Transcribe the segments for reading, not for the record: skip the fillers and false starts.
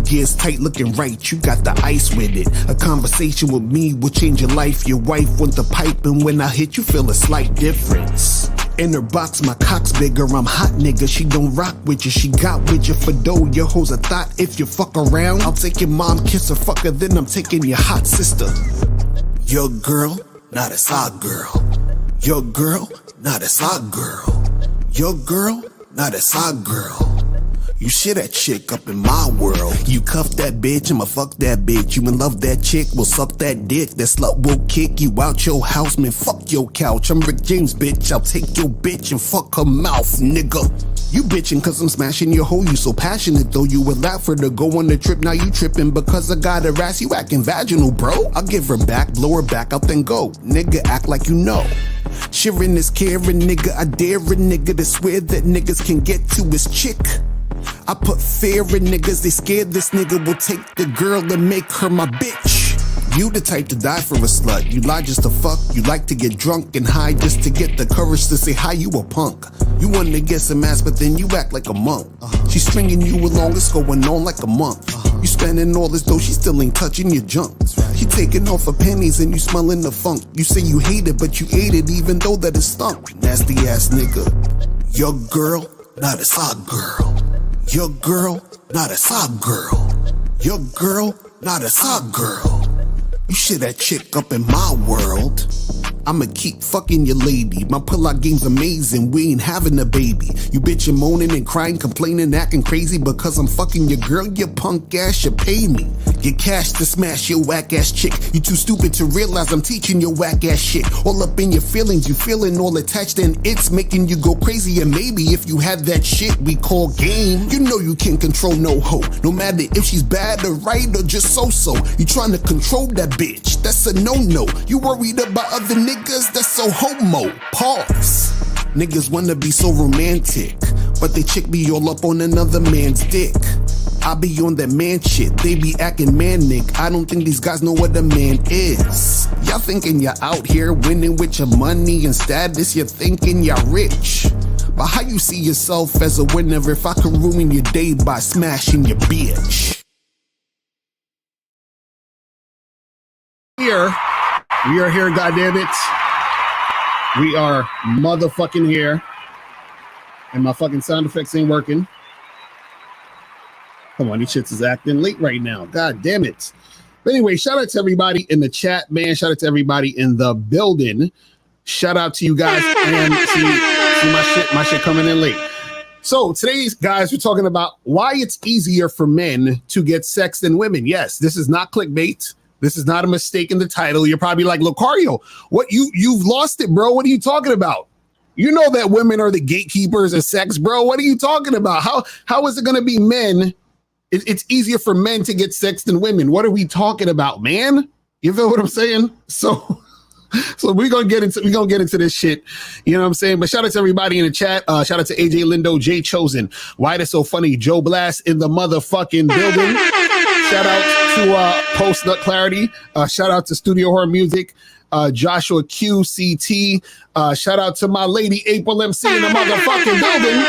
gears tight, looking right, you got the ice with it. A conversation with me will change your life. Your wife want the pipe, and when I hit, you feel a slight difference. In her box, my cock's bigger, I'm hot nigga. She don't rock with you, she got with you for dough. Your hoes a thought, if you fuck around, I'll take your mom, kiss her, fuck her, then I'm taking your hot sister. Your girl, not a side girl. Your girl, not a side girl. Your girl, not a side girl. You shit that chick up in my world. You cuff that bitch, I'ma fuck that bitch. You in love that chick, will suck that dick. That slut will kick you out your house, man, fuck your couch. I'm Rick James, bitch, I'll take your bitch and fuck her mouth, nigga. You bitchin' cause I'm smashing your hoe, you so passionate though. You would laugh for to go on the trip, now you trippin' because I got her ass, you acting vaginal, bro. I'll give her back, blow her back out, then go. Nigga, act like you know. Sharing is caring, nigga, I dare a nigga to swear that niggas can get to his chick. I put fear in niggas, they scared this nigga will take the girl and make her my bitch. You the type to die for a slut, you lie just to fuck. You like to get drunk and high just to get the courage to say hi, you a punk. You want to get some ass but then you act like a monk. She's stringing you along, it's going on like a month. You spending all this dough, she still ain't touching your junk. She taking off her panties and you smelling the funk. You say you hate it but you ate it even though that it stunk. Nasty ass nigga. Your girl, not a side girl. Your girl, not a side girl. Your girl, not a side girl. You shit that chick up in my world. I'ma keep fucking your lady. My pull-out game's amazing, we ain't having a baby. You bitchin' moaning and crying, complaining, acting crazy because I'm fucking your girl, you punk ass, you pay me. Get cash to smash your whack ass chick. You too stupid to realize I'm teaching your whack ass shit. All up in your feelings, you feeling all attached and it's making you go crazy. And maybe if you had that shit we call game, you know you can't control no hoe. No matter if she's bad or right or just so-so. You trying to control that bitch, that's a no-no. You worried about other niggas, that's so homo. Pause. Niggas wanna be so romantic, but they chick be all up on another man's dick. I be on that man shit, they be acting manic. I don't think these guys know what a man is. Y'all thinking you're out here winning with your money and status, you're thinking you're rich. But how you see yourself as a winner if I could ruin your day by smashing your bitch? We are here, goddammit. We are motherfucking here. And my fucking sound effects ain't working. Come on, these shits is acting late right now. God damn it. But anyway, shout out to everybody in the chat, man. Shout out to everybody in the building. Shout out to you guys. And see my shit coming in late. So today, guys, we're talking about why it's easier for men to get sex than women. Yes, this is not clickbait. This is not a mistake in the title. You're probably like, Lucario, what you've lost it, bro. What are you talking about? You know that women are the gatekeepers of sex, bro. What are you talking about? How is it going to be men? It's easier for men to get sex than women. What are we talking about, man? You feel what I'm saying? So we're gonna get into this shit. You know what I'm saying? But shout out to everybody in the chat. Shout out to AJ Lindo, Jay Chosen, Why That's So Funny, Joe Blast in the motherfucking building. Shout out to Post Nut Clarity. Shout out to Studio Horror Music. Joshua QCT. Shout out to my lady April MC in the motherfucking building.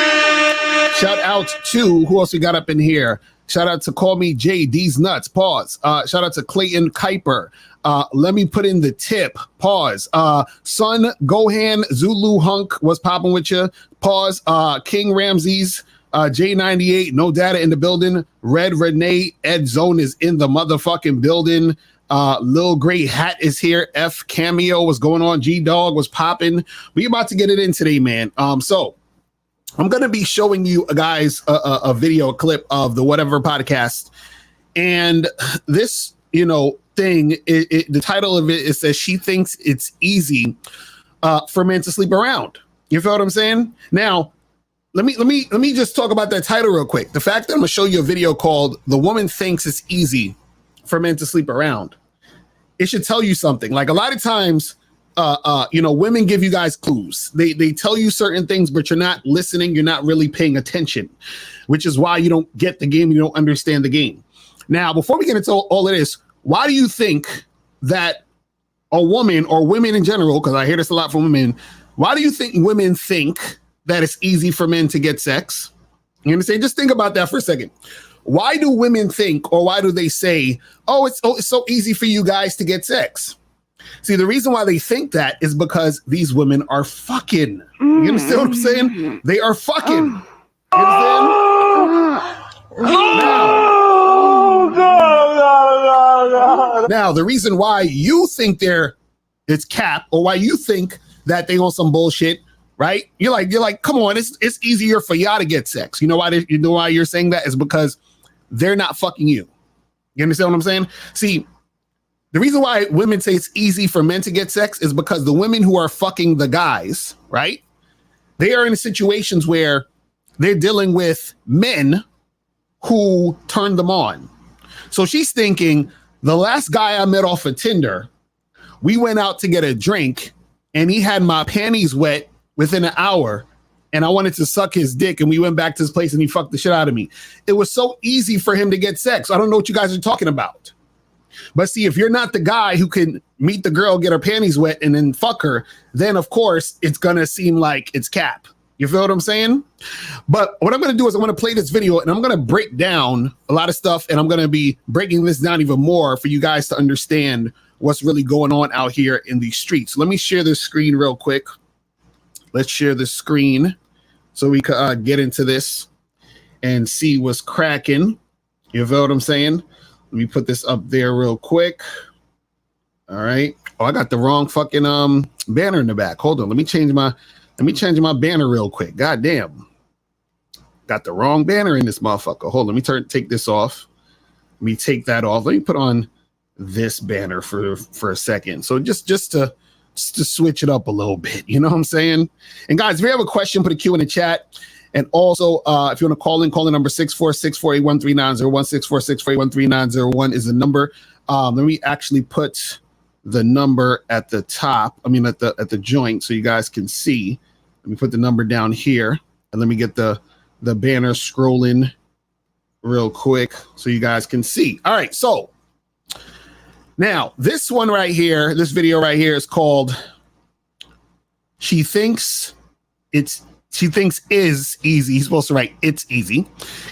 Shout out to who else we got up in here? Shout out to Call Me J, D's Nuts, pause. Shout out to Clayton Kuiper. Let me put in the tip, pause. Son Gohan, Zulu Hunk, what's popping with you? Pause. King Ramses, J98, No Data in the building. Red Renee, Ed Zone is in the motherfucking building. Lil Gray Hat is here. F Cameo, what's going on? G Dog was popping. We about to get it in today, man. So I'm going to be showing you guys a video clip of the Whatever podcast. And this, thing, the title of it says she thinks it's easy for men to sleep around. You feel what I'm saying? Now, let me just talk about that title real quick. The fact that I'm going to show you a video called The Woman Thinks It's Easy for Men to Sleep Around. It should tell you something. Like a lot of times, women give you guys clues. They tell you certain things, but you're not listening. You're not really paying attention, which is why you don't get the game. You don't understand the game. Now, before we get into all of this, why do you think that a woman or women in general, because I hear this a lot from women, why do you think women think that it's easy for men to get sex? You understand? Just think about that for a second. why do women think, or why do they say, oh, it's so easy for you guys to get sex? See, the reason why they think that is because these women are fucking. You understand what I'm saying? They are fucking. You understand? Now, the reason why you think it's cap, or why you think that they on some bullshit, right? You're like, come on, it's easier for y'all to get sex. You know why you're saying that is because they're not fucking you. You understand what I'm saying? See, the reason why women say it's easy for men to get sex is because the women who are fucking the guys, right? They are in situations where they're dealing with men who turn them on. So she's thinking, the last guy I met off of Tinder, we went out to get a drink and he had my panties wet within an hour and I wanted to suck his dick and we went back to his place and he fucked the shit out of me. It was so easy for him to get sex. I don't know what you guys are talking about. But see, if you're not the guy who can meet the girl, get her panties wet, and then fuck her, then of course it's gonna seem like it's cap. You feel what I'm saying? But what I'm gonna do is I'm gonna play this video and I'm gonna break down a lot of stuff, and I'm gonna be breaking this down even more for you guys to understand what's really going on out here in these streets. Let me share this screen real quick. Let's share the screen so we can get into this and see what's cracking. You feel what I'm saying? Let me put this up there real quick. All right. Oh, I got the wrong fucking banner in the back. Hold on. Let me change my banner real quick. God damn. Got the wrong banner in this motherfucker. Hold on. Let me take this off. Let me take that off. Let me put on this banner for a second. So just to switch it up a little bit. You know what I'm saying? And guys, if you have a question, put a Q in the chat. And also, if you want to call in number 646-481-3901, 646-481-3901 is the number. Let me actually put the number at the top. I mean, at the joint, so you guys can see. Let me put the number down here, and let me get the banner scrolling real quick so you guys can see. All right, so now this one right here, this video right here is called "She Thinks is easy." He's supposed to write "it's easy."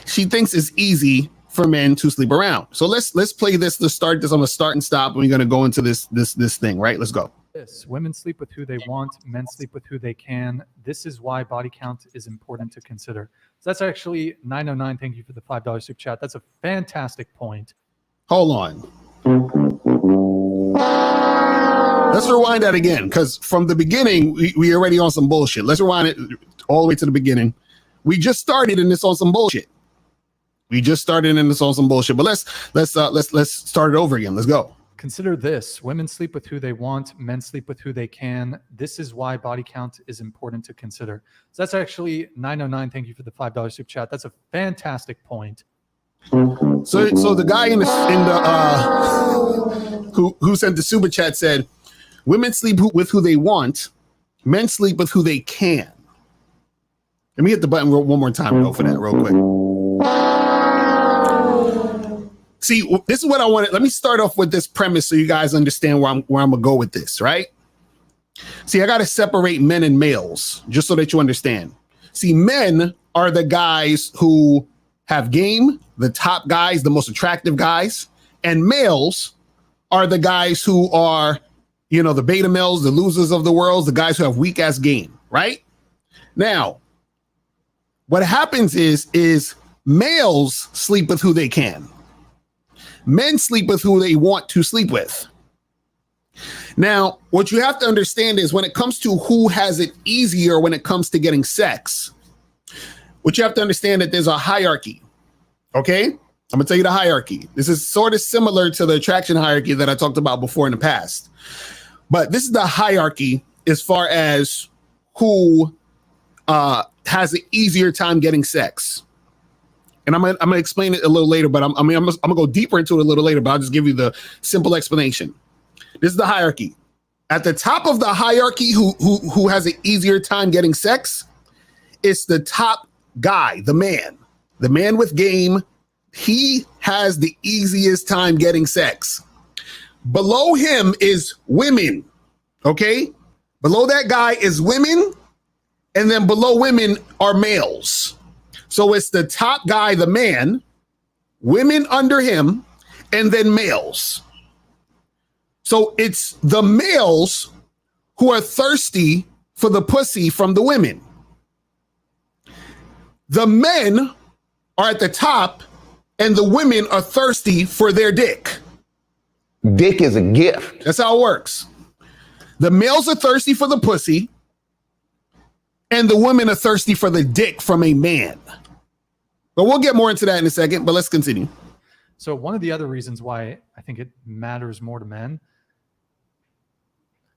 She thinks it's easy for men to sleep around. So let's play this. Let's start this. I'm gonna start and stop. And we're gonna go into this thing, right? Let's go. Women sleep with who they want. Men sleep with who they can. This is why body count is important to consider. So that's actually 909. Thank you for the $5 super chat. That's a fantastic point. Hold on. Let's rewind that again, because from the beginning we already on some bullshit. Let's rewind it all the way to the beginning. We just started in this on some bullshit. But let's start it over again. Let's go. Consider this. Women sleep with who they want. Men sleep with who they can. This is why body count is important to consider. So that's actually 909. Thank you for the $5 super chat. That's a fantastic point. So the guy who sent the super chat said, women sleep with who they want. Men sleep with who they can. Let me hit the button one more time. Go for that real quick. See, this is what I wanted. Let me start off with this premise so you guys understand where I'm gonna go with this, right? See, I gotta separate men and males just so that you understand. See, men are the guys who have game, the top guys, the most attractive guys, and males are the guys who are, the beta males, the losers of the world, the guys who have weak ass game, right? Now, what happens is males sleep with who they can. Men sleep with who they want to sleep with. Now, what you have to understand is when it comes to who has it easier when it comes to getting sex, what you have to understand that there's a hierarchy, okay? I'm gonna tell you the hierarchy. This is sort of similar to the attraction hierarchy that I talked about before in the past. But this is the hierarchy as far as who has an easier time getting sex. And I'm gonna explain it a little later, but I'm gonna go deeper into it a little later, but I'll just give you the simple explanation. This is the hierarchy. At the top of the hierarchy, who has an easier time getting sex, it's the top guy, the man with game. He has the easiest time getting sex. Below him is women, okay? Below that guy is women, and then below women are males. So it's the top guy, the man, women under him, and then males. So it's the males who are thirsty for the pussy from the women. The men are at the top, and the women are thirsty for their dick. Dick is a gift. That's how it works. The males are thirsty for the pussy, and the women are thirsty for the dick from a man. But we'll get more into that in a second, but let's continue. So one of the other reasons why I think it matters more to men,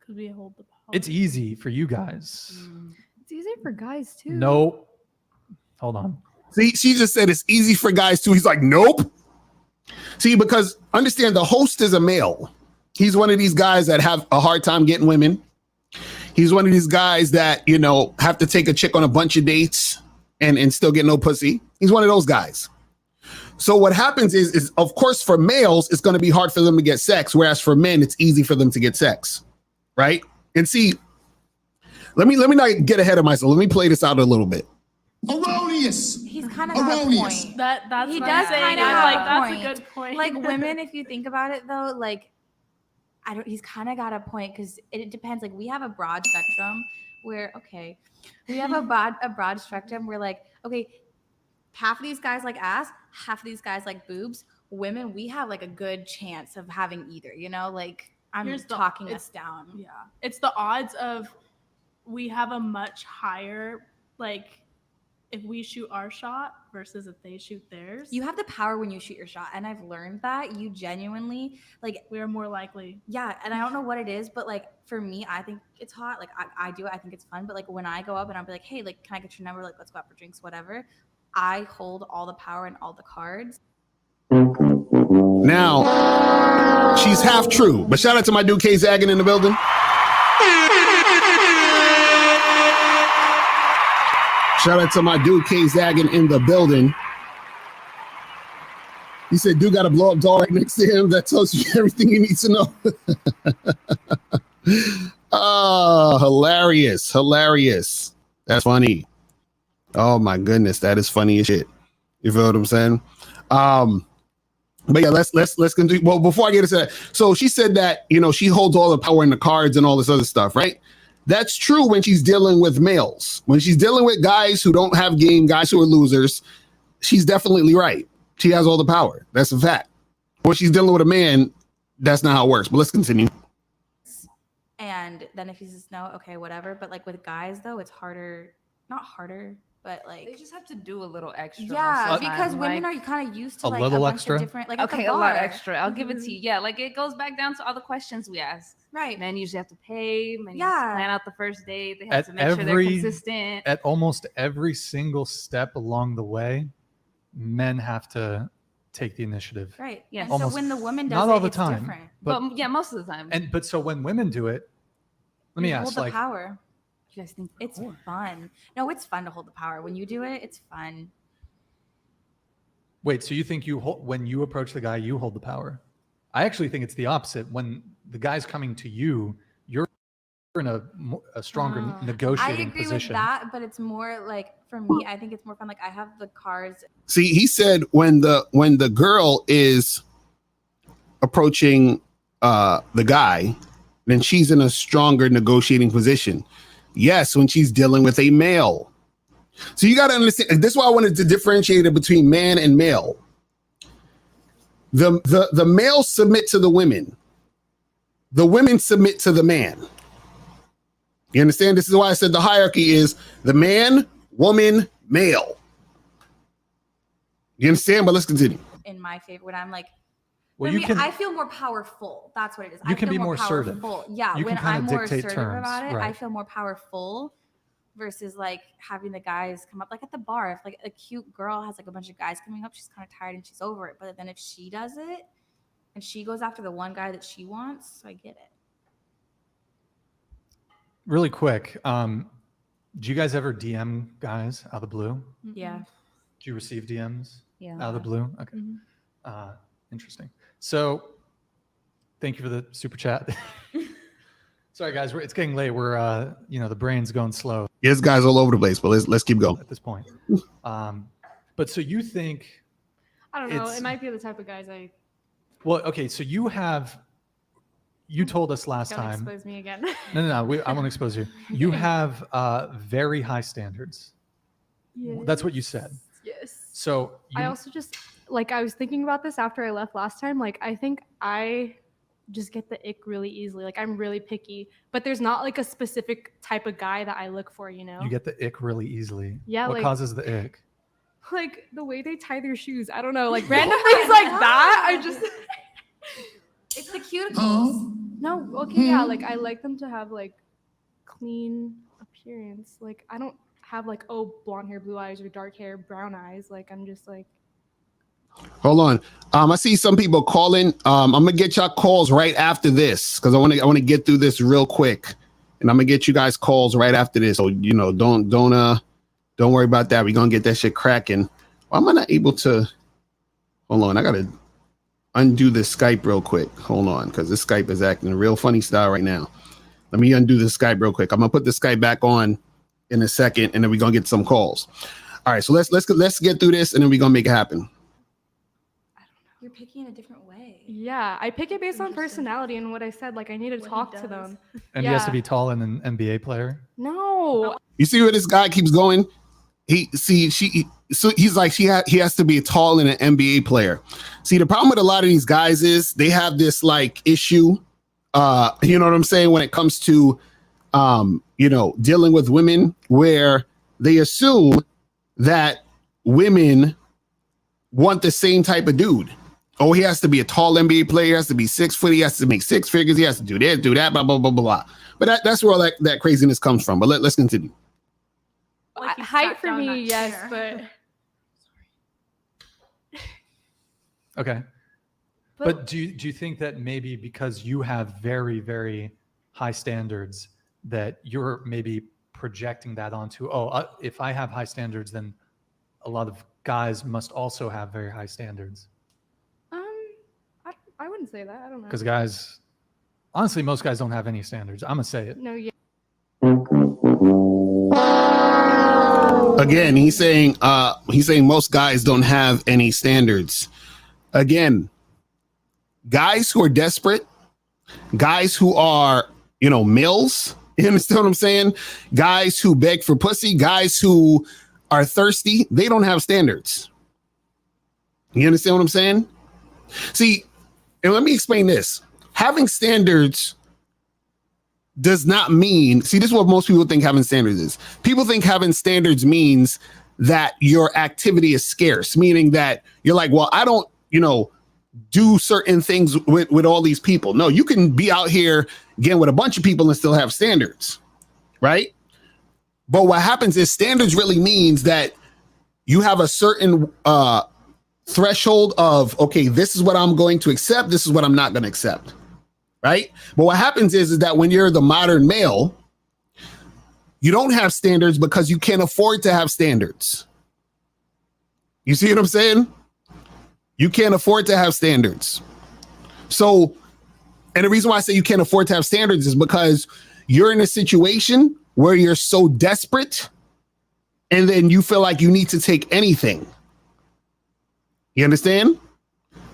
because we hold the power. it's easy for you guys. It's easy for guys too. No. Hold on. See, she just said it's easy for guys too. He's like, nope. See, because understand the host is a male. He's one of these guys that have a hard time getting women. He's one of these guys that, you know, have to take a chick on a bunch of dates and still get no pussy. He's one of those guys. So what happens is of course, for males, it's going to be hard for them to get sex. Whereas for men, it's easy for them to get sex. Right. And see, let me not get ahead of myself. Let me play this out a little bit. Erroneous. He's kind of got a point. That's He what does I'm saying. kind of I'm have like, a that's point. a good point. Like women, if you think about it though, like he's kind of got a point because it depends. Like we have a broad spectrum where we have a broad spectrum where like half of these guys like ass, half of these guys like boobs. Women, we have like a good chance of having either. You know, like I'm Here's talking us down. Yeah, it's the odds of we have a much higher like if we shoot our shot versus if they shoot theirs. You have the power when you shoot your shot, and I've learned that you genuinely like. We're more likely. Yeah, and I don't know what it is, but like for me, I think it's hot. Like I do it, I think it's fun. But like when I go up and I'll be like, hey, like can I get your number? Like let's go out for drinks, whatever. I hold all the power and all the cards. Now, she's half true, but shout out to my dude K Zaggin in the building. Shout out to my dude K Zaggin in the building. He said, dude got a blow up doll right next to him that tells you everything you need to know. Oh, hilarious. That's funny. Oh my goodness, that is funny as shit. You feel what I'm saying? But yeah, let's continue. Well, before I get into that, so she said that, you know, she holds all the power in the cards and all this other stuff, right? That's true when she's dealing with males. When she's dealing with guys who don't have game, guys who are losers, she's definitely right. She has all the power. That's a fact. When she's dealing with a man, that's not how it works. But let's continue. And then if he says no, okay, whatever. But like with guys though, it's harder. Not harder, but like they just have to do a little extra. yeah, most of the because time. women like, are kind of used to a like little a bunch extra? of different like at the okay, a lot bar. extra. I'll give it to you. Yeah, like it goes back down to all the questions we ask. Right. Men usually have to pay. Men Yeah. plan out the first date. They have At to make sure they're every- consistent. At almost every single step along the way, men have to take the initiative. Right. Yes. And Almost- so when the woman does not all the it's time, different. but yeah, most of the time. But so when women do it, let me You ask, hold the like, power. you guys think It's fun. No, it's fun to hold the power. When you do it, it's fun. wait, so you think when you approach the guy, you hold the power? I actually think it's the opposite. When the guy's coming to you, you're in a stronger I negotiating agree position. with that, but it's more like for me, I think it's more fun. Like I have the cards. See, he said when the girl is approaching the guy, then she's in a stronger negotiating position. Yes, when she's dealing with a male. So you got to understand. This is why I wanted to differentiate it between man and male. The males submit to the women. The women submit to the man. You understand? This is why I said the hierarchy is the man, woman, male. You understand? But let's continue. In my favor, when I'm like, Well, for you me, can. I feel more powerful. That's what it is. You I can feel be more assertive. powerful. Yeah, You can when kinda I'm more dictate assertive terms, about it, I right. feel more powerful versus like having the guys come up like at the bar. If like a cute girl has like a bunch of guys coming up, she's kind of tired and she's over it. But then if she does it and she goes after the one guy that she wants, I get it. Really quick, do you guys ever DM guys out of the blue? Yeah. Do you receive DMs yeah. out of the blue? Okay. Mhm. Interesting. So thank you for the super chat. Sorry guys, it's getting late. We're the brain's going slow Yeah, this guy's all over the place, but let's keep going. at this point. But so you think I don't know. It's- It might be the type of guys I Well, okay, so you told us last don't time. expose me again. No, I won't expose you. You have very high standards. That's what you said. Yes. So you, I also just like I was thinking about this after I left last time. Like I think I just get the ick really easily. Like I'm really picky, but there's not like a specific type of guy that I look for. You know, you get the ick really easily. Yeah, What like- causes the ick? like the way they tie their shoes. I don't know, like random things like that. I just It's the cuticles. Oh, no. Okay, yeah. Like I like them to have like clean appearance. Like I don't have like blonde hair, blue eyes, or dark hair, brown eyes. Like I'm just like. Hold on. I see some people calling. I'm gonna get y'all calls right after this because I want to get through this real quick, and I'm gonna get you guys calls right after this. So don't worry about that. We're gonna get that shit cracking. Why am I not able to? Hold on. I gotta undo this Skype real quick. Hold on, because this Skype is acting a real funny style right now. Let me undo this Skype real quick. I'm gonna put the Skype back on in a second, and then we're gonna get some calls. All right. So let's get through this, and then we're gonna make it happen. You're picking in a different way. Yeah, I pick it based on Interesting. personality and what I said. Like I need to What he talk to does. them. And he has to Yeah. be tall and an NBA player. No, You see where this guy keeps going? He has to be tall and an NBA player. See, the problem with a lot of these guys is they have this like issue. You know what I'm saying when it comes to dealing with women, where they assume that women want the same type of dude. Oh, he has to be a tall NBA player. He has to be 6 foot. He has to make 6 figures. He has to do this, do that, blah, blah, blah, blah, blah. But that's where all that craziness comes from. But let's continue. Like he height sat for down in me, that yes, chair. but Okay. But do you think that maybe because you have very, very high standards that you're maybe projecting that onto, if I have high standards, then a lot of guys must also have very high standards? I wouldn't say that. I don't know. Because guys, honestly, most guys don't have any standards. I'm going to say it. No, yeah. Again, he's saying most guys don't have any standards. Again, guys who are desperate, guys who are, males, you understand what I'm saying? Guys who beg for pussy, guys who are thirsty, they don't have standards. You understand what I'm saying? See, and let me explain this. Having standards does not mean, see, this is what most people think having standards is. People think having standards means that your activity is scarce, meaning that you're like, well, I don't, do certain things with all these people. No, you can be out here again with a bunch of people and still have standards, right? But what happens is standards really means that you have a certain threshold of, okay, this is what I'm going to accept. This is what I'm not going to accept. Right. But what happens is that when you're the modern male, you don't have standards because you can't afford to have standards. You see what I'm saying? You can't afford to have standards. So, and the reason why I say you can't afford to have standards is because you're in a situation where you're so desperate and then you feel like you need to take anything. You understand?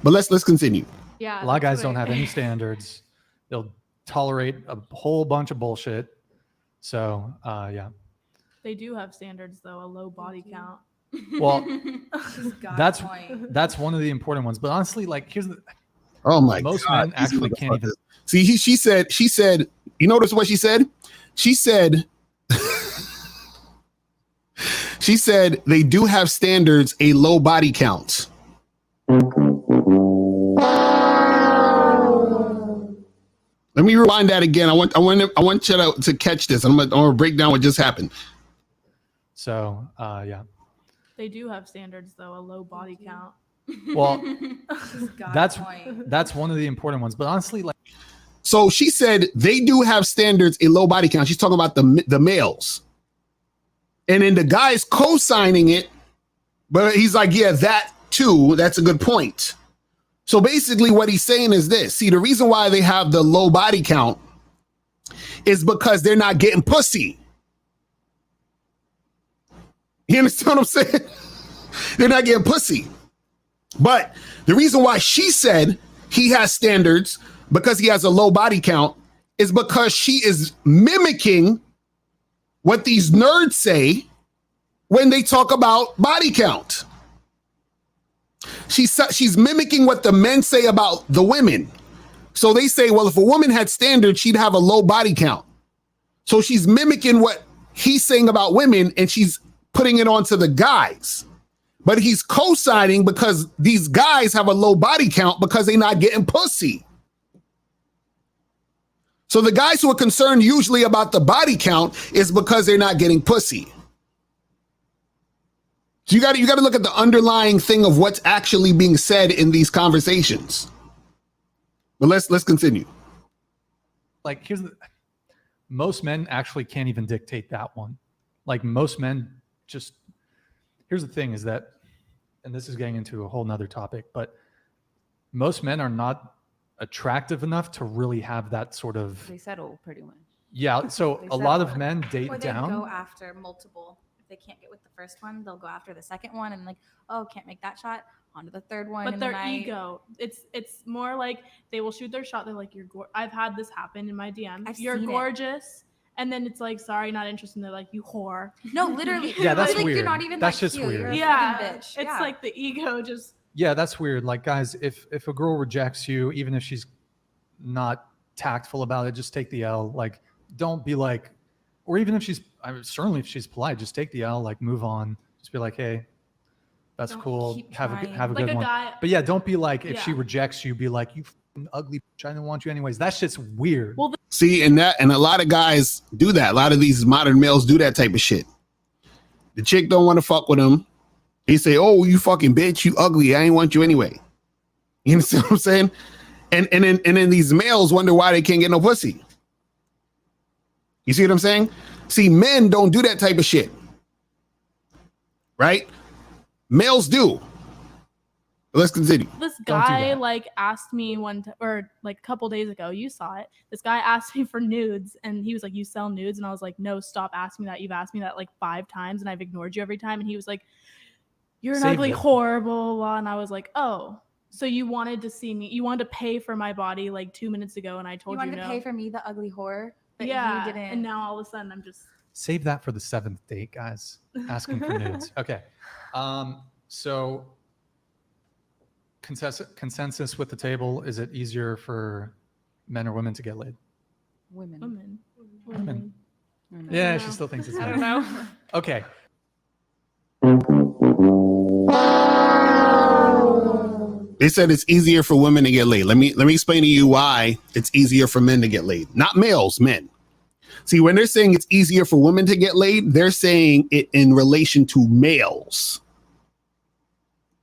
But let's continue. Yeah. A lot of guys that's don't what have any standards. They'll tolerate a whole bunch of bullshit. So, yeah. They do have standards though, a low body count. Well, Got that's a point. that's one of the important ones. But honestly, like, here's the Oh my most God. men actually can't even. See, she said, you notice what she said? She said, she said they do have standards, a low body count. Let me rewind that again. I want you to catch this. I'm gonna break down what just happened. So, yeah. They do have standards though, a low body count. Well, Got that's a point. that's one of the important ones. But honestly, like, So she said they do have standards, a low body count. She's talking about the males. And then the guy's co-signing it, but he's like, yeah, that too. That's a good point. So basically what he's saying is this. See, the reason why they have the low body count is because they're not getting pussy. You understand what I'm saying? They're not getting pussy. But the reason why she said he has standards because he has a low body count is because she is mimicking what these nerds say when they talk about body count. She's mimicking what the men say about the women. So they say, well, if a woman had standards, she'd have a low body count. So she's mimicking what he's saying about women and she's putting it onto the guys. But he's co-signing because these guys have a low body count because they're not getting pussy. So the guys who are concerned usually about the body count is because they're not getting pussy. So you got to look at the underlying thing of what's actually being said in these conversations. But let's continue. Like most men actually can't even dictate that one. Like most men just, here's the thing is that, and this is getting into a whole nother topic, but most men are not attractive enough to really have that sort of. They settle pretty much. Yeah. So a lot of men date Or they down. go after multiple. If they can't get with the first one, they'll go after the second one and like, oh, can't make that shot. On to the third one. But in their the night. ego, it's more like they will shoot their shot. They're like, I've had this happen in my DM. You're seen it. gorgeous. And then it's like, sorry, not interested. And they're like, you whore. No, literally. Yeah, that's like, weird. You're not even That's that just cute. weird. You're a Yeah, freaking bitch. it's Yeah. like the ego just. Yeah, that's weird. Like, guys, if a girl rejects you, even if she's not tactful about it, just take the L. Like, don't be like, or even if certainly if she's polite, just take the L. Like, move on. Just be like, hey, that's Don't cool. keep Have a trying. good Like a one. guy. But yeah, don't be like, if she Yeah. rejects you, be like, you fucking ugly bitch, I didn't want you anyways. That shit's weird. Well, See, and a lot of guys do that. A lot of these modern males do that type of shit. The chick don't want to fuck with him. He say, oh, you fucking bitch, you ugly. I ain't want you anyway. You understand what I'm saying? And then these males wonder why they can't get no pussy. You see what I'm saying? See, men don't do that type of shit. Right? Males do. Let's continue. this Don't do guy that. like asked me or like a couple days ago, you saw it. This guy asked me for nudes and he was like, you sell nudes? And I was like, no, stop asking me that. You've asked me that like 5 times and I've ignored you every time. And he was like, you're an Save ugly it. whore, blah, blah, blah. And I was like, oh, so you wanted to see me. You wanted to pay for my body like 2 minutes ago. And I You told you, wanted no. to pay for me, the ugly whore. But Yeah. you didn't. And now all of a sudden I'm just. Save that for the 7th date, guys. Asking for nudes. Okay. So consensus with the table, is it easier for men or women to get laid? Women. Women. Yeah, know. she still thinks it's I men. don't know. Okay. They said it's easier for women to get laid. Let me explain to you why it's easier for men to get laid. Not males, men. See, when they're saying it's easier for women to get laid, they're saying it in relation to males.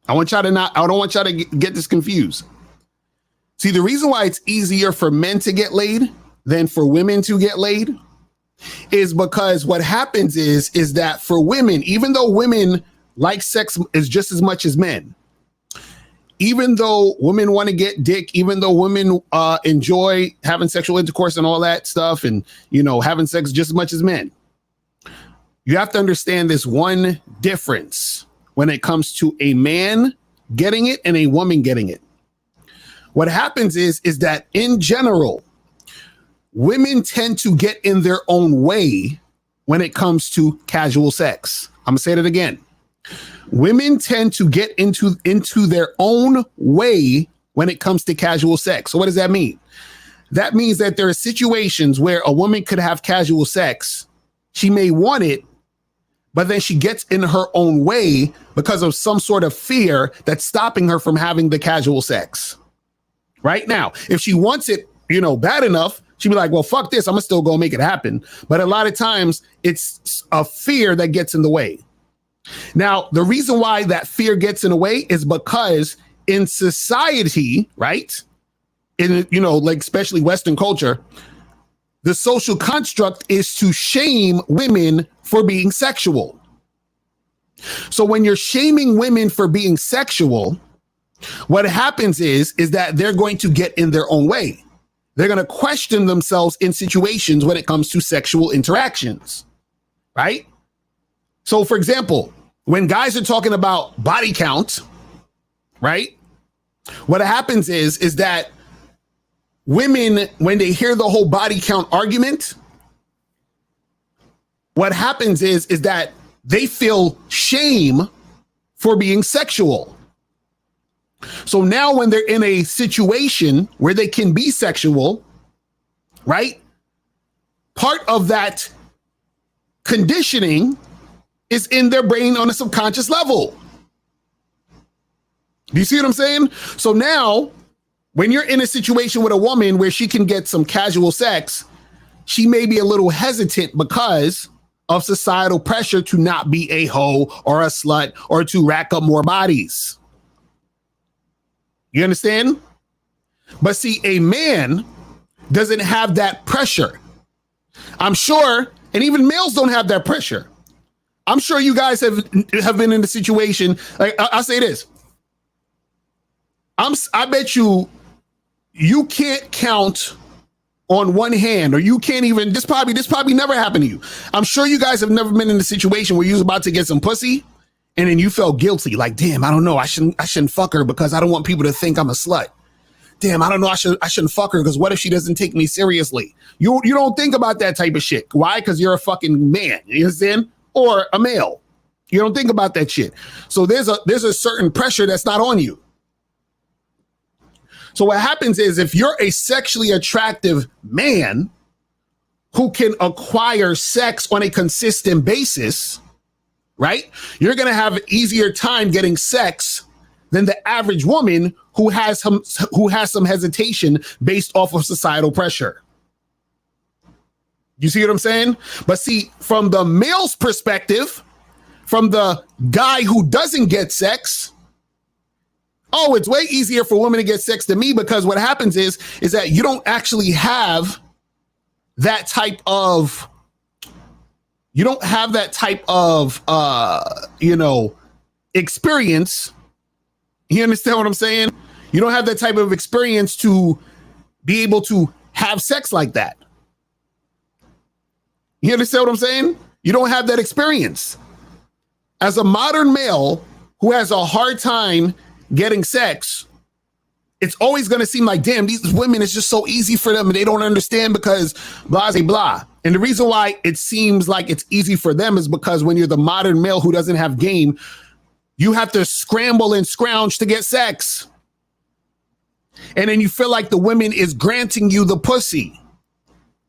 I don't want y'all to get this confused. See, the reason why it's easier for men to get laid than for women to get laid is because what happens is that for women, even though women like sex is just as much as men, even though women want to get dick, even though women enjoy having sexual intercourse and all that stuff and, having sex just as much as men, you have to understand this one difference when it comes to a man getting it and a woman getting it. What happens is that in general, women tend to get in their own way when it comes to casual sex. I'm gonna say that again. Women tend to get into their own way when it comes to casual sex. So what does that mean? That means that there are situations where a woman could have casual sex. She may want it, but then she gets in her own way because of some sort of fear that's stopping her from having the casual sex. Right now, if she wants it, bad enough, she'd be like, well, fuck this. I'm gonna still go make it happen. But a lot of times it's a fear that gets in the way. Now, the reason why that fear gets in the way is because in society, right? In, especially Western culture, the social construct is to shame women for being sexual. So when you're shaming women for being sexual, what happens is that they're going to get in their own way. They're going to question themselves in situations when it comes to sexual interactions, right? So, for example, when guys are talking about body count, right? What happens is that women, when they hear the whole body count argument, what happens is that they feel shame for being sexual. So now when they're in a situation where they can be sexual, right? Part of that conditioning is in their brain on a subconscious level. Do you see what I'm saying? So now when you're in a situation with a woman where she can get some casual sex, she may be a little hesitant because of societal pressure to not be a hoe or a slut or to rack up more bodies. You understand? But see, a man doesn't have that pressure. I'm sure, and even males don't have that pressure. I'm sure you guys have been in a situation, like I'll say this. I bet you can't count on one hand, or you can't even, this probably never happened to you. I'm sure you guys have never been in a situation where you was about to get some pussy and then you felt guilty. Like, damn, I don't know. I shouldn't fuck her because I don't want people to think I'm a slut. Damn, I don't know. I shouldn't fuck her because what if she doesn't take me seriously? You don't think about that type of shit. Why? Because you're a fucking man. You understand? Or a male. You don't think about that shit. So there's a certain pressure that's not on you. So what happens is if you're a sexually attractive man who can acquire sex on a consistent basis, right? You're going to have an easier time getting sex than the average woman who has some hesitation based off of societal pressure. You see what I'm saying? But see, from the male's perspective, from the guy who doesn't get sex, oh, it's way easier for women to get sex than me because what happens is that you don't actually have that type of, experience. You understand what I'm saying? You don't have that type of experience to be able to have sex like that. You understand what I'm saying? You don't have that experience. As a modern male who has a hard time getting sex, it's always going to seem like, damn, these women, it's just so easy for them and they don't understand because blah, blah, blah. And the reason why it seems like it's easy for them is because when you're the modern male who doesn't have game, you have to scramble and scrounge to get sex. And then you feel like the women is granting you the pussy,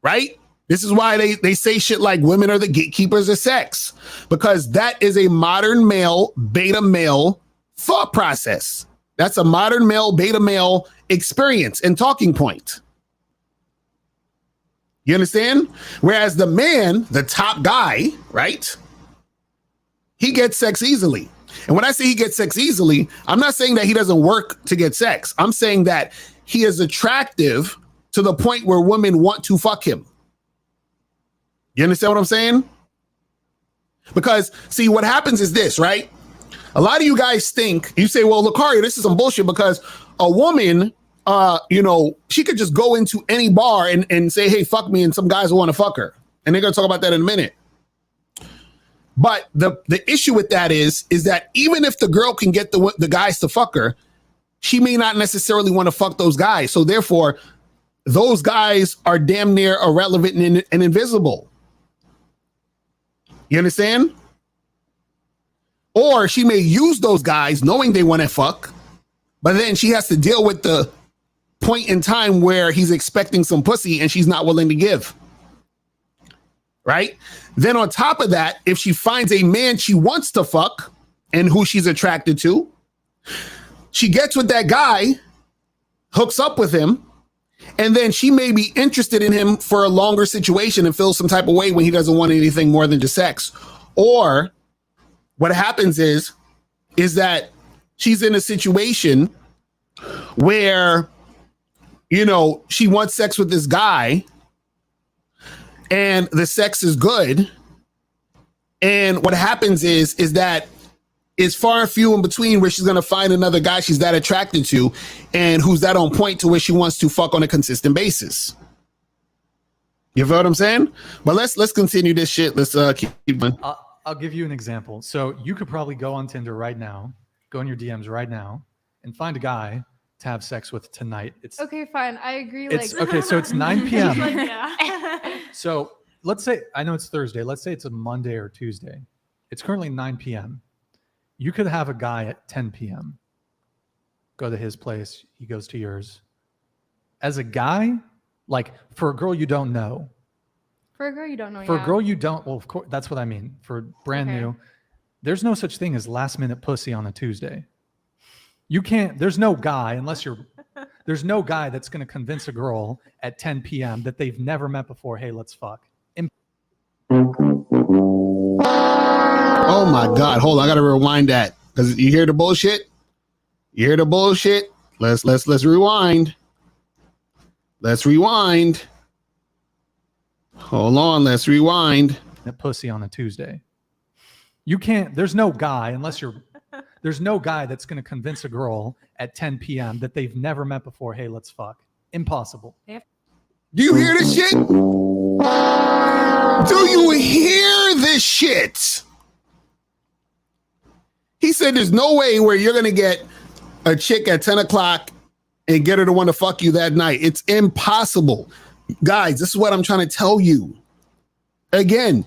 right? This is why they say shit like women are the gatekeepers of sex, because that is a modern male, beta male thought process. That's a modern male, beta male experience and talking point. You understand? Whereas the man, the top guy, right? He gets sex easily. And when I say he gets sex easily, I'm not saying that he doesn't work to get sex. I'm saying that he is attractive to the point where women want to fuck him. You understand what I'm saying? Because, see, what happens is this, right? A lot of you guys think, you say, well, Lucario, this is some bullshit because a woman, she could just go into any bar and say, hey, fuck me, and some guys will want to fuck her. And they're going to talk about that in a minute. But the issue with that is that even if the girl can get the guys to fuck her, she may not necessarily want to fuck those guys. So therefore, those guys are damn near irrelevant and invisible. You understand? Or she may use those guys knowing they want to fuck, but then she has to deal with the point in time where he's expecting some pussy and she's not willing to give. Right? Then on top of that, if she finds a man she wants to fuck and who she's attracted to, she gets with that guy, hooks up with him, and then she may be interested in him for a longer situation and feels some type of way when he doesn't want anything more than just sex. Or what happens is that she's in a situation where, she wants sex with this guy and the sex is good. And what happens is that it's far and few in between where she's going to find another guy she's that attracted to and who's that on point to where she wants to fuck on a consistent basis. You feel what I'm saying? But let's continue this shit. Let's keep going. I'll give you an example. So you could probably go on Tinder right now, go in your DMs right now, and find a guy to have sex with tonight. It's Okay, fine. I agree. It's like, okay. So it's 9 p.m. Like, yeah. So let's say, I know it's Thursday. Let's say it's a Monday or Tuesday. It's currently 9 p.m. You could have a guy at 10 p.m. Go to his place. He goes to yours. As a guy, like for a girl you don't know, for a girl you don't know. for yeah. a girl you don't, well, of course, that's what I mean. For brand Okay. new, there's no such thing as last minute pussy on a Tuesday. You can't, there's no guy, there's no guy that's going to convince a girl at 10 p.m. that they've never met before, hey, let's fuck. Oh my God. Hold on. I got to rewind that because you hear the bullshit. You hear the bullshit. Let's rewind. Let's rewind. Hold on. Let's rewind. That pussy on a Tuesday. You can't, there's no guy there's no guy that's going to convince a girl at 10 p.m. that they've never met before, hey, let's fuck. Impossible. Do you hear this shit? Do you hear this shit? He said there's no way where you're going to get a chick at 10 o'clock and get her to want to fuck you that night. It's impossible. Guys, this is what I'm trying to tell you. Again,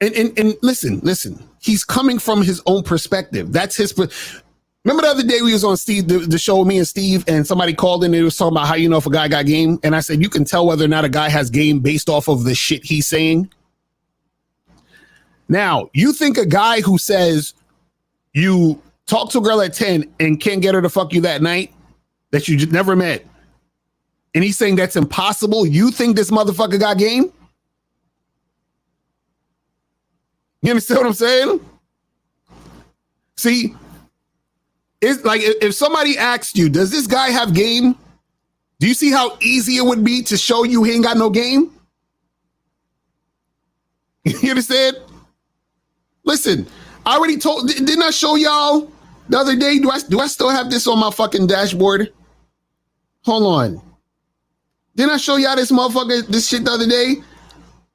and listen. He's coming from his own perspective. That's his. Remember the other day we was on Steve, the show with me and Steve, and somebody called in and he was talking about how you know if a guy got game. And I said, you can tell whether or not a guy has game based off of the shit he's saying. Now, you think a guy who says you talk to a girl at 10 and can't get her to fuck you that night that you just never met, and he's saying that's impossible, you think this motherfucker got game? You understand what I'm saying? See, it's like if somebody asked you, does this guy have game? Do you see how easy it would be to show you he ain't got no game? You understand? Listen, I already told, didn't I show y'all the other day? Do I still have this on my fucking dashboard? Hold on. Didn't I show y'all this motherfucker, this shit the other day?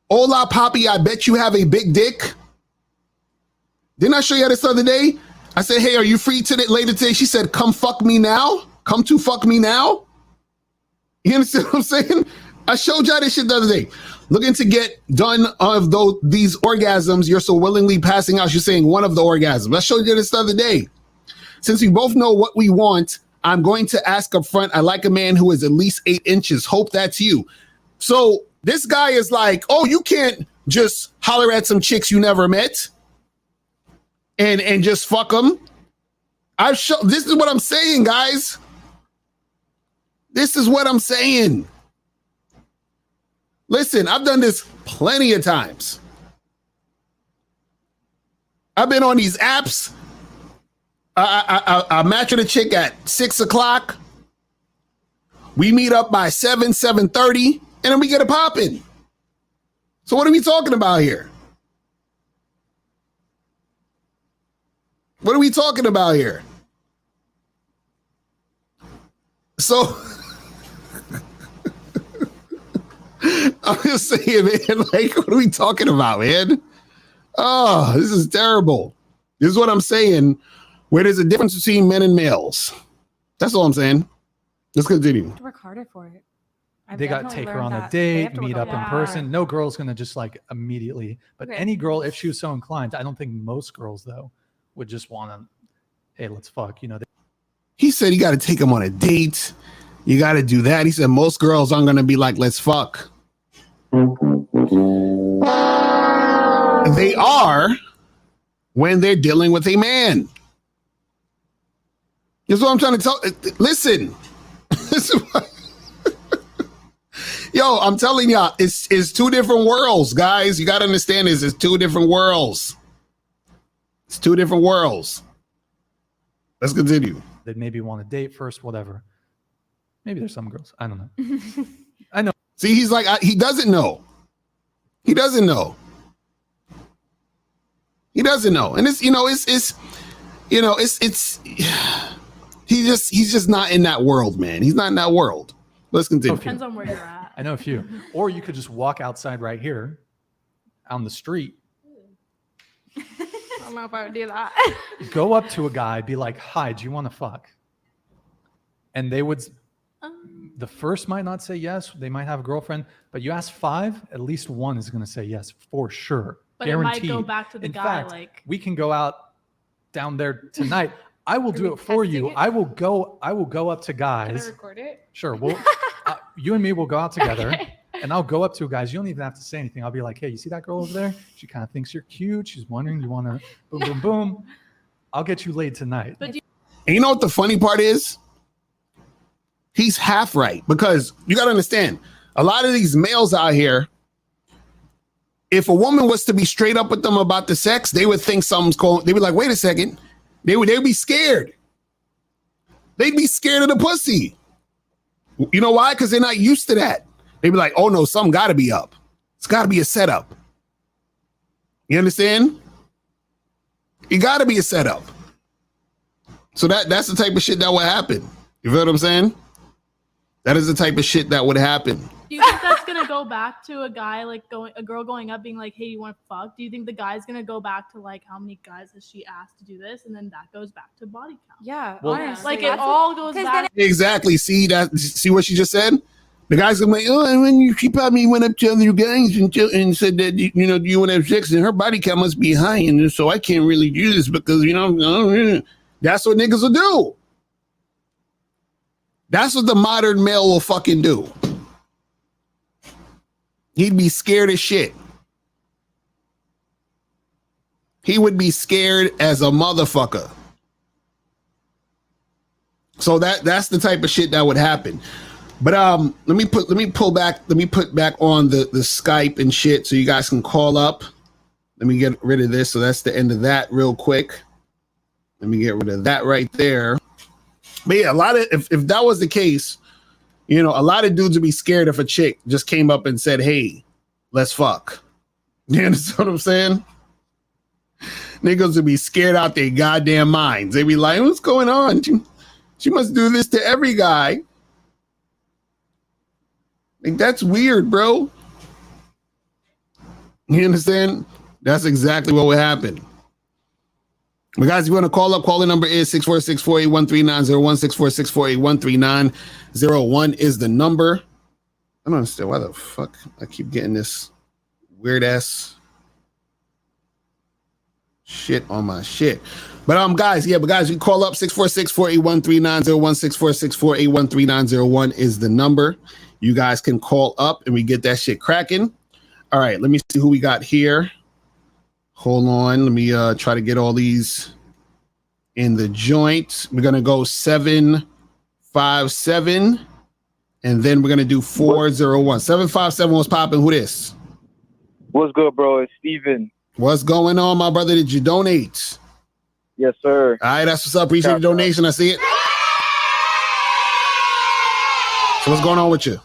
Hola, Poppy, I bet you have a big dick. Didn't I show you this the other day? I said, hey, are you free later today? She said, come fuck me now. Come to fuck me now. You understand what I'm saying? I showed y'all this shit the other day. Looking to get done of these orgasms you're so willingly passing out. You're saying one of the orgasms. I showed you this the other day. Since we both know what we want, I'm going to ask up front. I like a man who is at least 8 inches. Hope that's you. So this guy is like, oh, you can't just holler at some chicks you never met and just fuck them. This is what I'm saying, guys. This is what I'm saying. Listen, I've done this plenty of times. I've been on these apps. I match with a chick at 6 o'clock. We meet up by 7:30, and then we get it popping. So what are we talking about here? What are we talking about here? So I'm just saying, man, like, what are we talking about, man? Oh, this is terrible. This is what I'm saying, where there's a difference between men and males. That's all I'm saying. Let's continue. To work harder for it. They got to take her on a date, meet up in Yeah. person. No girl's going to just like immediately, but Okay. any girl, if she was so inclined, I don't think most girls though would just want to, hey, let's fuck. You know, He said you got to take him on a date. You got to do that. He said most girls aren't going to be like, let's fuck. They are when they're dealing with a man. That's what I'm trying to tell. Listen. Yo, I'm telling y'all, it's two different worlds, guys. You got to understand this. It's two different worlds. It's two different worlds. Let's continue. they'd maybe want to date first, whatever. Maybe there's some girls. I don't know. I know. See, he's like, he doesn't know. He doesn't know. He doesn't know. And it's, he's just not in that world, man. He's not in that world. Let's continue. Depends on where you're at. I know a few. Or you could just walk outside right here on the street. don't know if I would do that. Go up to a guy, be like, "Hi, do you want to fuck?" And they would. The first might not say yes. They might have a girlfriend, but you ask 5, at least 1 is going to say yes for sure. But Guaranteed. it might go back to the In guy. fact, Like, we can go out down there tonight. I will do we it for testing you. it? I will go up to Can I guys. record it? Sure. Well, you and me will go out together, Okay. and I'll go up to guys. You don't even have to say anything. I'll be like, "Hey, you see that girl over there? She kind of thinks you're cute. She's wondering, you want to boom, boom, boom. I'll get you laid tonight." but And you know what the funny part is? He's half right, because you got to understand, a lot of these males out here, if a woman was to be straight up with them about the sex, they would think something's going. They'd be like, "Wait a second." They'd be scared. They'd be scared of the pussy. You know why? Because they're not used to that. They'd be like, "Oh no, something got to be up. It's got to be a setup." You understand? It got to be a setup. So that's the type of shit that would happen. You feel what I'm saying? That is the type of shit that would happen. do you think that's gonna go back to a guy like a girl going up being like, "Hey, you want to fuck?" Do you think the guy's gonna go back to like, how many guys has she asked to do this, and then that goes back to body count? Yeah, Well, honestly, Like it that's all goes 'cause back. Exactly. See what she just said? The guy's gonna be like, "Oh, and when she probably went up to other guys and said that, do you want to have sex?" And her body count must be high, and so I can't really do this because that's what niggas will do. That's what the modern male will fucking do. He'd be scared as shit. He would be scared as a motherfucker. So that's the type of shit that would happen. But let me put back on the Skype and shit so you guys can call up. Let me get rid of this. So that's the end of that real quick. Let me get rid of that right there. But yeah, if that was the case, a lot of dudes would be scared if a chick just came up and said, "Hey, let's fuck." You understand what I'm saying? Niggas would be scared out their goddamn minds. They'd be like, "What's going on? She must do this to every guy." Like, that's weird, bro. You understand? That's exactly what would happen. But guys, if you want to call up, call the number is 646-481-3901. 646-481-3901 is the number. I don't understand why the fuck I keep getting this weird ass shit on my shit. But guys, you can call up 646-481-3901. 646-481-3901 is the number. You guys can call up and we get that shit cracking. All right, let me see who we got here. Hold on, let me try to get all these in the joint. We're gonna go 757, and then we're gonna do 401. 757 was popping. Who this? What's good, bro? It's Steven. What's going on, my brother? Did you donate? Yes, sir. All right, that's what's up. Appreciate the donation. I see it. So what's going on with you?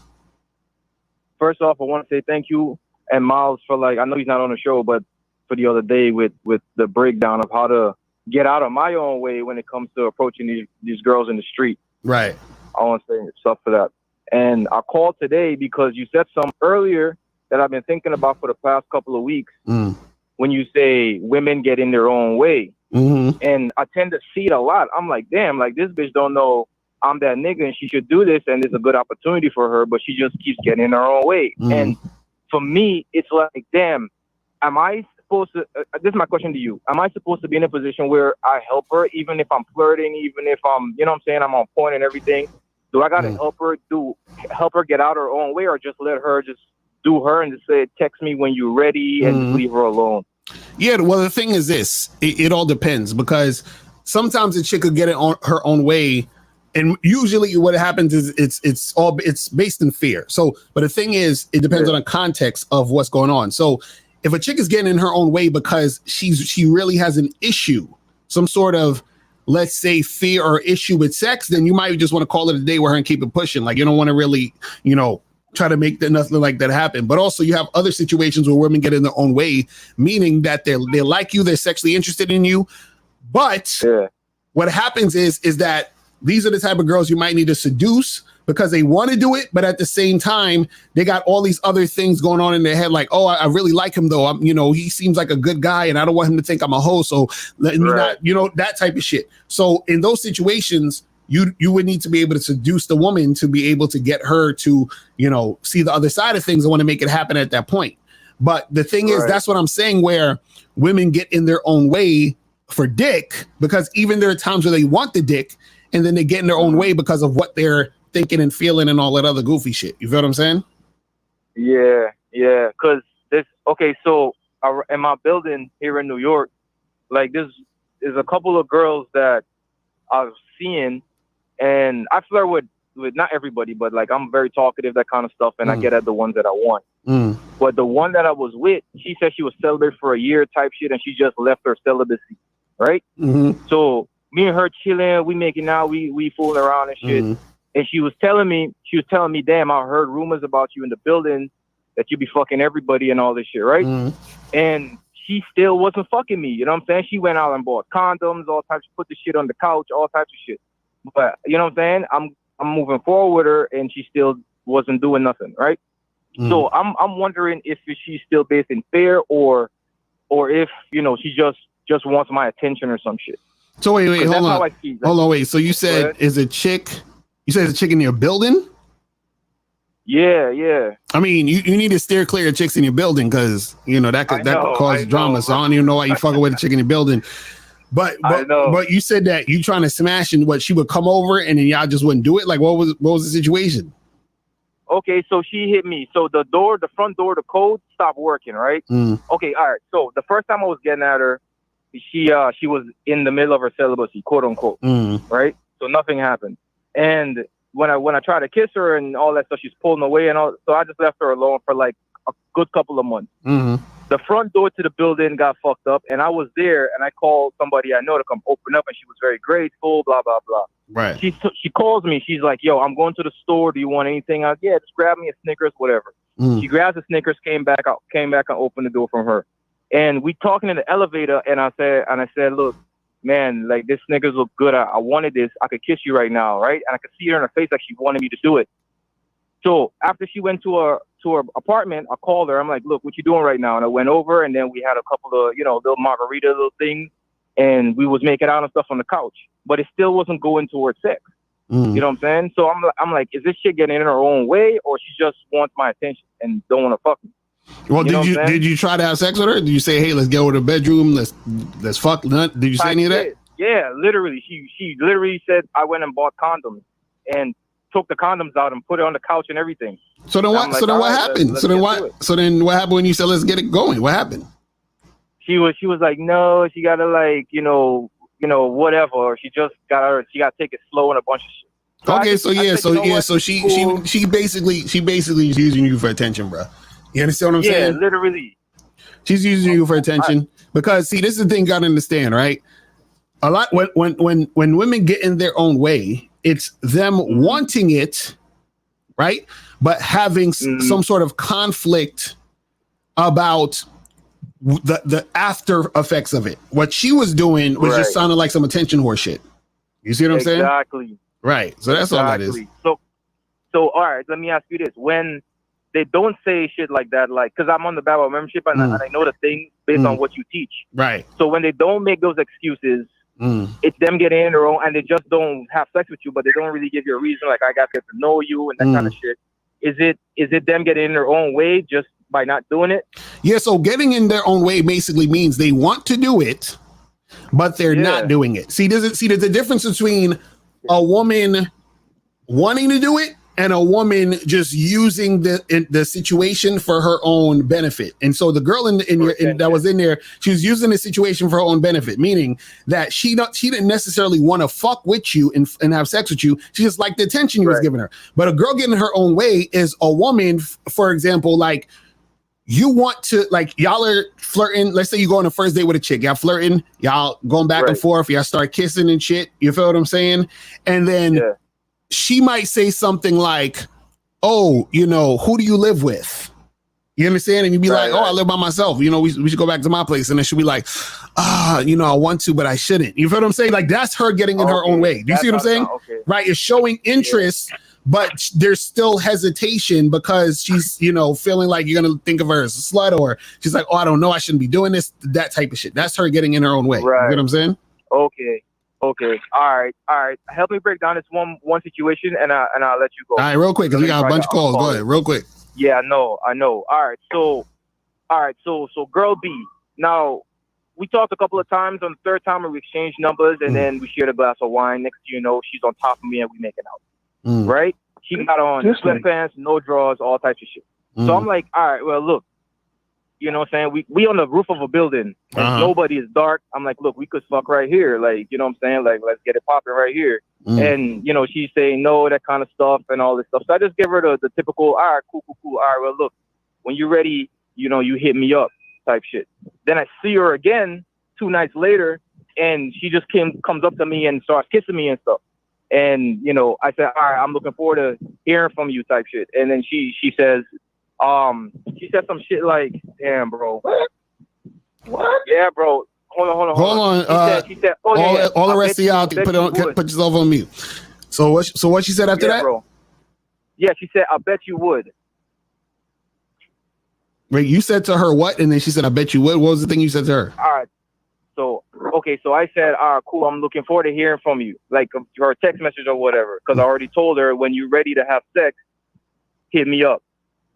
First off, I want to say thank you and Miles for I know he's not on the show, but for the other day with the breakdown of how to get out of my own way when it comes to approaching these girls in the street. Right. I want to say stuff for that. And I called today because you said something earlier that I've been thinking about for the past couple of weeks. When you say women get in their own way. Mm-hmm. And I tend to see it a lot. I'm like, damn, this bitch don't know I'm that nigga and she should do this and it's a good opportunity for her, but she just keeps getting in her own way. And for me, it's like, damn, am I supposed to, this is my question to you. Am I supposed to be in a position where I help her, even if I'm flirting, even if I'm, I'm on point and everything? Do I got to help her get out her own way, or just let her just do her and just say, text me when you're ready and just leave her alone? Yeah, well, the thing is this, it all depends, because sometimes a chick could get it on her own way. And usually what happens is it's based in fear. So, but the thing is, it depends on the context of what's going on. So if a chick is getting in her own way because she really has an issue, some sort of, let's say, fear or issue with sex, then you might just want to call it a day with her and keep it pushing. Like, you don't want to really, try to make nothing like that happen. But also you have other situations where women get in their own way, meaning that they like you, they're sexually interested in you. But what happens is that these are the type of girls you might need to seduce because they want to do it, but at the same time, they got all these other things going on in their head. Like, oh, I really like him though. He seems like a good guy, and I don't want him to think I'm a hoe. So let me not, that type of shit. So in those situations, you would need to be able to seduce the woman to be able to get her to, see the other side of things and want to make it happen at that point. But the thing is, that's what I'm saying, where women get in their own way for dick, because even there are times where they want the dick and then they get in their own way because of what they're thinking and feeling and all that other goofy shit. You feel what I'm saying? Yeah. Because so in my building here in New York, like there's a couple of girls that I've seen, and I flirt with not everybody, but like I'm very talkative, that kind of stuff, and I get at the ones that I want. But the one that I was with, she said she was celibate for a year type shit, and she just left her celibacy, right? So me and her chilling, we making out, we fooling around and shit. And she was telling me, damn, I heard rumors about you in the building that you be fucking everybody and all this shit, right? And she still wasn't fucking me, you know what I'm saying? She went out and bought condoms, all types, put the shit on the couch, all types of shit. But you know what I'm saying? I'm moving forward with her, and she still wasn't doing nothing, right? So I'm wondering if she's still based in fear, or if she just wants my attention or some shit. So wait, hold on, wait. So you said is a chick? You said it's a chick in your building? Yeah. I mean, you need to steer clear of chicks in your building, because that could cause drama. So I don't even know why you fucking with a chick in your building. But you said that you trying to smash, and what, she would come over and then y'all just wouldn't do it? Like, what was the situation? Okay, so she hit me. So the front door, the code stopped working, right? Okay, all right. So the first time I was getting at her, she was in the middle of her celibacy, quote unquote, right? So nothing happened. And when I tried to kiss her and all that stuff, she's pulling away and all. So I just left her alone for like a good couple of months. The front door to the building got fucked up, and I was there, and I called somebody I know to come open up, and she was very grateful, blah, blah, blah. Right. She calls me. She's like, yo, I'm going to the store. Do you want anything? Yeah, just grab me a Snickers, whatever. She grabs the Snickers, came back and opened the door from her. And we talking in the elevator, and I said, look, man, like this Snickers look good. I wanted this. I could kiss you right now, right? And I could see her in her face like she wanted me to do it. So after she went to her apartment, I called her. I'm like, look, what you doing right now? And I went over, and then we had a couple of, little margarita, little things, and we was making out and stuff on the couch. But it still wasn't going towards sex. You know what I'm saying? So I'm like, is this shit getting in her own way, or she just wants my attention and don't want to fuck me? Well, did you try to have sex with her? Did you say, hey, let's go to the bedroom, let's fuck? Did you say any of that? Yeah, literally. She literally said I went and bought condoms and took the condoms out and put it on the couch and everything. So then what? So then what happened? So then what happened when you said let's get it going? What happened? She was like, no, she gotta like whatever. Or she gotta take it slow and a bunch of shit. So she basically is using you for attention, bro. You understand what I'm saying? Yeah, literally. She's using you for attention because see, this is the thing you gotta understand, right? A lot when women get in their own way, it's them wanting it, right? But having some sort of conflict about the after effects of it. What she was doing was just sounding like some attention horse shit. You see what I'm saying? Exactly. Right. So that's all that is. So all right, let me ask you this. When they don't say shit like that, like, because I'm on the Babel membership and I know the things based on what you teach. Right. So when they don't make those excuses, it's them getting in their own, and they just don't have sex with you, but they don't really give you a reason, like I got to get to know you and that kind of shit. Is it them getting in their own way just by not doing it? Yeah, so getting in their own way basically means they want to do it, but they're not doing it. There's a difference between a woman wanting to do it and a woman just using the situation for her own benefit. And so the girl that was in there, she was using the situation for her own benefit, meaning that she didn't necessarily want to fuck with you and have sex with you. She just liked the attention you was giving her. But a girl getting her own way is a woman, for example, like you want to, like y'all are flirting. Let's say you go on a first date with a chick. Y'all flirting, y'all going back and forth. Y'all start kissing and shit. You feel what I'm saying? And then she might say something like, oh, who do you live with? You understand? And you'd be like, oh, I live by myself. We should go back to my place. And then she'll be like, I want to, but I shouldn't. You feel what I'm saying? Like that's her getting in her own way. Do you see what I'm saying? Right. It's showing interest, but there's still hesitation because she's, you know, feeling like you're gonna think of her as a slut, or she's like, oh, I don't know, I shouldn't be doing this, that type of shit. That's her getting in her own way. Right. You know what I'm saying? Okay. All right. Help me break down this one situation, and I'll let you go. All right, real quick, because we got a bunch of calls. Go ahead, real quick. Yeah, I know. All right. So girl B. Now, we talked a couple of times. On the third time, we exchanged numbers, and then we shared a glass of wine. Next thing you know, she's on top of me, and we making out. Right? She got on sweatpants, no drawers, all types of shit. So I'm like, all right, well, look, you know what I'm saying? We on the roof of a building, and nobody is dark. I'm like, look, we could fuck right here. Like, you know what I'm saying? Like, let's get it popping right here. And, you know, she's saying no, that kind of stuff and all this stuff. So I just give her the typical, all right, cool. All right, well, look, when you're ready, you know, you hit me up type shit. Then I see her again 2 nights later, and she just comes up to me and starts kissing me and stuff. And, you know, I said, all right, I'm looking forward to hearing from you type shit. And then she says, she said some shit like, damn, bro. What? Yeah, bro. Hold on. She said, oh, all the rest of y'all put yourself on mute. So what she said after that? Bro. Yeah, she said, I bet you would. Wait, you said to her what? And then she said, I bet you would. What was the thing you said to her? All right. So I said, all right, cool. I'm looking forward to hearing from you, like her text message or whatever. Because I already told her, when you're ready to have sex, hit me up.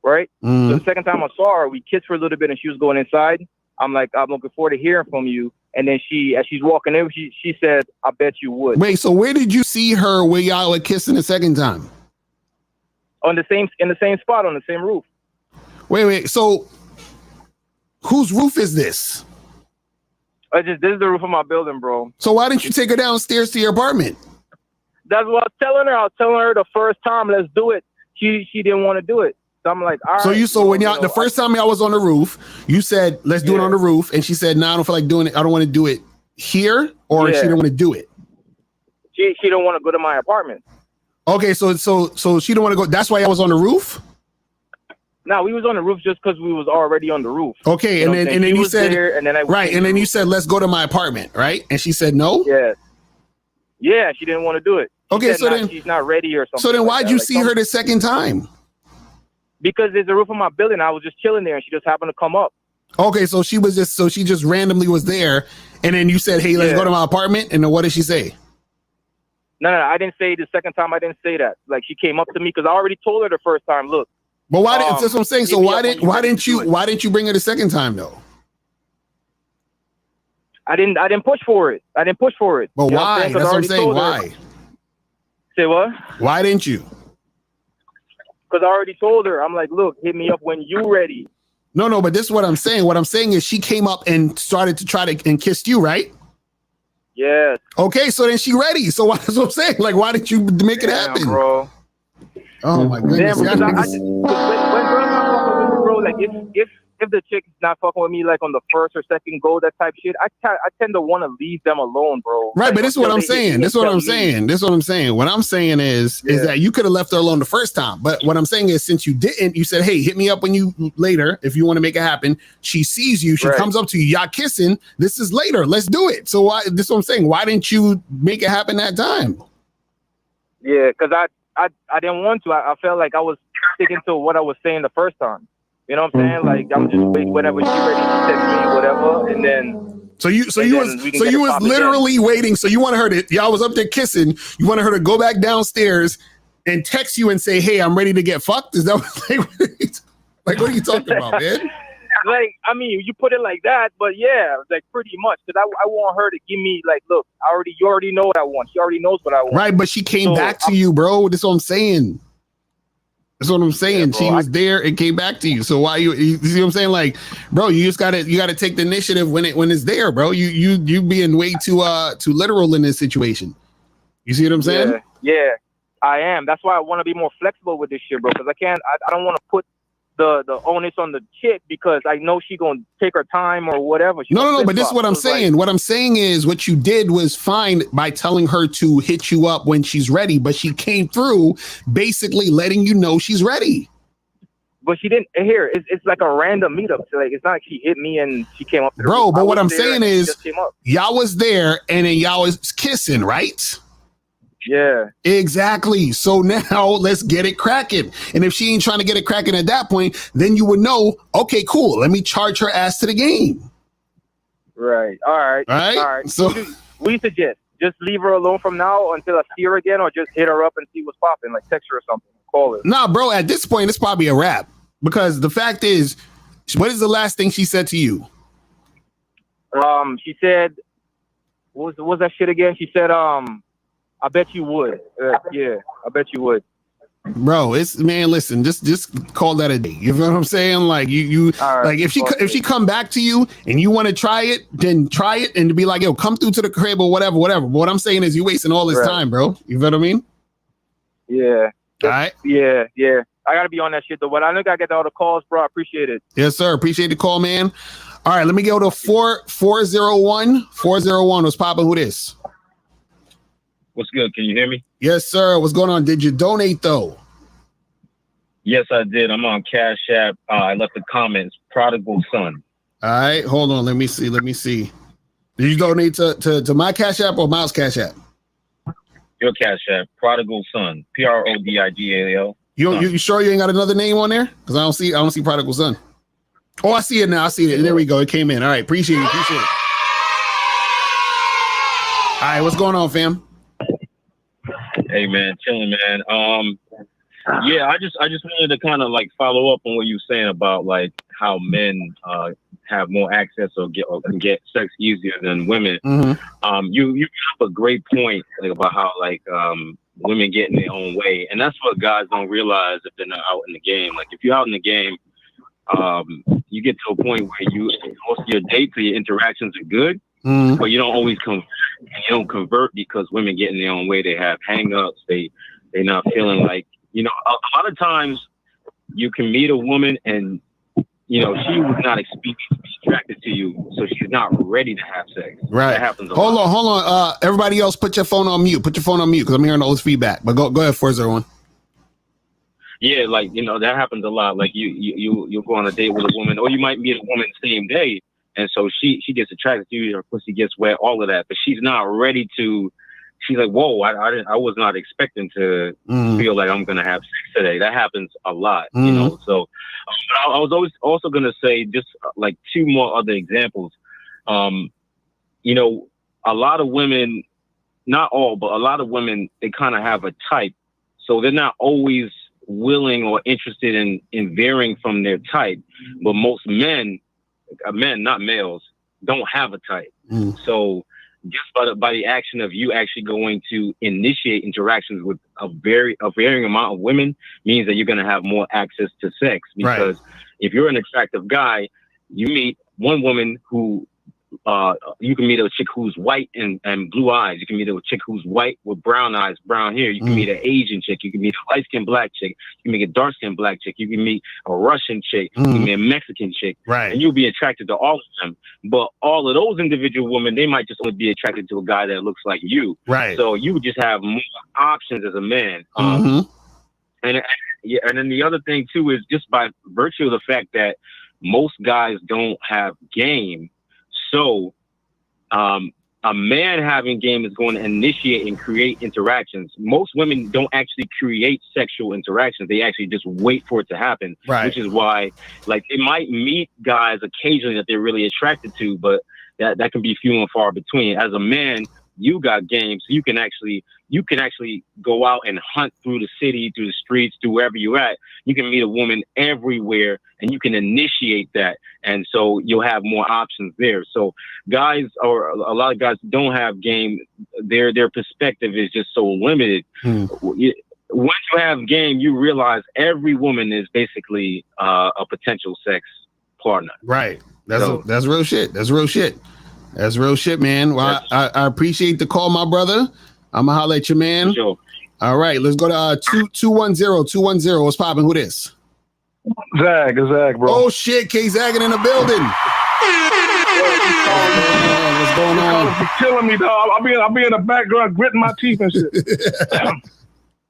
Right? So the second time I saw her, we kissed for a little bit and she was going inside. I'm like, I'm looking forward to hearing from you. And then as she's walking in, she said, I bet you would. Wait, so where did you see her where y'all were kissing the second time? In the same spot, on the same roof. Wait. So whose roof is this? This is the roof of my building, bro. So why didn't you take her downstairs to your apartment? That's what I was telling her. I was telling her the first time, let's do it. She didn't want to do it. So I'm like, all right. So when y'all, the first time y'all was on the roof, you said, let's do it on the roof. And she said, no, I don't feel like doing it. I don't want to do it here, or she didn't want to do it. She don't want to go to my apartment. Okay. So she don't want to go. That's why I was on the roof. No, we was on the roof just because we was already on the roof. Okay. And then you said, there, and then and then you said, let's go to my apartment. Right. And she said, no. Yeah. She didn't want to do it. Okay. So then she's not ready or something. So then why'd you see her the second time? Because there's a roof on my building. I was just chilling there and she just happened to come up. Okay, so she just randomly was there, and then you said, hey, let's go to my apartment. And then what did she say? No, I didn't say the second time. I didn't say that. Like, she came up to me because I already told her the first time, look. But why didn't, that's what I'm saying. So why didn't you bring her the second time though? I didn't push for it. But why? That's what I'm saying. Why? Say what? Why didn't you? Because I already told her. I'm like, look, hit me up when you ready. No, but this is what I'm saying. What I'm saying is she came up and started to try to and kissed you, right? Yes. Okay, so then she ready. So that's what I'm saying. Like, why didn't you make it happen, bro? Oh my goodness. When girls not fucking with me, bro, like if the chick is not fucking with me, like on the first or second go, that type shit, I tend to want to leave them alone, bro. Right, like, but this is what I'm saying. What I'm saying is that you could have left her alone the first time. But what I'm saying is, since you didn't, you said, hey, hit me up when you later if you want to make it happen. She sees you, she comes up to you, y'all kissing. This is later. Let's do it. So this is what I'm saying. Why didn't you make it happen that time? Yeah, because I didn't want to. I felt like I was sticking to what I was saying the first time. You know what I'm saying? Like, I'm just waiting whenever she ready to text me, whatever, and then. So you was literally waiting. So you wanted her to, y'all was up there kissing. You wanted her to go back downstairs and text you and say, "Hey, I'm ready to get fucked." Is that what are you talking about, man? Like, I mean, you put it like that, but yeah, like pretty much. Because I want her to give me, like, look, you already know what I want. She already knows what I want. Right, but she came back to you, bro. That's what I'm saying. That's what I'm saying. Yeah, she was there and came back to you. So why you see what I'm saying? Like, bro, you just gotta take the initiative when it's there, bro. You being way too literal in this situation. You see what I'm saying? Yeah, I am. That's why I want to be more flexible with this shit, bro. Because I don't want to put the onus on the chick because I know she gonna take her time or whatever. No, but this is what I'm saying. What I'm saying is what you did was fine by telling her to hit you up when she's ready, but she came through basically letting you know she's ready. But she didn't hear. It's like a random meetup. So like, it's not like she hit me and she came up to the bro. room. But what I'm saying is y'all was there and then y'all was kissing, right? Yeah. Exactly. So now let's get it cracking. And if she ain't trying to get it cracking at that point, then you would know, okay, cool. Let me charge her ass to the game. Right. All right. So we suggest just leave her alone from now until I see her again, or just hit her up and see what's popping, like text her or something, call her. nah, bro, at this point, it's probably a wrap. Because the fact is, what is the last thing she said to you? She said, what was that shit again? She said, I bet you would. Yeah, I bet you would. Bro, it's man. Listen, just call that a day. You know what I'm saying? Like you right, like if she come back to you and you want to try it, then try it and be like, yo, come through to the crib or whatever. But what I'm saying is, you wasting all this time, bro. You know what I mean? Yeah. All right. Yeah. I gotta be on that shit though. But I know I get all the calls, bro. I appreciate it. Yes, sir. Appreciate the call, man. All right, let me go to 401. 401 was popping. Who this? What's good? Can you hear me? Yes, sir. What's going on? Did you donate though? Yes, I did. I'm on Cash App. I left the comments. Prodigal son. All right, hold on. Let me see. Did you donate to my Cash App or Miles' Cash App? Your Cash App. Prodigal son. PRODIGAL. You sure you ain't got another name on there? Because I don't see Prodigal Son. Oh, I see it now. I see it. There we go. It came in. All right. Appreciate it. All right. What's going on, fam? Hey man, chilling, man. Yeah, I just wanted to kind of like follow up on what you were saying about like how men have more access or can get sex easier than women. Mm-hmm. You have a great point like about how like women get in their own way, and that's what guys don't realize if they're not out in the game. Like if you're out in the game, you get to a point where most of your dates or your interactions are good, but you don't always convert. You don't convert because women get in their own way. They have hang-ups. They're not feeling like, you know, a lot of times you can meet a woman and, you know, she was not expecting to be attracted to you, so she's not ready to have sex. Right. That happens Hold on. Everybody else, put your phone on mute. Put your phone on mute because I'm hearing all this feedback. But go ahead, 401. Yeah, like, you know, that happens a lot. Like you go on a date with a woman, or you might meet a woman the same day, and so she gets attracted to you, her pussy gets wet, all of that, but she's not ready to. She's like, whoa, I was not expecting to feel like I'm gonna have sex today. That happens a lot, you know. So I was always also gonna say just like two more other examples. You know, a lot of women, not all, but a lot of women, they kind of have a type, so they're not always willing or interested in varying from their type. But most men, not males, don't have a type. So just by the action of you actually going to initiate interactions with a varying amount of women means that you're going to have more access to sex. Because if you're an attractive guy, you meet one woman who you can meet a chick who's white and blue eyes. You can meet a chick who's white with brown eyes, brown hair. You can meet an Asian chick. You can meet a light-skinned black chick. You can meet a dark-skinned black chick. You can meet a Russian chick. You can meet a Mexican chick. Right. And you'll be attracted to all of them. But all of those individual women, they might just only be attracted to a guy that looks like you. Right. So you would just have more options as a man. And then the other thing too is just by virtue of the fact that most guys don't have game. So a man having game is going to initiate and create interactions. Most women don't actually create sexual interactions. They actually just wait for it to happen, which is why like they might meet guys occasionally that they're really attracted to, but that can be few and far between. As a man, you got game, so you can actually go out and hunt through the city, through the streets, through wherever you're at. You can meet a woman everywhere, and you can initiate that, and so you'll have more options there. So guys, or a lot of guys don't have game. Their perspective is just so limited. Once you have game, you realize every woman is basically a potential sex partner. Right. That's real shit. That's real shit. That's real shit, man. Well, I appreciate the call, my brother. I'm gonna holler at you, man. Sure. All right, let's go to 210. What's popping? Who this? Zag, bro. Oh shit, K Zagging in the building. What's going on? You're killing me, dog. I'll be in the background gritting my teeth and shit.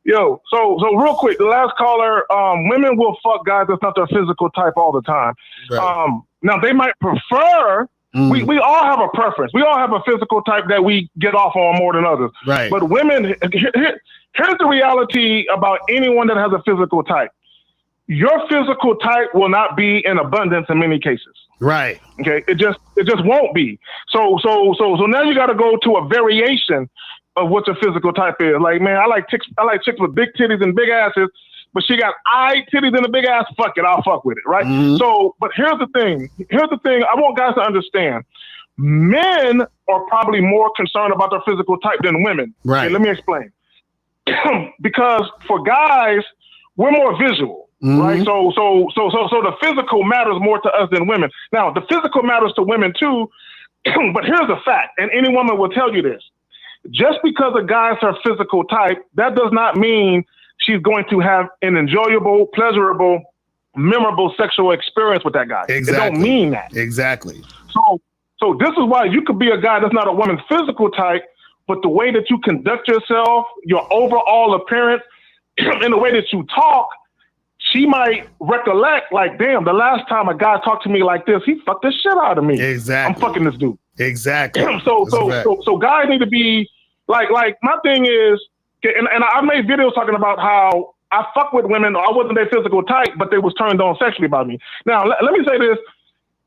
Yo, so real quick, the last caller, women will fuck guys that's not their physical type all the time. Right. Now they might prefer We all have a preference. We all have a physical type that we get off on more than others. Right. But women, here's the reality about anyone that has a physical type. Your physical type will not be in abundance in many cases. Right. Okay. It just won't be. So now you got to go to a variation of what your physical type is. Like, man, I like chicks with big titties and big asses, but she got eye titties and a big ass. Fuck it, I'll fuck with it, right? So, but here's the thing. I want guys to understand. Men are probably more concerned about their physical type than women. Right. Okay, let me explain. Because for guys, we're more visual. Right. So the physical matters more to us than women. Now, the physical matters to women too, but here's a fact, and any woman will tell you this. Just because a guy's her physical type, that does not mean she's going to have an enjoyable, pleasurable, memorable sexual experience with that guy. Exactly. It don't mean that. Exactly. So this is why you could be a guy that's not a woman's physical type, but the way that you conduct yourself, your overall appearance, and the way that you talk, she might recollect, like, damn, the last time a guy talked to me like this, he fucked the shit out of me. Exactly. I'm fucking this dude. Exactly. So guys need to be like my thing is, and I made videos talking about how I fuck with women. I wasn't their physical type, but they was turned on sexually by me. Now let me say this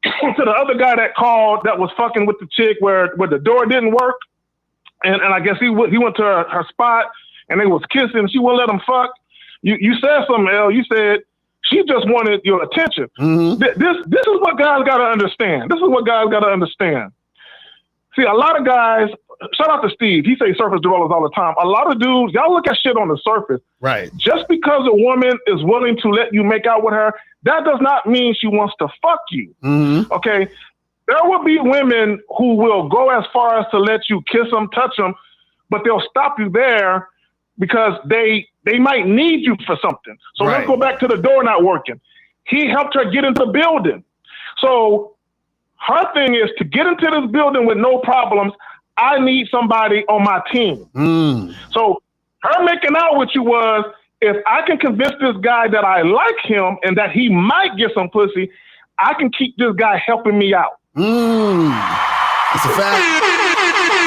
to the other guy that called that was fucking with the chick where the door didn't work, and I guess he went to her spot and they was kissing. She wouldn't let him fuck. You said something, L. You said she just wanted your attention. This is what guys got to understand. See, a lot of guys, shout out to Steve. He say surface dwellers all the time. A lot of dudes, y'all look at shit on the surface. Right. Just because a woman is willing to let you make out with her, that does not mean she wants to fuck you. Okay? There will be women who will go as far as to let you kiss them, touch them, but they'll stop you there because they might need you for something. So let's go back to the door not working. He helped her get into the building. So her thing is to get into this building with no problems, I need somebody on my team. So her making out with you was, if I can convince this guy that I like him and that he might get some pussy, I can keep this guy helping me out. That's a fact.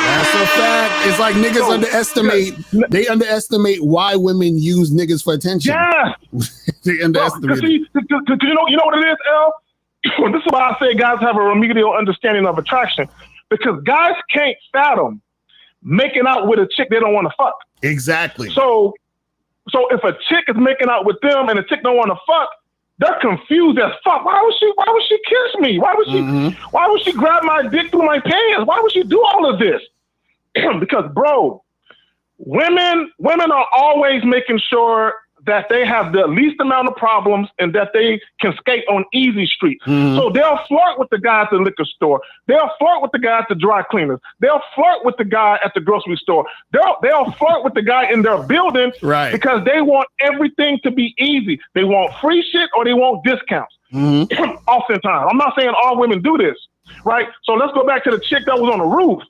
That's a fact. It's like niggas underestimate why women use niggas for attention. Yeah. They underestimate it. Because you know what it is, L? This is why I say guys have a remedial understanding of attraction. Because guys can't fathom making out with a chick they don't want to fuck. Exactly. So if a chick is making out with them and a chick don't want to fuck, they're confused as fuck. Why would she kiss me? Why would she grab my dick through my pants? Why would she do all of this? Because, bro, women are always making sure that they have the least amount of problems and that they can skate on easy street. So they'll flirt with the guy at the liquor store. They'll flirt with the guy at the dry cleaners. They'll flirt with the guy at the grocery store. They'll flirt with the guy in their building because they want everything to be easy. They want free shit or they want discounts. Oftentimes. I'm not saying all women do this, right? So let's go back to the chick that was on the roof.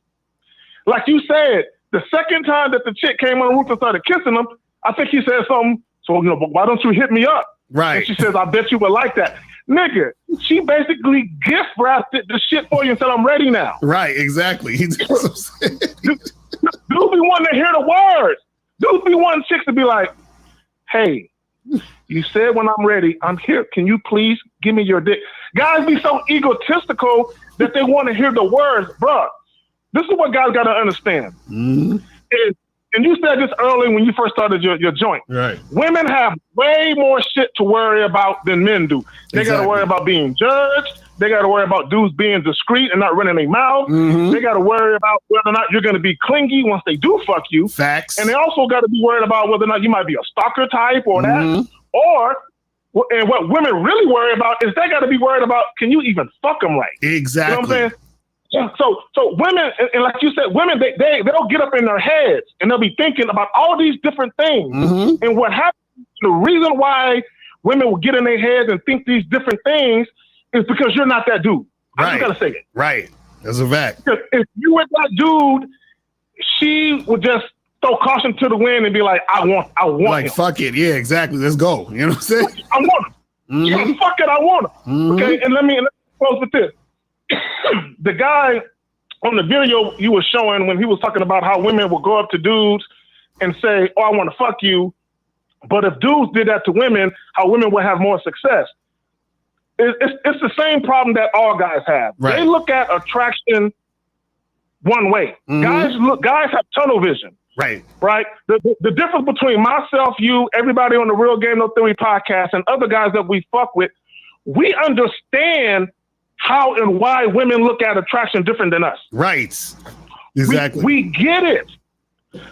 Like you said, the second time that the chick came on the roof and started kissing him, I think he said something, so, why don't you hit me up? Right. And she says, I bet you would like that. Nigga, she basically gift wrapped the shit for you and said, I'm ready now. Right, exactly. Dudes be wanting to hear the words. Dudes be wanting chicks to be like, hey, you said when I'm ready, I'm here. Can you please give me your dick? Guys be so egotistical that they want to hear the words, bruh. This is what guys got to understand. And you said this early when you first started your joint. Right. Women have way more shit to worry about than men do. They got to worry about being judged. They got to worry about dudes being discreet and not running their mouth. They got to worry about whether or not you're going to be clingy once they do fuck you. Facts. And they also got to be worried about whether or not you might be a stalker type or that. And what women really worry about is they got to be worried about, can you even fuck them right? Exactly. You know what I'm saying? So women, and like you said, women, they'll get up in their heads and they'll be thinking about all these different things. And what happens, the reason why women will get in their heads and think these different things is because you're not that dude. I just gotta say it. Right. That's a fact. Because if you were that dude, she would just throw caution to the wind and be like, I want like, him. fuck it. Yeah, exactly. Let's go. You know what I'm saying? I want him. Yeah, fuck it, I want him. Okay, and let me close with this. the guy on the video you were showing when he was talking about how women would go up to dudes and say, "Oh, I want to fuck you," but if dudes did that to women, how women would have more success. It's the same problem that all guys have. Right. They look at attraction one way. Guys have tunnel vision. Right. Right. The difference between myself, you, everybody on the Real Game No Theory podcast, and other guys that we fuck with, we understand how and why women look at attraction different than us. Right. Exactly. We get it.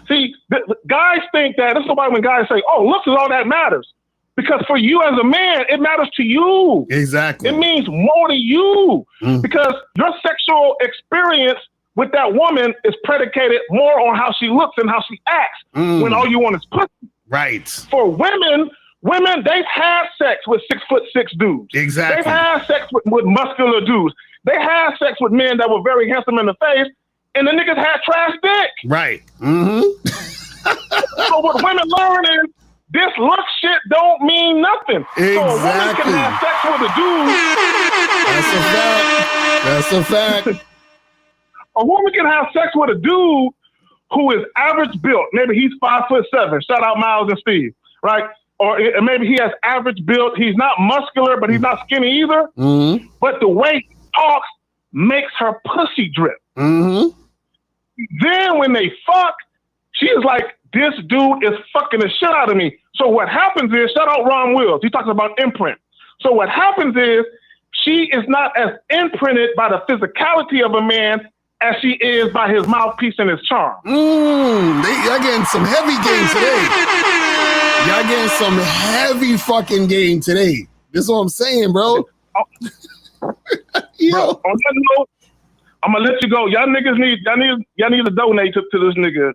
See, the guys think that, this is why when guys say, "Oh, looks is all that matters." Because for you as a man, it matters to you. Exactly. It means more to you. Because your sexual experience with that woman is predicated more on how she looks and how she acts when all you want is pussy. Right. For women, they've had sex with 6'6" dudes. Exactly. They've had sex with muscular dudes. They had sex with men that were very handsome in the face, and the niggas had trash dick. Right. So what women learn is this look shit don't mean nothing. Exactly. So a woman can have sex with a dude. That's a fact. A woman can have sex with a dude who is average built. Maybe he's 5'7". Shout out Miles and Steve, right? Or maybe he has average built. He's not muscular, but he's not skinny either. But the way he talks makes her pussy drip. Then when they fuck, she is like, "This dude is fucking the shit out of me." So what happens is, shout out Ron Wills. He talks about imprint. So what happens is, she is not as imprinted by the physicality of a man as she is by his mouthpiece and his charm. Y'all getting some heavy game today. Y'all getting some heavy fucking game today. This is what I'm saying, bro. Yo. Bro, on that note, I'm gonna let you go. Y'all niggas need to donate to this nigga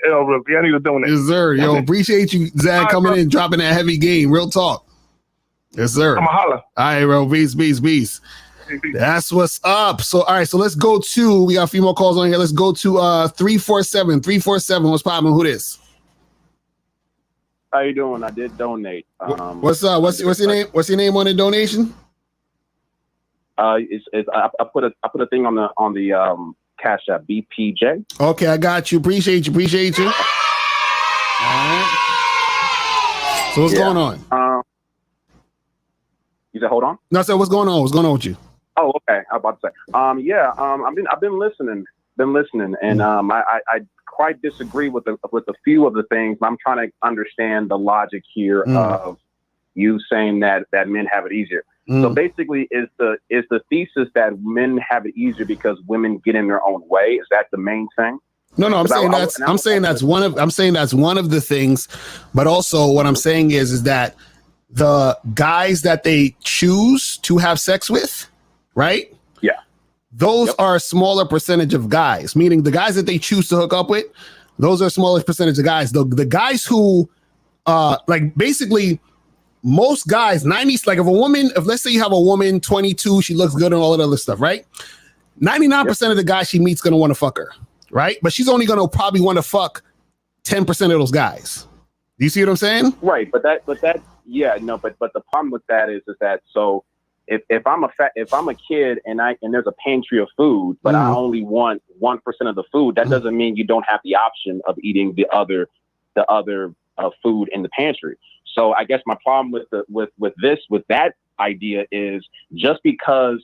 L Rook. Y'all need to donate. Yes, sir. Yo, appreciate you, Zach, coming in, dropping that heavy game. Real talk. Yes, sir. I'ma holla. All right, bro. Peace. That's what's up. So, all right. So let's go to. We got a few more calls on here. Let's go to 347. 347. What's poppin'? Who this? How you doing? I did donate. What's up? What's your name? What's your name on the donation? I put a thing on the Cash App, BPJ. Okay, I got you. Appreciate you. All right. So what's going on? You said hold on? No, sir. What's going on? What's going on with you? Oh, okay. I was about to say. I've been listening, and I quite disagree with a few of the things. I'm trying to understand the logic here of you saying that men have it easier. So basically, is the thesis that men have it easier because women get in their own way? Is that the main thing? No, I'm saying that's one of the things, but also what I'm saying is that the guys that they choose to have sex with, right? Yeah. Those are a smaller percentage of guys, meaning the guys that they choose to hook up with, those are a smaller percentage of guys. The guys who like basically most guys, 90s, like if let's say you have a woman, 22, she looks good and all that other stuff, right? 99% of the guys she meets gonna want to fuck her, right? But she's only gonna probably want to fuck 10% of those guys. Do you see what I'm saying? Right, but the problem with that is that so if I'm a kid and there's a pantry of food, but I only want 1% of the food, that doesn't mean you don't have the option of eating the other food in the pantry. So I guess my problem with that idea is just because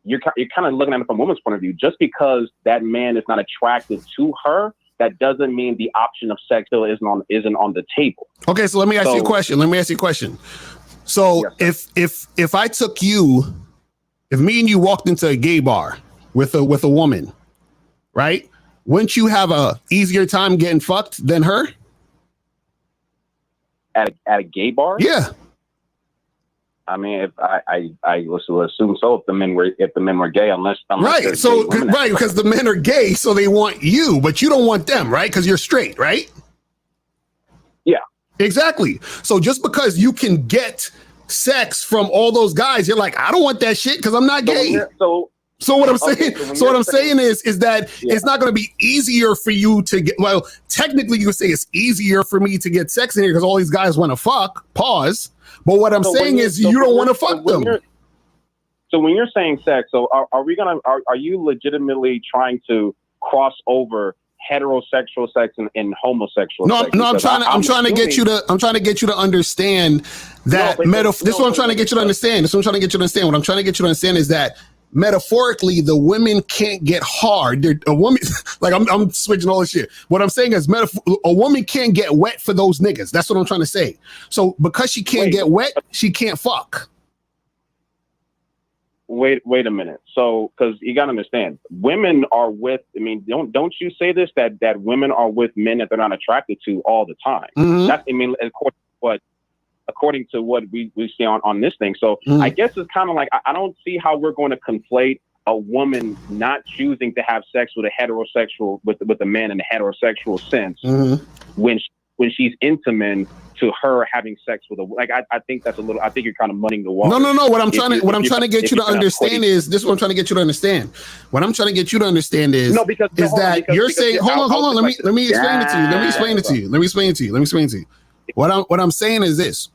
you're kind of looking at it from a woman's point of view, just because that man is not attracted to her, that doesn't mean the option of sex still isn't on the table. Okay, so let me ask you a question. So yes, if I took you, if me and you walked into a gay bar with a woman, right? Wouldn't you have a easier time getting fucked than her? At a gay bar? Yeah. I mean, if I will assume so if the men were gay, unless right. So right, because the men are gay, so they want you, but you don't want them, right? Because you're straight, right? Yeah. Exactly. So just because you can get sex from all those guys, you're like, I don't want that shit because I'm not gay. So what I'm saying, is that it's not going to be easier for you to get. Well, technically, you would say it's easier for me to get sex in here because all these guys want to fuck. Pause. But what I'm saying is you don't want to fuck them. So when you're saying sex, so are you legitimately trying to cross over heterosexual sex and homosexual sex? I'm trying to get you to understand that this is what I'm trying to get you to understand. What I'm trying to get you to understand is that metaphorically, the women can't get hard. A woman, like I'm switching all this shit. What I'm saying is, a woman can't get wet for those niggas. That's what I'm trying to say. So because she can't get wet, she can't fuck. Wait a minute. So, because you gotta understand, women are with. I mean, don't you say this that women are with men that they're not attracted to all the time. Mm-hmm. That's, I mean, according to what we see on this thing. So I guess it's kind of like, I don't see how we're going to conflate a woman not choosing to have sex with a heterosexual, with a man in a heterosexual sense, when she's into men, to her having sex with I think that's a little, I think you're kind of muddying the water. No. What I'm trying to get you to understand is this. What I'm trying to get you to understand. What I'm trying to get you to understand is you're saying, hold on. Let me explain it to you. Let me explain it to you. What I'm saying is this.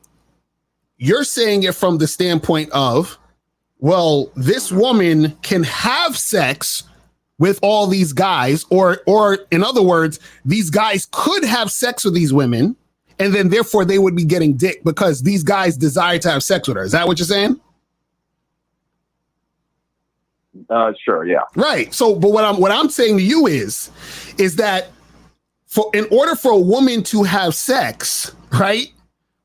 You're saying it from the standpoint of, well, this woman can have sex with all these guys, or in other words, these guys could have sex with these women, and then therefore they would be getting dick because these guys desire to have sex with her. Is that what you're saying? Sure, yeah. Right. So, but what I'm saying to you is that in order for a woman to have sex, right?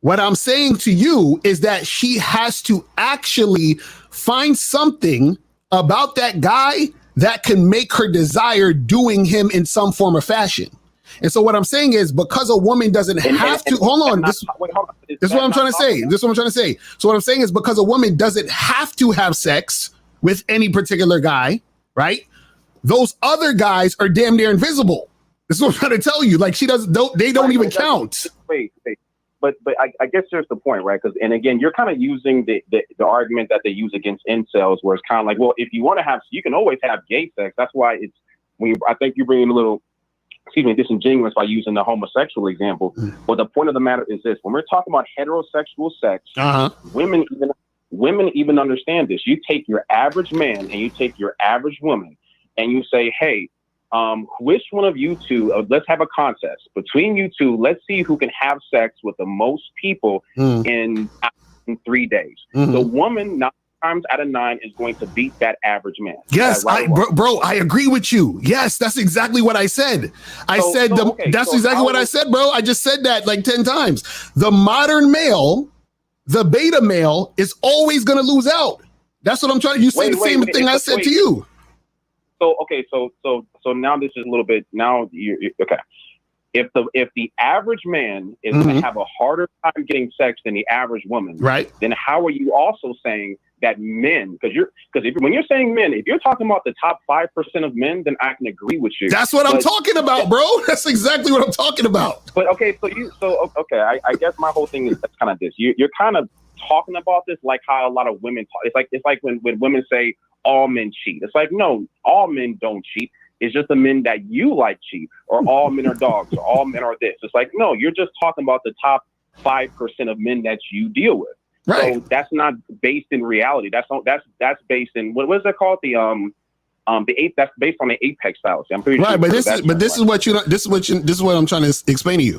What I'm saying to you is that she has to actually find something about that guy that can make her desire doing him in some form or fashion. And so what I'm saying is, because a woman doesn't have to, hold on. This is what I'm trying to say. So what I'm saying is, because a woman doesn't have to have sex with any particular guy, right? Those other guys are damn near invisible. This is what I'm trying to tell you. Like, they don't even count. Wait. But I guess there's the point, right? Because, and again, you're kind of using the argument that they use against incels, where it's kind of like, well, if you want to have, you can always have gay sex. That's why I think you're bringing a little, disingenuous by using the homosexual example. But the point of the matter is this: when we're talking about heterosexual sex, women even understand this. You take your average man and you take your average woman, and you say, hey, which one of you two, let's have a contest between you two. Let's see who can have sex with the most people in 3 days. The woman, 9 times out of 9, is going to beat that average man. Yes, bro, I agree with you. Yes, that's exactly what I said. That's exactly what I said, bro. I just said that like 10 times. The modern male, the beta male, is always going to lose out. That's what I'm trying to. You say the same thing I said to you. So okay, so now this is a little bit. Now you're okay. If the average man is going to have a harder time getting sex than the average woman, right? Then how are you also saying that men? Because when you're saying men, if you're talking about the top 5% of men, then I can agree with you. That's what I'm talking about, bro. That's exactly what I'm talking about. But okay, I guess my whole thing is kind of this. You're kind of talking about this like how a lot of women talk. It's like when women say all men cheat. It's like, no, all men don't cheat. It's just the men that you like cheat, or all men are dogs, or all men are this. It's like, no, you're just talking about the top 5% of men that you deal with. Right. So that's not based in reality. That's based in what is that called? That's based on the apex fallacy. I'm pretty sure. Right, this is what I'm trying to explain to you.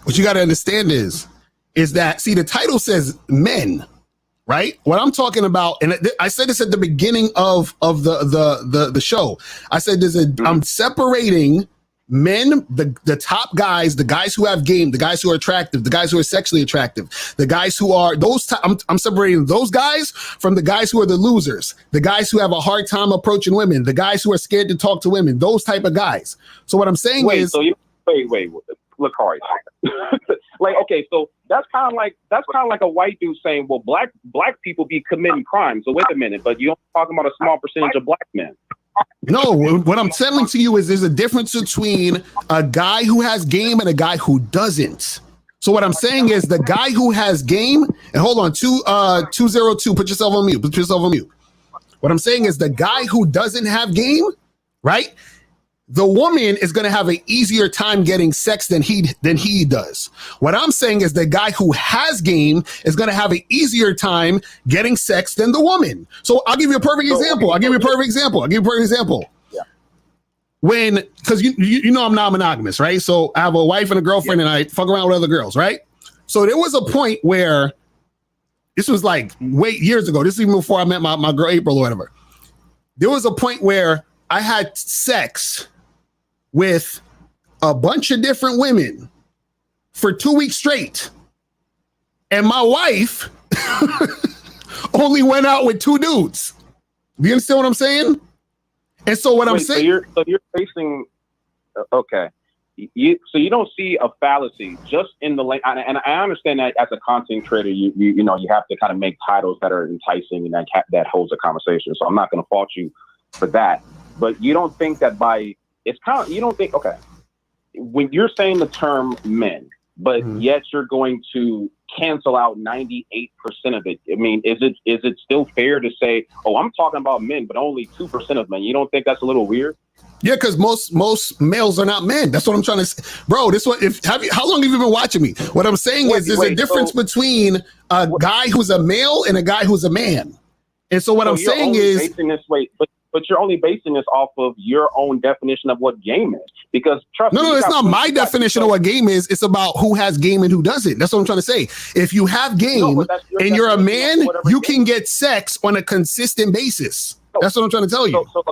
What you got to understand is that, see, the title says men. Right. What I'm talking about, and I said this at the beginning of the show. I said I'm separating men, the top guys, the guys who have game, the guys who are attractive, the guys who are sexually attractive, the guys who are I'm separating those guys from the guys who are the losers, the guys who have a hard time approaching women, the guys who are scared to talk to women, those type of guys. So what I'm saying is, look, Kari. Like, okay, so that's kind of like a white dude saying, well, black people be committing crimes. So wait a minute, but you're talking about a small percentage of black men. No, what I'm telling to you is there's a difference between a guy who has game and a guy who doesn't. So what I'm saying is the guy who has game, and hold on, 202, put yourself on mute. What I'm saying is the guy who doesn't have game, right? the woman is going to have an easier time getting sex than he does. What I'm saying is the guy who has game is going to have an easier time getting sex than the woman. So I'll give you a perfect example. Yeah. When, because you know I'm not monogamous, right? So I have a wife and a girlfriend, and I fuck around with other girls, right? So there was a point where this was like years ago. This is even before I met my girl April or whatever. There was a point where I had sex with a bunch of different women for 2 weeks straight. And my wife only went out with 2 dudes. Do you understand what I'm saying? And so what I'm saying... So you're facing... Okay. You don't see a fallacy just in the... And I understand that as a content creator, you know, you have to kind of make titles that are enticing and that holds a conversation. So I'm not going to fault you for that. But you don't think that okay, when you're saying the term men, but yet you're going to cancel out 98% of it. I mean, is it still fair to say, oh, I'm talking about men, but only 2% of men? You don't think that's a little weird? Yeah, because most males are not men. That's what I'm trying to say. Bro, how long have you been watching me? What I'm saying is there's a difference between a guy who's a male and a guy who's a man. And so what I'm saying is... But you're only basing this off of your own definition of what game is. Because trust me, it's not my definition of what game is. It's about who has game and who doesn't. That's what I'm trying to say. If you have game and you're a man, you can get sex on a consistent basis. That's what I'm trying to tell you. So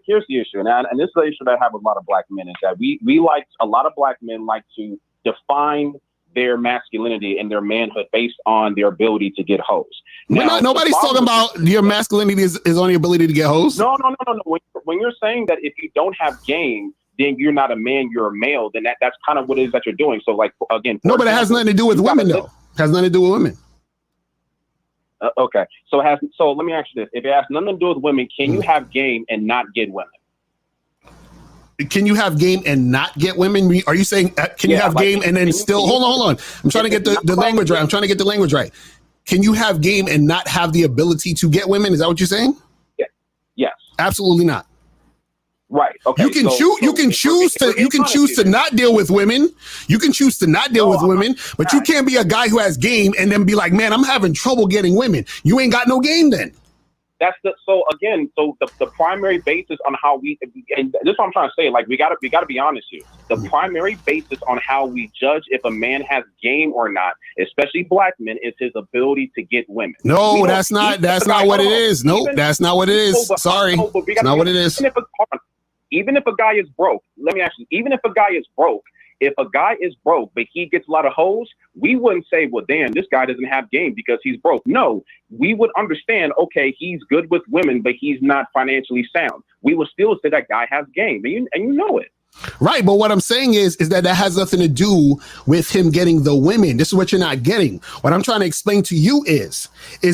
here's the issue, and this is the issue that I have with a lot of black men, is that a lot of black men like to define their masculinity and their manhood based on their ability to get hoes. Now, nobody's talking about your masculinity is on your ability to get hoes. No. When you're saying that if you don't have game, then you're not a man, you're a male, then that's kind of what it is that you're doing. So like, again. No, but it has nothing to do with women though. It has nothing to do with women. Okay. So let me ask you this. If it has nothing to do with women, can you have game and not get women? Can you have game and not get women? Are you saying can you have game and then still hold on? I'm trying to get the language right. I'm trying to get the language right. Can you have game and not have the ability to get women? Is that what you're saying? Yeah. Yes. Absolutely not. Right. Okay. You can choose to not deal with women. You can choose to not deal with women, but you can't be a guy who has game and then be like, man, I'm having trouble getting women. You ain't got no game then. So the primary basis on how and this is what I'm trying to say, like we gotta be honest here. The primary basis on how we judge if a man has game or not, especially black men, is his ability to get women. No, that's not what it is. Nope, that's not what it is. Sorry. That's not what it is. Even if a guy is broke, let me ask you, even if a guy is broke, but he gets a lot of hoes, we wouldn't say, well, damn, this guy doesn't have game because he's broke. No, we would understand, okay, he's good with women, but he's not financially sound. We would still say that guy has game, and you know it. Right, but what I'm saying is that has nothing to do with him getting the women. This is what you're not getting. What I'm trying to explain to you is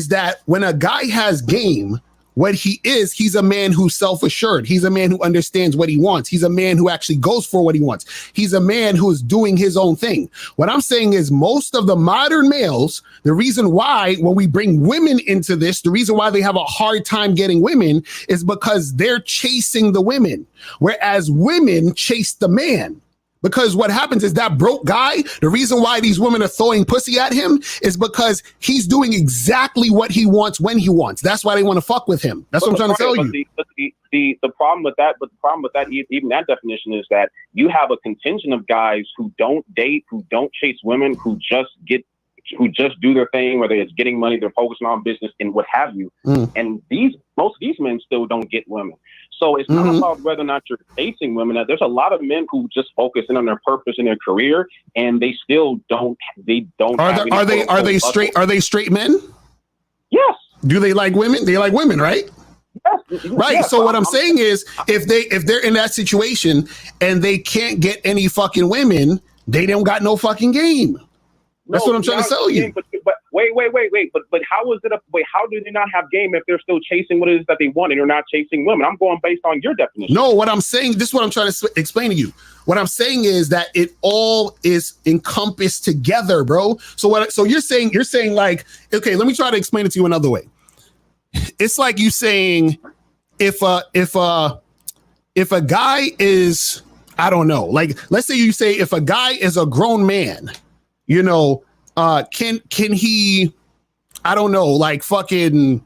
that when a guy has game, what he is, he's a man who's self-assured. He's a man who understands what he wants. He's a man who actually goes for what he wants. He's a man who's doing his own thing. What I'm saying is most of the modern males, the reason why when we bring women into this, the reason why they have a hard time getting women is because they're chasing the women, whereas women chase the man. Because what happens is that broke guy, the reason why these women are throwing pussy at him is because he's doing exactly what he wants when he wants. That's why they want to fuck with him. That's what I'm trying to tell you. The problem with that, even that definition is that you have a contingent of guys who don't date, who don't chase women, who just do their thing, whether it's getting money, they're focusing on business and what have you. And most of these men still don't get women. So it's not about whether or not you're chasing women. There's a lot of men who just focus in on their purpose in their career, and they still don't. Are they straight? Are they straight men? Yes. Do they like women? They like women, right? Yes. Right. Yes. So what I'm saying is, if they're in that situation and they can't get any fucking women, they don't got no fucking game. That's what I'm trying to tell you. But wait. But how is it? How do they not have game if they're still chasing what it is that they want and they're not chasing women? I'm going based on your definition. No, what I'm saying, this is what I'm trying to explain to you. What I'm saying is that it all is encompassed together, bro. So you're saying like, okay, let me try to explain it to you another way. It's like you saying if if a guy is, I don't know, like let's say you say if a guy is a grown man, you know, can he, I don't know, like fucking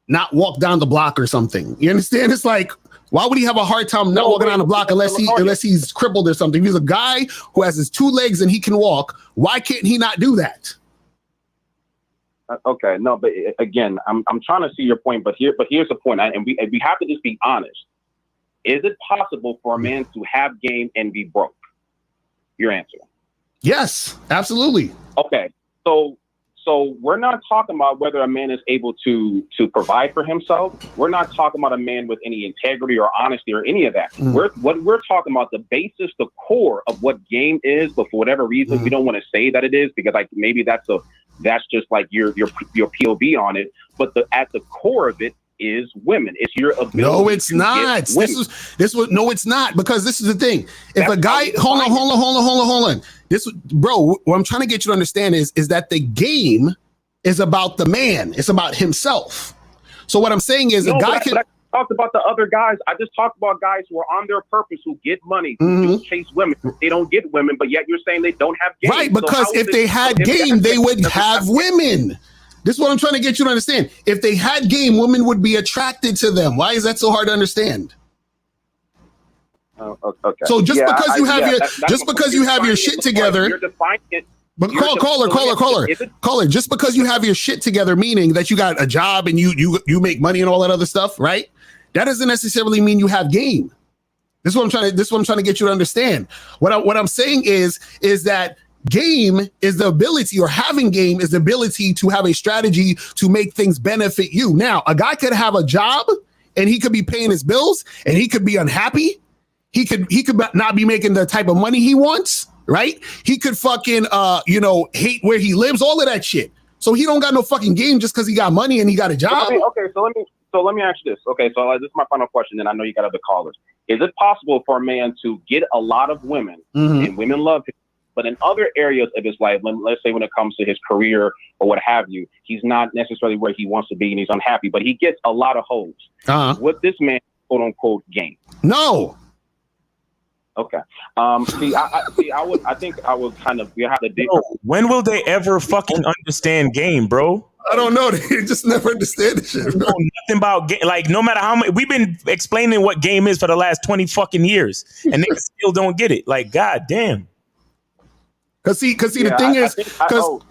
not walk down the block or something? You understand? It's like, why would he have a hard time not walking down the block unless he's crippled or something? If he's a guy who has his 2 legs and he can walk, why can't he not do that? Okay, no, but again, I'm trying to see your point, but here's the point, and we have to just be honest. Is it possible for a man to have game and be broke? Your answer. Yes, absolutely. Okay, so we're not talking about whether a man is able to provide for himself. We're not talking about a man with any integrity or honesty or any of that. We're talking about the basis, the core of what game is, but for whatever reason, we don't want to say that it is because like maybe that's just like your POV on it. But at the core of it is women. It's your ability. No, it's not. No, it's not, because this is the thing. If a guy, hold on. Bro, what I'm trying to get you to understand is that the game is about the man. It's about himself. So what I'm saying is a guy can. I talked about the other guys. I just talked about guys who are on their purpose, who get money, who chase women. They don't get women, but yet you're saying they don't have game. Right, because if they had game, they would have women. This is what I'm trying to get you to understand. If they had game, women would be attracted to them. Why is that so hard to understand? Okay. So just because you have your shit together, you're defining it. But caller, just because you have your shit together, meaning that you got a job and you make money and all that other stuff, right? That doesn't necessarily mean you have game. This is what I'm trying to get you to understand. What I'm saying is that game is the ability, or having game is the ability to have a strategy to make things benefit you. Now, a guy could have a job and he could be paying his bills and he could be unhappy. He could not be making the type of money he wants, right? He could fucking hate where he lives, all of that shit. So he don't got no fucking game just because he got money and he got a job. So let me ask you this. Okay, so this is my final question, and I know you got other callers. Is it possible for a man to get a lot of women and women love him, but in other areas of his life, let's say when it comes to his career or what have you, he's not necessarily where he wants to be and he's unhappy, but he gets a lot of hoes. Would this man, quote unquote, game? No. Okay. I think I would kind of, we have to dig. When will they ever fucking understand game, bro? I don't know. They just never understand this shit. Bro. Nothing about game. Like, no matter how much we've been explaining what game is for the last 20 fucking years, and they still don't get it. Like, god damn. Cause the thing is,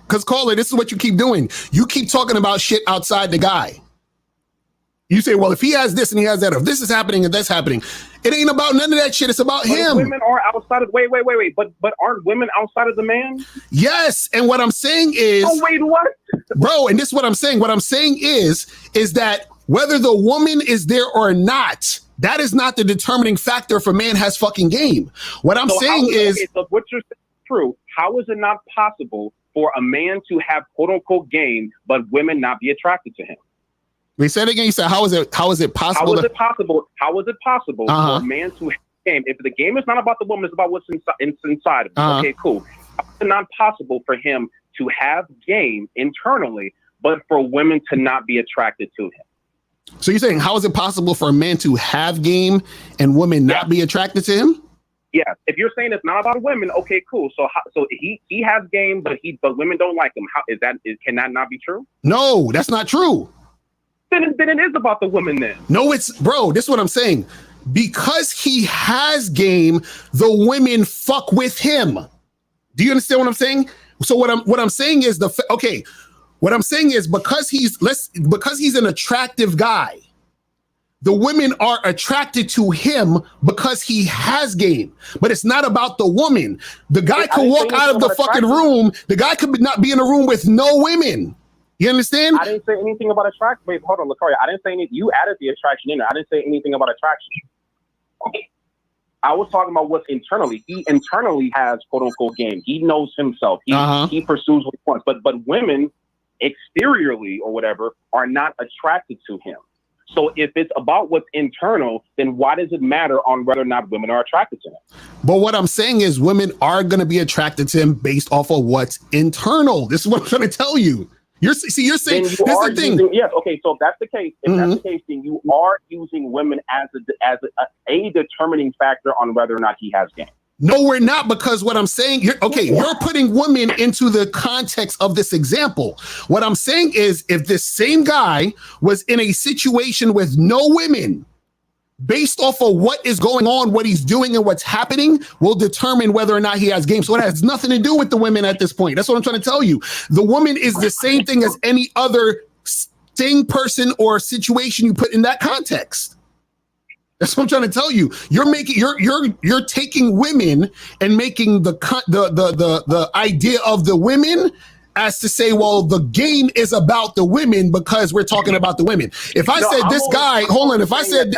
cause caller, this is what you keep doing. You keep talking about shit outside the guy. You say, well, if he has this and he has that, if this is happening and that's happening, it ain't about none of that shit. It's about him. Women are outside of wait. But aren't women outside of the man? Yes. And what I'm saying is, what? Bro, and this is what I'm saying. What I'm saying is that whether the woman is there or not, that is not the determining factor if a man has fucking game. What I'm saying is, so what you're saying is true. How is it not possible for a man to have quote unquote game, but women not be attracted to him? We said again. You said, how is it possible? How is it possible for a man to have game if the game is not about the woman, it's about what's inside of him? Okay, cool. How is it not possible for him to have game internally, but for women to not be attracted to him? So you're saying, how is it possible for a man to have game and women not be attracted to him? Yeah. If you're saying it's not about women, okay, cool. So he has game, but women don't like him. How can that not be true? No, that's not true. Then it is about the women then. No, this is what I'm saying. Because he has game, the women fuck with him. Do you understand what I'm saying? So what I'm saying is what I'm saying is because he's an attractive guy, the women are attracted to him because he has game. But it's not about the woman. The guy could walk out of the fucking room. The guy could not be in a room with no women. You understand? I didn't say anything about attraction. Wait, hold on, Latoya. I didn't say anything. You added the attraction in there. I didn't say anything about attraction. Okay. I was talking about what's internally. He internally has quote unquote game. He knows himself. He pursues what he wants. But women exteriorly or whatever are not attracted to him. So if it's about what's internal, then why does it matter on whether or not women are attracted to him? But what I'm saying is women are going to be attracted to him based off of what's internal. This is what I'm trying to tell you. You're saying then this you is are the thing. using, yes. Okay, so if that's the case, that's the case, then you are using women as a determining factor on whether or not he has game. No, we're not, because what I'm saying, you're putting women into the context of this example. What I'm saying is, if this same guy was in a situation with no women, based off of what is going on, what he's doing, and what's happening, will determine whether or not he has game. So it has nothing to do with the women at this point. That's what I'm trying to tell you. The woman is the same thing as any other same person or situation you put in that context. That's what I'm trying to tell you. You're taking women and making the idea of the women as to say, well, the game is about the women because we're talking about the women. If I said this guy, hold on. If I said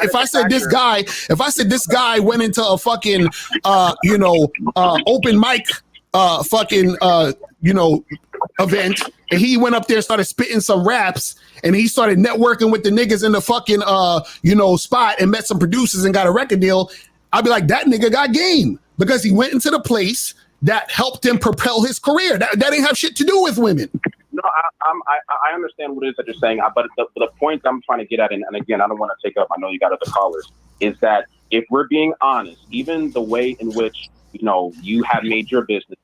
this guy went into a fucking open mic event, and he went up there and started spitting some raps, and he started networking with the niggas in the fucking spot and met some producers and got a record deal, I'd be like, that nigga got game because he went into the place that helped him propel his career. That ain't have shit to do with women. No, I understand what it is that you're saying, but the point I'm trying to get at, and again, I don't want to take up, I know you got other callers, is that if we're being honest, even the way in which, you have made your business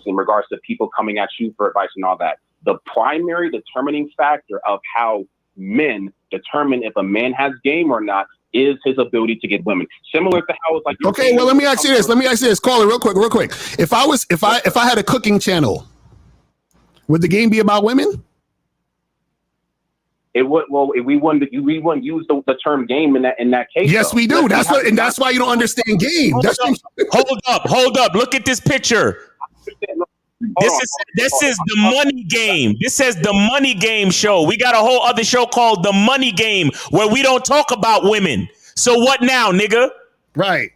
in regards to people coming at you for advice and all that, the primary determining factor of how men determine if a man has game or not is his ability to get women. Similar to how it's like. Okay, well, let me ask you this. Call it real quick. If I had a cooking channel, would the game be about women? It would. Well, we wouldn't use the term game in that case. Yes, though. We do. That's why you don't understand game. Hold up. Look at this picture. This is the Money Game. This says the Money Game show. We got a whole other show called The Money Game where we don't talk about women. So what now, nigga? Right.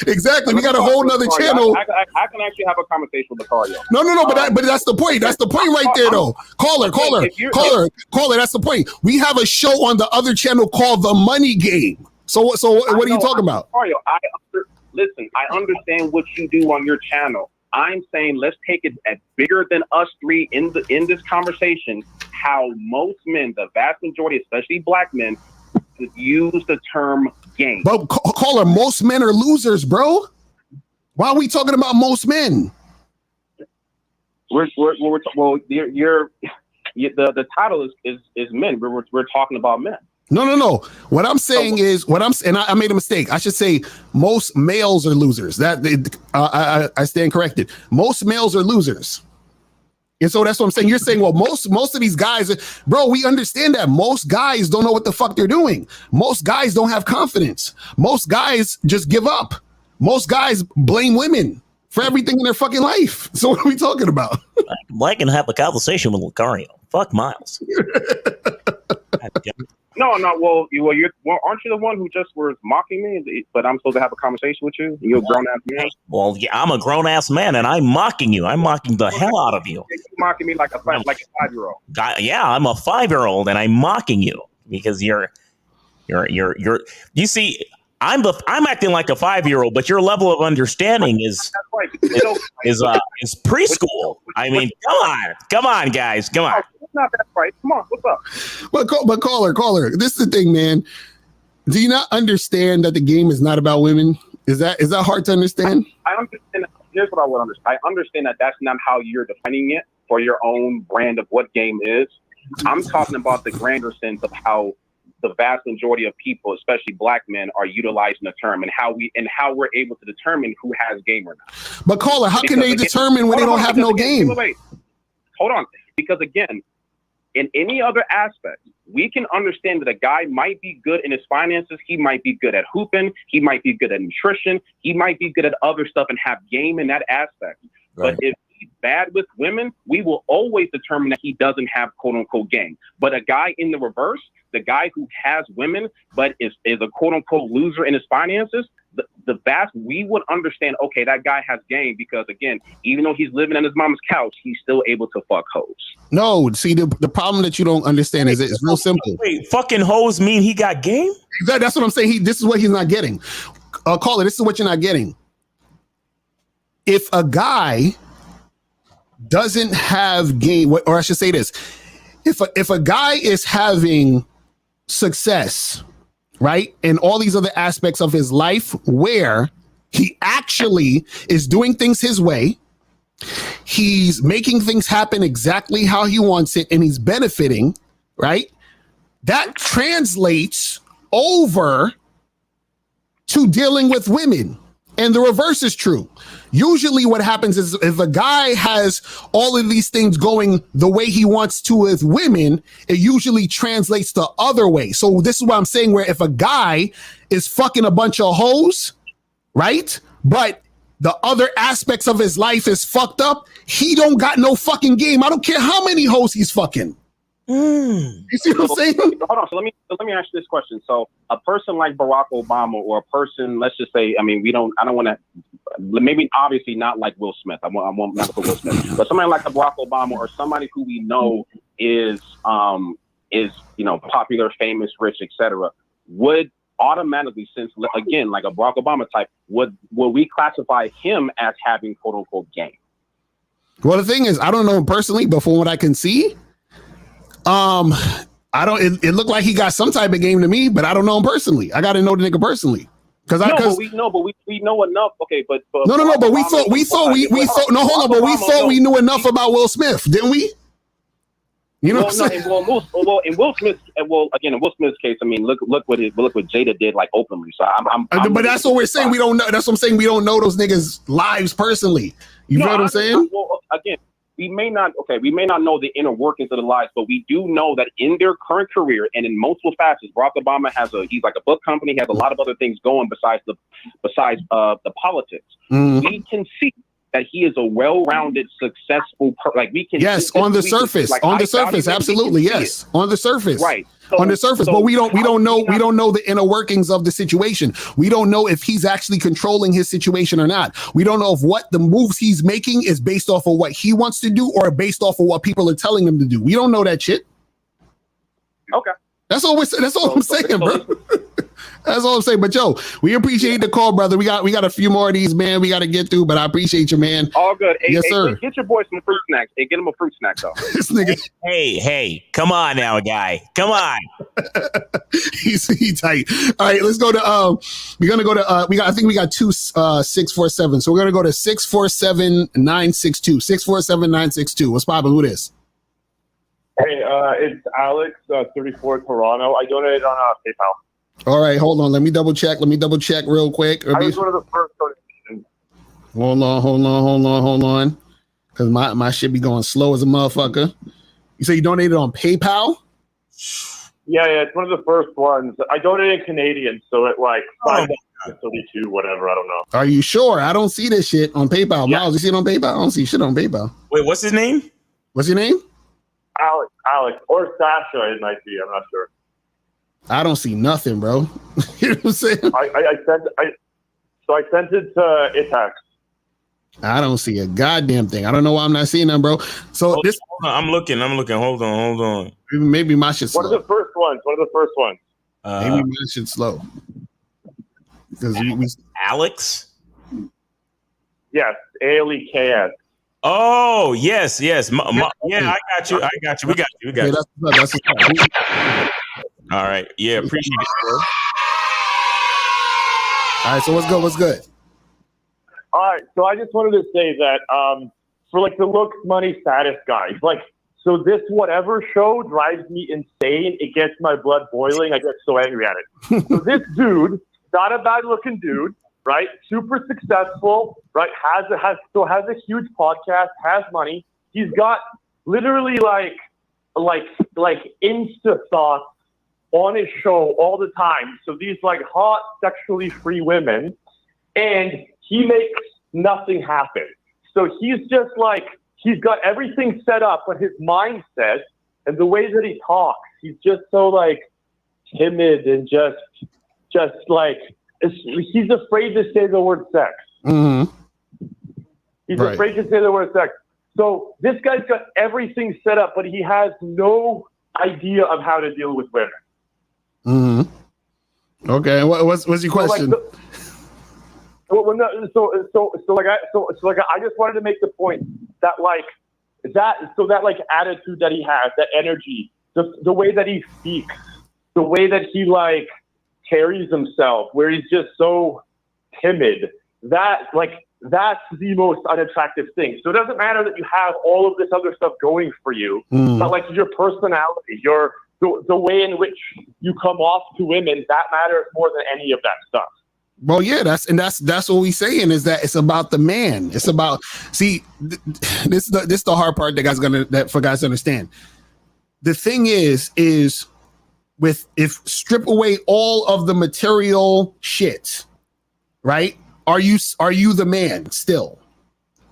Exactly. We got a whole nother channel. I can actually have a conversation with the Cario. No. But that's the point. That's the point right there, though. Caller. That's the point. We have a show on the other channel called The Money Game. So what are you talking about? Cario, listen, I understand what you do on your channel. I'm saying let's take it at bigger than us three in this conversation. How most men, the vast majority, especially black men, use the term game. But caller, most men are losers, bro. Why are we talking about most men? The title is men. We're talking about men. No. What I'm saying is, I made a mistake. I should say most males are losers. I stand corrected. Most males are losers. And so that's what I'm saying. You're saying, well, most of these guys, bro, we understand that most guys don't know what the fuck they're doing. Most guys don't have confidence. Most guys just give up. Most guys blame women for everything in their fucking life. So what are we talking about? I can have a conversation with Lucario. Fuck Miles. No. Well, aren't you the one who just was mocking me? But I'm supposed to have a conversation with you. You're a grown ass man. Well, yeah, I'm a grown ass man, and I'm mocking you. I'm mocking the hell out of you. You're mocking me like a 5-year-old. Yeah, I'm a 5-year-old, and I'm mocking you because you're. You see, I'm acting like a 5-year-old, but your level of understanding is preschool. I mean, come on, guys, come on. It's not that right. Come on, what's up? But caller, this is the thing, man. Do you not understand that the game is not about women? Is that hard to understand? I understand. Here's what I would understand. I understand that that's not how you're defining it for your own brand of what game is. I'm talking about the grander sense of how the vast majority of people, especially black men, are utilizing the term and how we're able to determine who has game or not. But caller, how can they determine when they don't have no game? Wait. Hold on. Because again, in any other aspect, we can understand that a guy might be good in his finances. He might be good at hooping. He might be good at nutrition. He might be good at other stuff and have game in that aspect. Right. But if he's bad with women, we will always determine that he doesn't have quote unquote game. But a guy in the reverse, the guy who has women but is a quote unquote loser in his finances, we would understand, okay, that guy has game because again, even though he's living on his mama's couch, he's still able to fuck hoes. No, see, the problem that you don't understand is it's real simple. Wait, fucking hoes mean he got game? Exactly, that's what I'm saying. This is what he's not getting. Caller, this is what you're not getting. If a guy doesn't have game, or I should say this, if a guy is having success, right, in all these other aspects of his life where he actually is doing things his way, he's making things happen exactly how he wants it, and he's benefiting, right? That translates over to dealing with women. And the reverse is true. Usually what happens is if a guy has all of these things going the way he wants to with women, it usually translates the other way. So this is what I'm saying, where if a guy is fucking a bunch of hoes, right? But the other aspects of his life is fucked up, he don't got no fucking game. I don't care how many hoes he's fucking. You see what I'm saying? Hold on. So let me ask you this question. So a person like Barack Obama, or a person, let's just say, I mean, I don't want to, maybe obviously not like Will Smith. I won't not for Will Smith, but somebody like Barack Obama, or somebody who we know is popular, famous, rich, etc., would automatically, since again, like a Barack Obama type, would we classify him as having quote unquote game? Well, the thing is, I don't know him personally, but from what I can see, I don't. It looked like he got some type of game to me, but I don't know him personally. I got to know the nigga personally because we know enough. Okay, but no. But we thought no. Hold on, but we thought we knew enough about Will Smith, didn't we? You know what I'm saying? In Will Smith's case, I mean, look what Jada did, like, openly. So but that's what we're saying. We don't know. That's what I'm saying. We don't know those niggas' lives personally. You know what I'm saying? Well, again, we may not know the inner workings of the lives, but we do know that in their current career and in multiple facets, Barack Obama he's like a book company, he has a lot of other things going besides the politics. Mm-hmm. We can see that he is a well-rounded, successful we can. Yes, on the surface, absolutely, yes, on the surface, right. On the surface, but we don't know the inner workings of the situation. We don't know if he's actually controlling his situation or not. We don't know if what the moves he's making is based off of what he wants to do or based off of what people are telling him to do. We don't know that shit. Okay. That's all I'm saying, bro. That's all I'm saying. But yo, we appreciate the call, brother. We got a few more of these, man. We got to get through, but I appreciate you, man. All good. Yes, sir. Get your boy some fruit snacks. Hey, get him a fruit snack, though. This nigga. Hey, come on now, guy. Come on. He's tight. All right, let's go to we're gonna go to I think we got 647. So we're gonna go to 647-962. 647-962. What's poppin'? Who this? Hey, it's Alex, 34 Toronto. I donated on PayPal. All right, hold on. Let me double check real quick. I was one of the first donations. Hold on. Because my shit be going slow as a motherfucker. You say you donated on PayPal? Yeah, it's one of the first ones. I donated Canadian, so it like $5.32, whatever. I don't know. Are you sure? I don't see this shit on PayPal. Yeah. Miles, you see it on PayPal? I don't see shit on PayPal. Wait, what's his name? What's your name? Alex, or Sasha, it might be. I'm not sure. I don't see nothing, bro. You know what I'm saying? I sent it to Itax. I don't see a goddamn thing. I don't know why I'm not seeing them, bro. So hold on. I'm looking. Hold on. Maybe my shit's slow. One of the first ones. Maybe my shit's slow. Because we Alex? Yes, ALEKS. Oh, yes. Yeah, I got you. We got you. That's all right. Yeah, appreciate it, bro. All right, so what's good? All right, so I just wanted to say that for like the looks, money, status guys, like, so this whatever show drives me insane. It gets my blood boiling. I get so angry at it. So this dude, not a bad looking dude, right? Super successful, right? Has a huge podcast, has money. He's got literally like Insta thoughts on his show all the time. So these like hot, sexually free women, and he makes nothing happen. So he's just like, he's got everything set up, but his mindset and the way that he talks, he's just so like timid and just like, he's afraid to say the word sex. Mm-hmm. He's afraid to say the word sex. So this guy's got everything set up, but he has no idea of how to deal with women. Mm-hmm. Okay, what's your question? I just wanted to make the point that like that like attitude that he has, that energy, the way that he speaks, the way that he like carries himself, where he's just so timid, that's the most unattractive thing. So it doesn't matter that you have all of this other stuff going for you, but like your personality, the way in which you come off to women, that matters more than any of that stuff. Well, yeah, that's what we saying is that it's about the man. It's about this is the hard part that for guys to understand. The thing is if strip away all of the material shit, right? Are you the man still?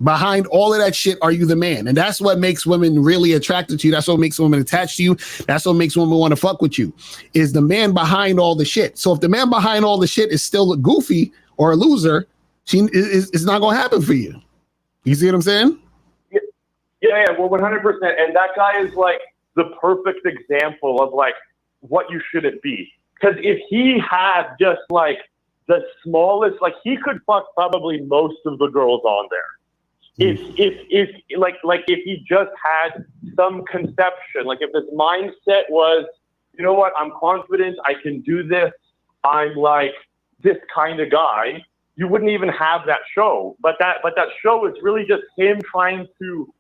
Behind all of that shit, are you the man? And that's what makes women really attracted to you. That's what makes women attached to you. That's what makes women want to fuck with you, is the man behind all the shit. So if the man behind all the shit is still a goofy or a loser, it's not going to happen for you. You see what I'm saying? Yeah, well, 100%. And that guy is like the perfect example of like what you shouldn't be. Because if he had just like the smallest, like he could fuck probably most of the girls on there. If he just had some conception, like if his mindset was, you know what, I'm confident, I can do this, I'm like this kind of guy, you wouldn't even have that show. But that show is really just him trying to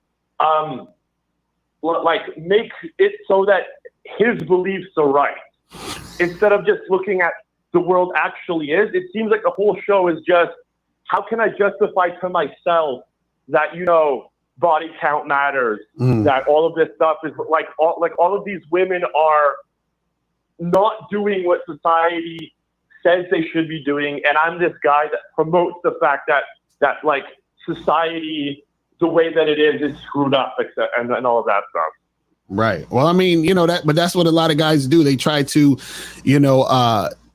like make it so that his beliefs are right. Instead of just looking at the world actually is, it seems like the whole show is just, how can I justify to myself that, you know, body count matters, that all of this stuff is like all of these women are not doing what society says they should be doing, and I'm this guy that promotes the fact that like society, the way that it is screwed up, and all of that stuff. Right. Well, I mean, you know but that's what a lot of guys do. They try to,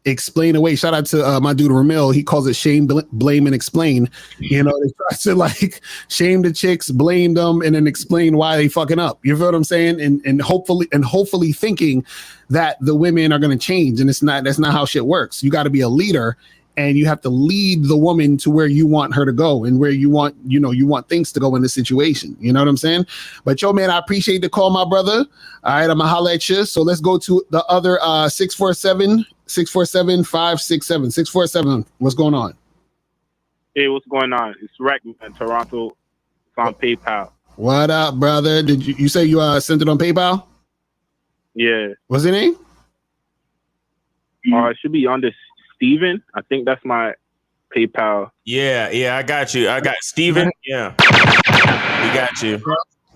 explain away. Shout out to my dude Ramil. He calls it shame, blame, and explain. They try to like shame the chicks, blame them, and then explain why they fucking up. You feel what I'm saying? And hopefully thinking that the women are going to change, and that's not how shit works. You got to be a leader, and you have to lead the woman to where you want her to go and where you want things to go in this situation. You know what I'm saying? But yo, man, I appreciate the call, my brother. All right, I'm gonna holler at you. So let's go to the other 647-567. 647. What's going on? Hey, what's going on? It's Rec in Toronto. It's on PayPal. What up, brother? Did you say you sent it on PayPal? Yeah. What's your name? It should be under Steven. I think that's my PayPal. Yeah, I got you. I got Steven. Yeah. We got you.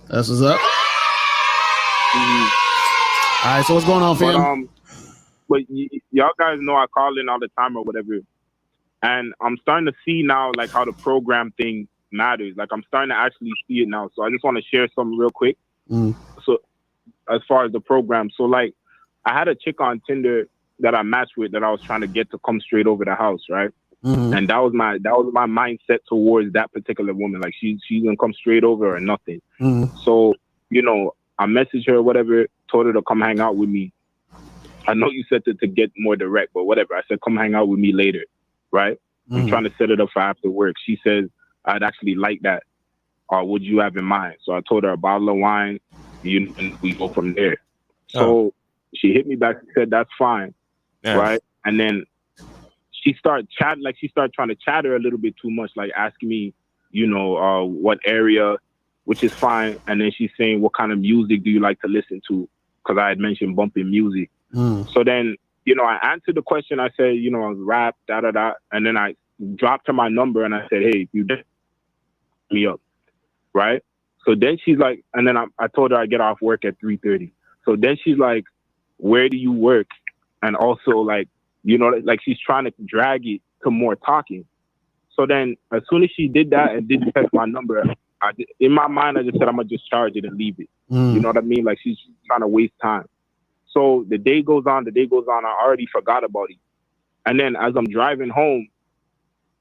That's what's up. All right, so what's going on, fam? But y'all guys know I call in all the time or whatever. And I'm starting to see now like how the program thing matters. Like I'm starting to actually see it now. So I just want to share something real quick. So as far as the program. So like I had a chick on Tinder that I matched with that I was trying to get to come straight over the house, right? And that was my mindset towards that particular woman. Like she's gonna come straight over or nothing. So, I messaged her, whatever, told her to come hang out with me. I know you said to get more direct, but whatever. I said, come hang out with me later, right? I'm trying to set it up for after work. She says, I'd actually like that. Or would you have in mind? So I told her a bottle of wine, and we go from there. So she hit me back and said, that's fine. Yeah. Right. And then she started chatting, like she started trying to chatter a little bit too much, like asking me, what area, which is fine. And then she's saying, what kind of music do you like to listen to? Because I had mentioned bumping music. So then, I answered the question. I said, I was rap, da-da-da. And then I dropped her my number and I said, hey, you did me up. Right. So then she's like, and then I told her I get off work at 3:30. So then she's like, where do you work? And also, like, like she's trying to drag it to more talking. So then as soon as she did that and didn't text my number, in my mind, I just said, I'm going to just charge it and leave it. You know what I mean? Like she's trying to waste time. So the day goes on. I already forgot about it. And then as I'm driving home,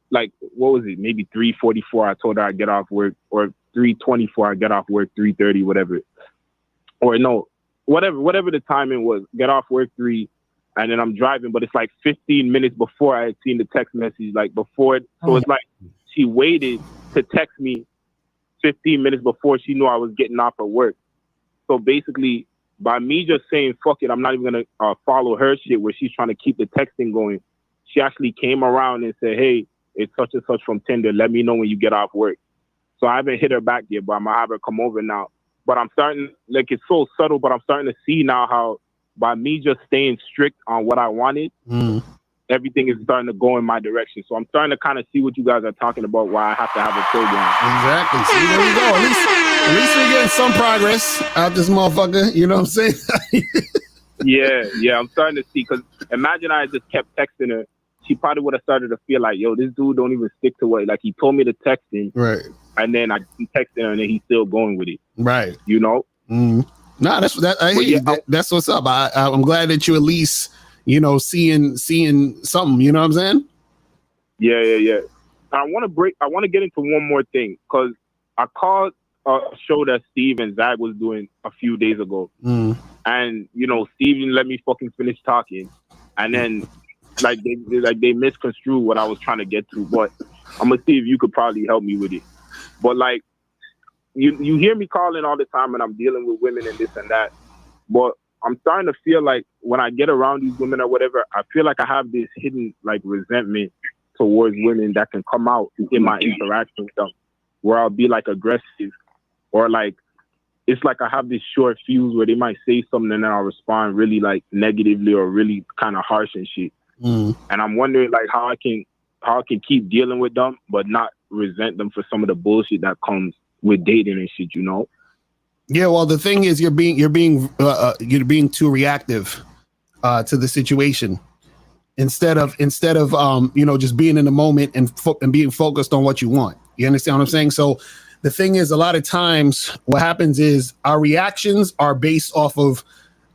like, what was it? Maybe 3:44, I told her I'd get off work, or 3:24, I get off work, 3:30, whatever. Or no, whatever the timing was, get off work 3, and then I'm driving, but it's like 15 minutes before I had seen the text message, like before. So it's like she waited to text me 15 minutes before she knew I was getting off of work. So basically, by me just saying, fuck it, I'm not even going to follow her shit where she's trying to keep the texting going, she actually came around and said, hey, it's such and such from Tinder. Let me know when you get off work. So I haven't hit her back yet, but I'm going to have her come over now. But I'm starting, like, it's so subtle, but I'm starting to see now how by me just staying strict on what I wanted, everything is starting to go in my direction. So I'm starting to kind of see what you guys are talking about, why I have to have a program. Exactly. See, there we go. At least we're getting some progress out this motherfucker. You know what I'm saying? Yeah, I'm starting to see. Because imagine I just kept texting her. She probably would have started to feel like, yo, this dude don't even stick to what, like, he told me to text him. Right. And then I keep texting her and then he's still going with it. Right. You know? No, I hear you. That's what's up. I'm glad that you at least, you know, seeing something, you know what I'm saying? Yeah. I want to get into one more thing, because I called a show that Steve and Zach was doing a few days ago. And, you know, Steve didn't let me fucking finish talking. And then they misconstrued what I was trying to get to. But I'm going to see if you could probably help me with it. But like, you hear me calling all the time and I'm dealing with women and this and that. But I'm starting to feel like when I get around these women or whatever, I feel like I have this hidden like resentment towards women that can come out in my interaction with them, where I'll be like aggressive, or like it's like I have this short fuse where they might say something and then I'll respond really like negatively or really kind of harsh and shit. And I'm wondering like how I can keep dealing with them but not resent them for some of the bullshit that comes with dating and shit, you know? Yeah, well, the thing is, you're being too reactive to the situation instead of you know, just being in the moment and being focused on what you want. You understand what I'm saying? So the thing is, a lot of times what happens is our reactions are based off of,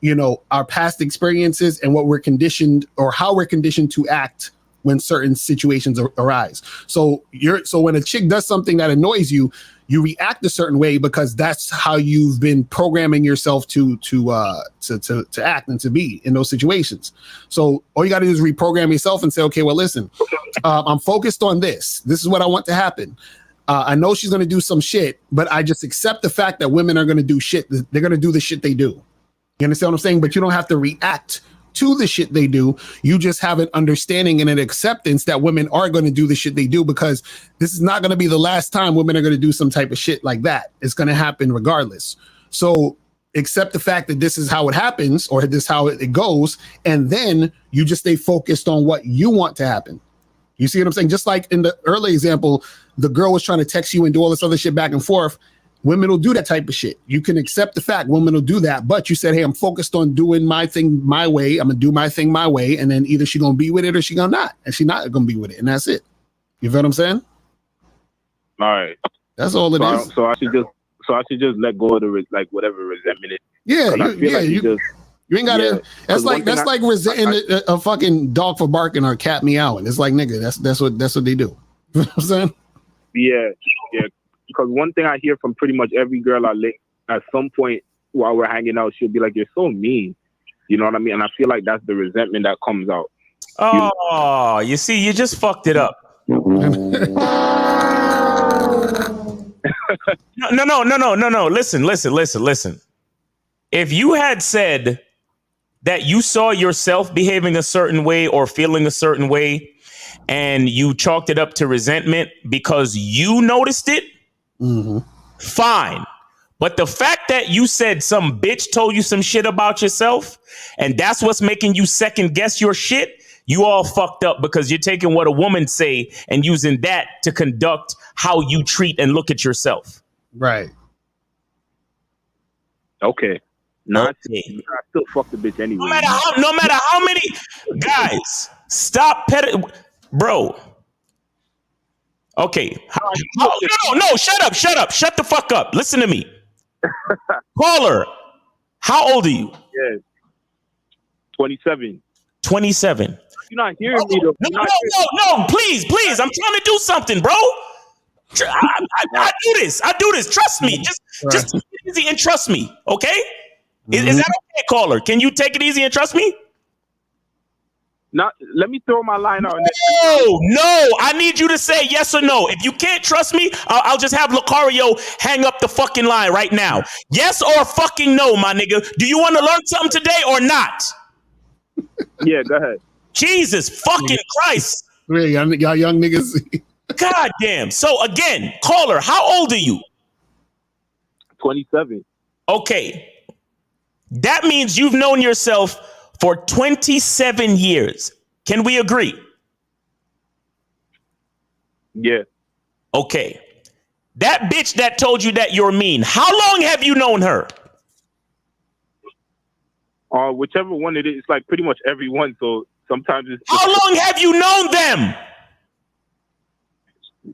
you know, our past experiences and what we're conditioned or how we're conditioned to act when certain situations arise. So when a chick does something that annoys you, you react a certain way because that's how you've been programming yourself to act and to be in those situations. So all you got to do is reprogram yourself and say, okay, well, listen, I'm focused on this. This is what I want to happen. I know she's going to do some shit, but I just accept the fact that women are going to do shit. They're going to do the shit they do. You understand what I'm saying? But you don't have to react to the shit they do. You just have an understanding and an acceptance that women are going to do the shit they do, because this is not going to be the last time women are going to do some type of shit like that. It's going to happen regardless. So accept the fact that this is how it happens, or this is how it goes, and then you just stay focused on what you want to happen. You see what I'm saying? Just like in the early example, the girl was trying to text you and do all this other shit back and forth. Women will do that type of shit. You can accept the fact women will do that, but you said, hey, I'm focused on doing my thing my way. I'm going to do my thing my way. And then either she's going to be with it or she's going to not. And she's not going to be with it. And that's it. You feel what I'm saying? All right. That's all it is. So I should just let go of the whatever resentment is. Yeah. You ain't got to. That's like resenting a fucking dog for barking or a cat meowing. It's like, nigga, that's what they do. You know what I'm saying? Yeah. Because one thing I hear from pretty much every girl I link, at some point while we're hanging out, she'll be like, you're so mean. You know what I mean? And I feel like that's the resentment that comes out. Oh, you see, you just fucked it up. No. Listen. If you had said that you saw yourself behaving a certain way or feeling a certain way, and you chalked it up to resentment because you noticed it, fine. But the fact that you said some bitch told you some shit about yourself, and that's what's making you second guess your shit, you all fucked up, because you're taking what a woman say and using that to conduct how you treat and look at yourself. Right. Okay. I still fuck the bitch anyway. No matter how many guys, stop petting, bro. Okay. No, shut up. Shut the fuck up. Listen to me. Caller, how old are you? Yeah. 27. 27. You're not hearing me though. No, please. I'm trying to do something, bro. I do this. Trust me. Just take it easy and trust me. Okay? Is that okay, caller? Can you take it easy and trust me? Not. Let me throw my line out. No. I need you to say yes or no. If you can't trust me, I'll just have Lucario hang up the fucking line right now. Yes or fucking no, my nigga. Do you want to learn something today or not? Yeah, go ahead. Jesus fucking Christ. Really, y'all young niggas. God damn. So again, caller, how old are you? 27. Okay. That means you've known yourself for 27 years. Can we agree? Yeah. Okay. That bitch that told you that you're mean, how long have you known her? Whichever one it is, it's like pretty much everyone. So sometimes it's how long have you known them?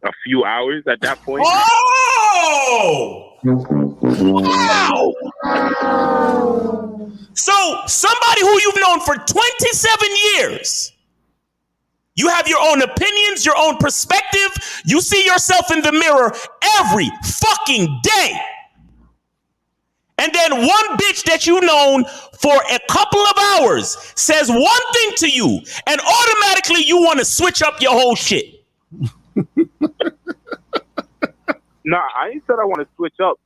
A few hours at that point. Oh! Wow! So somebody who you've known for 27 years, you have your own opinions, your own perspective. You see yourself in the mirror every fucking day. And then one bitch that you known for a couple of hours says one thing to you, and automatically you want to switch up your whole shit. Nah, I ain't said I want to switch up.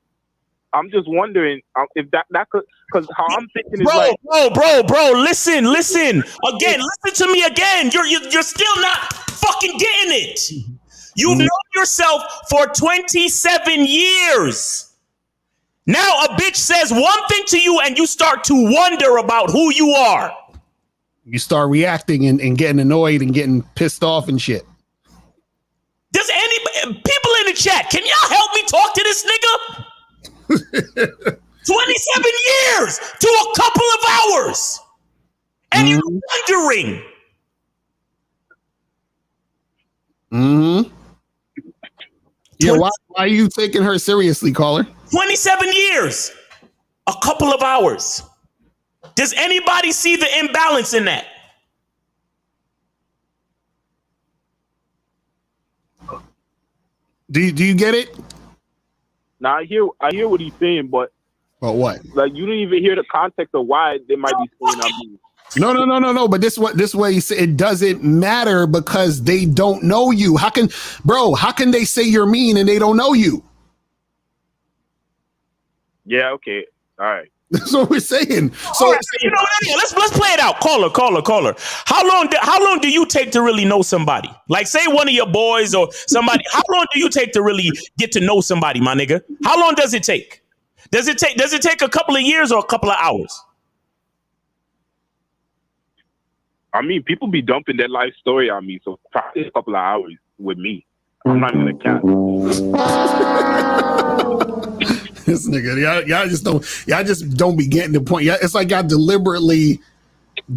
I'm just wondering if that could, because how I'm thinking is bro, listen. Again, listen to me again. You're still not fucking getting it. You've known yourself for 27 years. Now a bitch says one thing to you and you start to wonder about who you are. You start reacting and getting annoyed and getting pissed off and shit. Does anybody, people in the chat, can y'all help me talk to this nigga? 27 years to a couple of hours. And you're wondering. Yeah, why are you taking her seriously, caller? 27 years, a couple of hours. Does anybody see the imbalance in that? Do you get it? Now I hear what he's saying, but what? Like you didn't even hear the context of why they might be saying I'm mean. No. But this way you say it doesn't matter because they don't know you. How can they say you're mean and they don't know you? Yeah. Okay. All right. That's what we're saying. So right, let's play it out. Caller. How long do you take to really know somebody? Like, say one of your boys or somebody. How long do you take to really get to know somebody, my nigga? How long does it take? Does it take a couple of years or a couple of hours? I mean, people be dumping their life story on me, so probably a couple of hours with me. I'm not even gonna count. This nigga, y'all just don't be getting the point. It's like y'all deliberately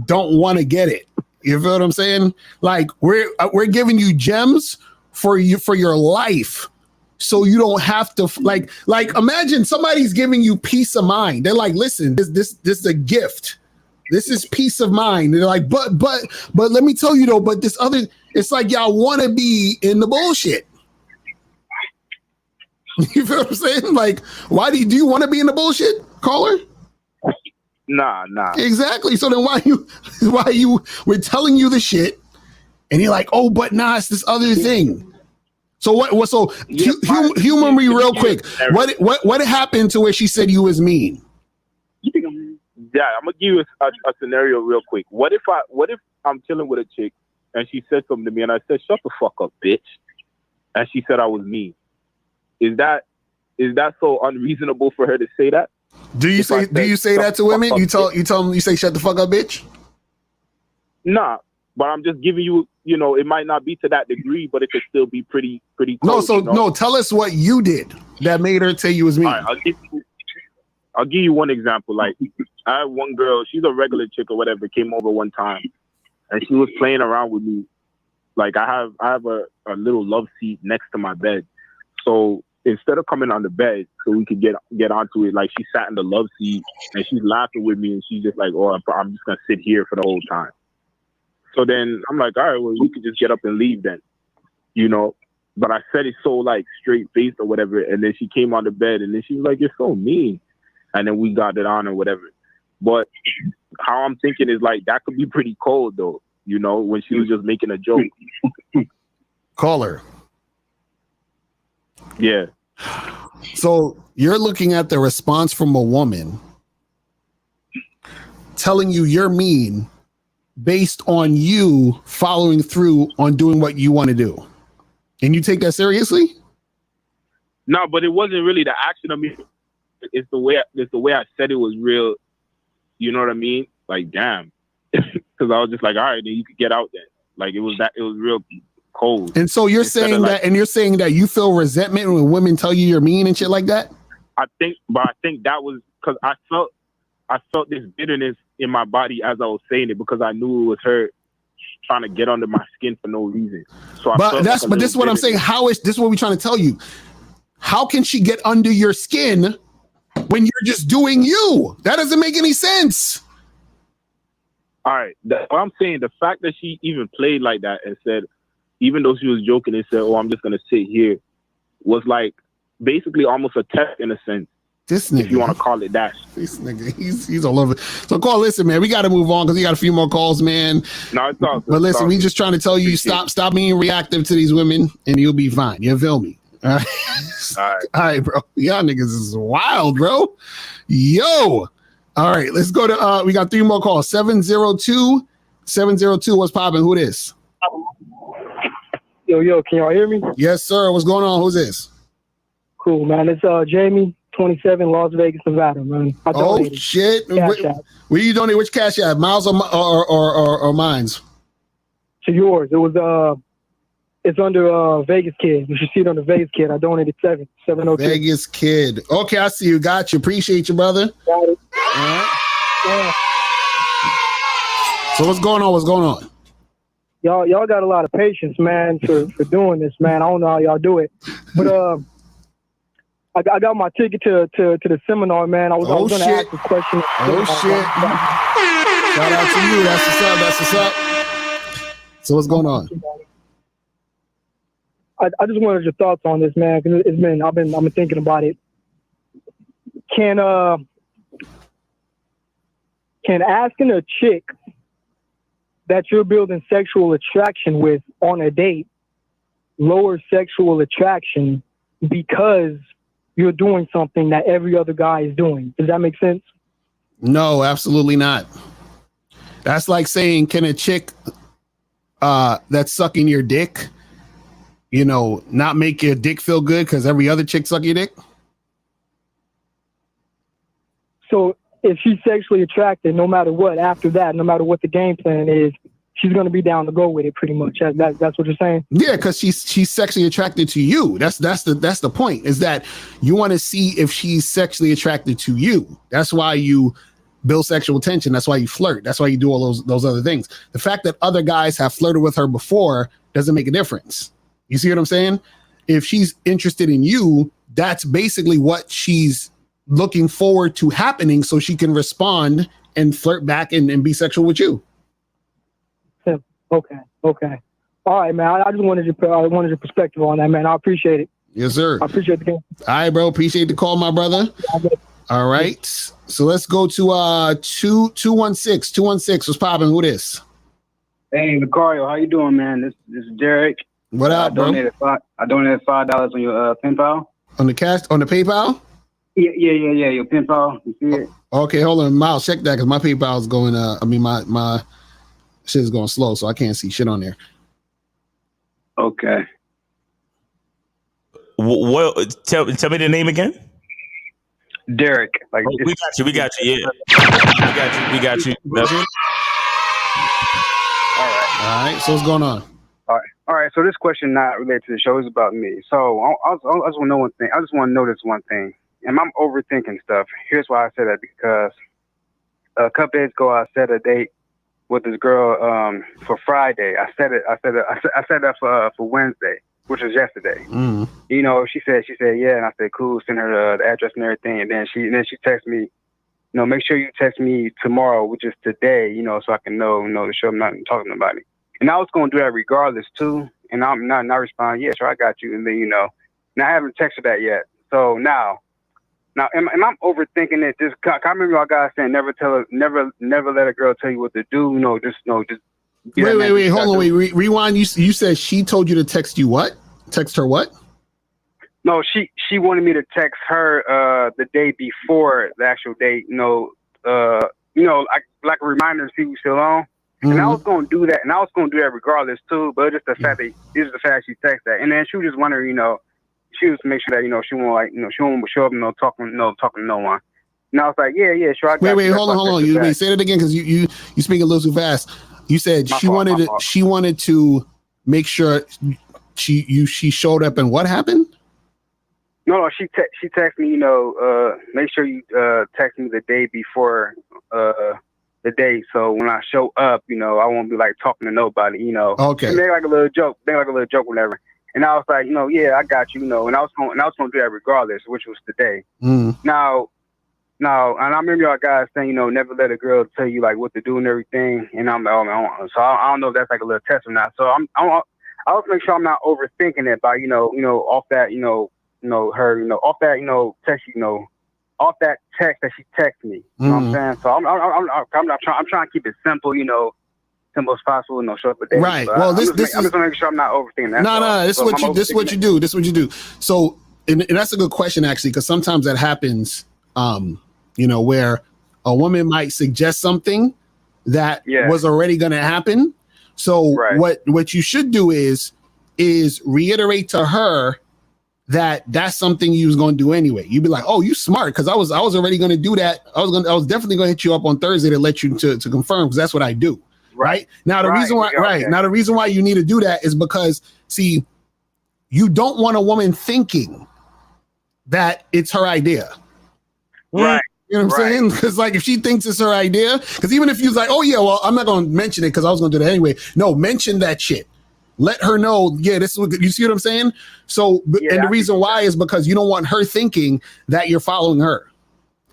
don't want to get it. You feel what I'm saying? Like we're giving you gems for your life, so you don't have to like imagine somebody's giving you peace of mind. They're like, listen, this is a gift. This is peace of mind. And they're like, but let me tell you though, but this other, it's like y'all want to be in the bullshit. You feel what I'm saying? Like, why do you want to be in the bullshit, caller? Nah. Exactly. So then we're telling you the shit, and you're like, oh, but nah, it's this other thing. So what? So humor me real quick. What happened to where she said you was mean? Yeah, I'm gonna give you a scenario real quick. What if I'm chilling with a chick and she said something to me and I said, "Shut the fuck up, bitch," and she said I was mean. Is that so unreasonable for her to say that? Do you say that to women? You tell them, you say shut the fuck up, bitch? Nah, but I'm just giving you, it might not be to that degree, but it could still be pretty close. No, tell us what you did that made her tell you was mean. All right, I'll give you one example. Like I had one girl, she's a regular chick or whatever, came over one time and she was playing around with me. Like I have a little love seat next to my bed. So instead of coming on the bed so we could get onto it, like she sat in the love seat and she's laughing with me and she's just like, oh, I'm just going to sit here for the whole time. So then I'm like, all right, well, we could just get up and leave then, But I said it so like straight faced or whatever. And then she came on the bed and then she was like, you're so mean. And then we got it on or whatever. But how I'm thinking is like, that could be pretty cold though. you know, when she was just making a joke. Caller. Yeah. So you're looking at the response from a woman telling you you're mean based on you following through on doing what you want to do. And you take that seriously? No, but it wasn't really the action of me. It's the way I said it was real. You know what I mean? Like, damn. Because I was just like, all right, then you could get out there. Like, it was real cold. And so you're saying that, and you're saying that you feel resentment when women tell you you're mean and shit like that? I think that was because I felt this bitterness in my body as I was saying it, because I knew it was her trying to get under my skin for no reason. So this is what I'm saying. This is what we're trying to tell you. How can she get under your skin when you're just doing you? That doesn't make any sense. All right. What I'm saying, the fact that she even played like that and said, even though she was joking and said, "Oh, I'm just gonna sit here," was like basically almost a test in a sense. This nigga, if you want to call it that. This nigga, he's all over. So, call. Listen, man, we got to move on because we got a few more calls, man. No, it's all good. But listen, we just trying to tell you, stop being reactive to these women, and you'll be fine. You feel me? All right. All right, bro. Y'all niggas is wild, bro. Yo. All right, let's go to. We got 3 more calls. 702. What's popping? Who this? Yo, can y'all hear me? Yes, sir. What's going on? Who's this? Cool, man. It's Jamie, 27, Las Vegas, Nevada, man. Oh shit! Where you donate? Which cash app? Miles or Mines? To yours. It was it's under Vegas Kid. You should see it under Vegas Kid. I donated 702. Vegas Kid. Okay, I see you. Got you. Appreciate you, brother. Got it. All right. Yeah. So what's going on? What's going on? Y'all got a lot of patience, man, for doing this, man. I don't know how y'all do it, but I got my ticket to the seminar, man. I was going to ask this question. Oh shit! Shout out to you. That's what's up. That's what's up. So what's going on? I just wanted your thoughts on this, man, because I've been thinking about it. Can asking a chick that you're building sexual attraction with on a date lower sexual attraction because you're doing something that every other guy is doing? Does that make sense? No, absolutely not. That's like saying, can a chick that's sucking your dick, not make your dick feel good because every other chick suck your dick? So if she's sexually attracted, no matter what, after that, no matter what the game plan is, she's going to be down to go with it pretty much. That's what you're saying? Yeah, because she's sexually attracted to you. That's the point, is that you want to see if she's sexually attracted to you. That's why you build sexual tension. That's why you flirt. That's why you do all those other things. The fact that other guys have flirted with her before doesn't make a difference. You see what I'm saying? If she's interested in you, that's basically what she's looking forward to happening, so she can respond and flirt back and be sexual with you. Okay. All right, man. I just wanted your perspective on that, man. I appreciate it. Yes, sir. I appreciate the game. All right, bro. Appreciate the call, my brother. All right. So let's go to 216. 216. What's popping? Who this? Hey, Vicario, how you doing, man? This is Derek. What up, bro? I donated $5 on your PayPal. On the PayPal? Yeah. Your PayPal. You see it? Okay, hold on, Miles. Check that because my PayPal is going. My shit is going slow, so I can't see shit on there. Okay. What? Tell me the name again. Derek. Like we got you. Yeah, we got you. That's it. All right. So what's going on? All right. So this question not related to the show. It's about me. So I just want to know one thing. I just want to know this one thing. And I'm overthinking stuff. Here's why I said that, because a couple days ago I set a date with this girl for Friday. I set it for Wednesday, which was yesterday. Mm. She said yeah, and I said cool. Send her the address and everything, and then she texted me, make sure you text me tomorrow, which is today, so I can know to show I'm not talking to nobody. And I was going to do that regardless too, and I'm not responding. Yeah, sure, I got you. And then now I haven't texted that yet. So now am I overthinking it? I remember y'all guys saying never let a girl tell you what to do. Just Wait, hold on, rewind. You said she told you to text you what? Text her what? No, she wanted me to text her the day before the actual date. Like a reminder to see who's still on. And I was gonna do that, regardless too. But just the fact that she texted that, and then she was just wondering, she was to make sure that she won't she won't show up, talking to no one. And I was like, yeah, sure. I got wait, hold on. You say that again because you speak a little too fast. You said she wanted to make sure she showed up, and what happened? No, she texted me, make sure you text me the day before the date, so when I show up, I won't be like talking to nobody, Okay. And make like a little joke, whatever. And I was like, yeah, I got you, and I was gonna do that regardless, which was today. Now, and I remember y'all guys saying, never let a girl tell you like what to do and everything. And I'm like, oh man, so I don't know if that's like a little test or not. So I also make sure I'm not overthinking it by, off that, off that, text, off that text that she texted me. You know what I'm saying? So I'm trying to keep it simple, simple as possible, show up a day. Right. But Well, I'm this just gonna make sure I'm not overthinking that. No, this is what you do. This is what you do. So, and that's a good question actually, because sometimes that happens, where a woman might suggest something that was already going to happen. So what you should do is reiterate to her that that's something you was going to do anyway. You'd be like, oh, you smart, because I was already going to do that. I was definitely going to hit you up on Thursday to let you to confirm, because that's what I do. Right. Now the reason why now the reason why you need to do that is because, see, you don't want a woman thinking that it's her idea. Right. You know what I'm saying? Because like if she thinks it's her idea, because even if you're like, oh yeah, well, I'm not going to mention it because I was going to do that anyway. No, mention that shit. Let her know, yeah, this is what, you see what I'm saying? So, and the reason why is because you don't want her thinking that you're following her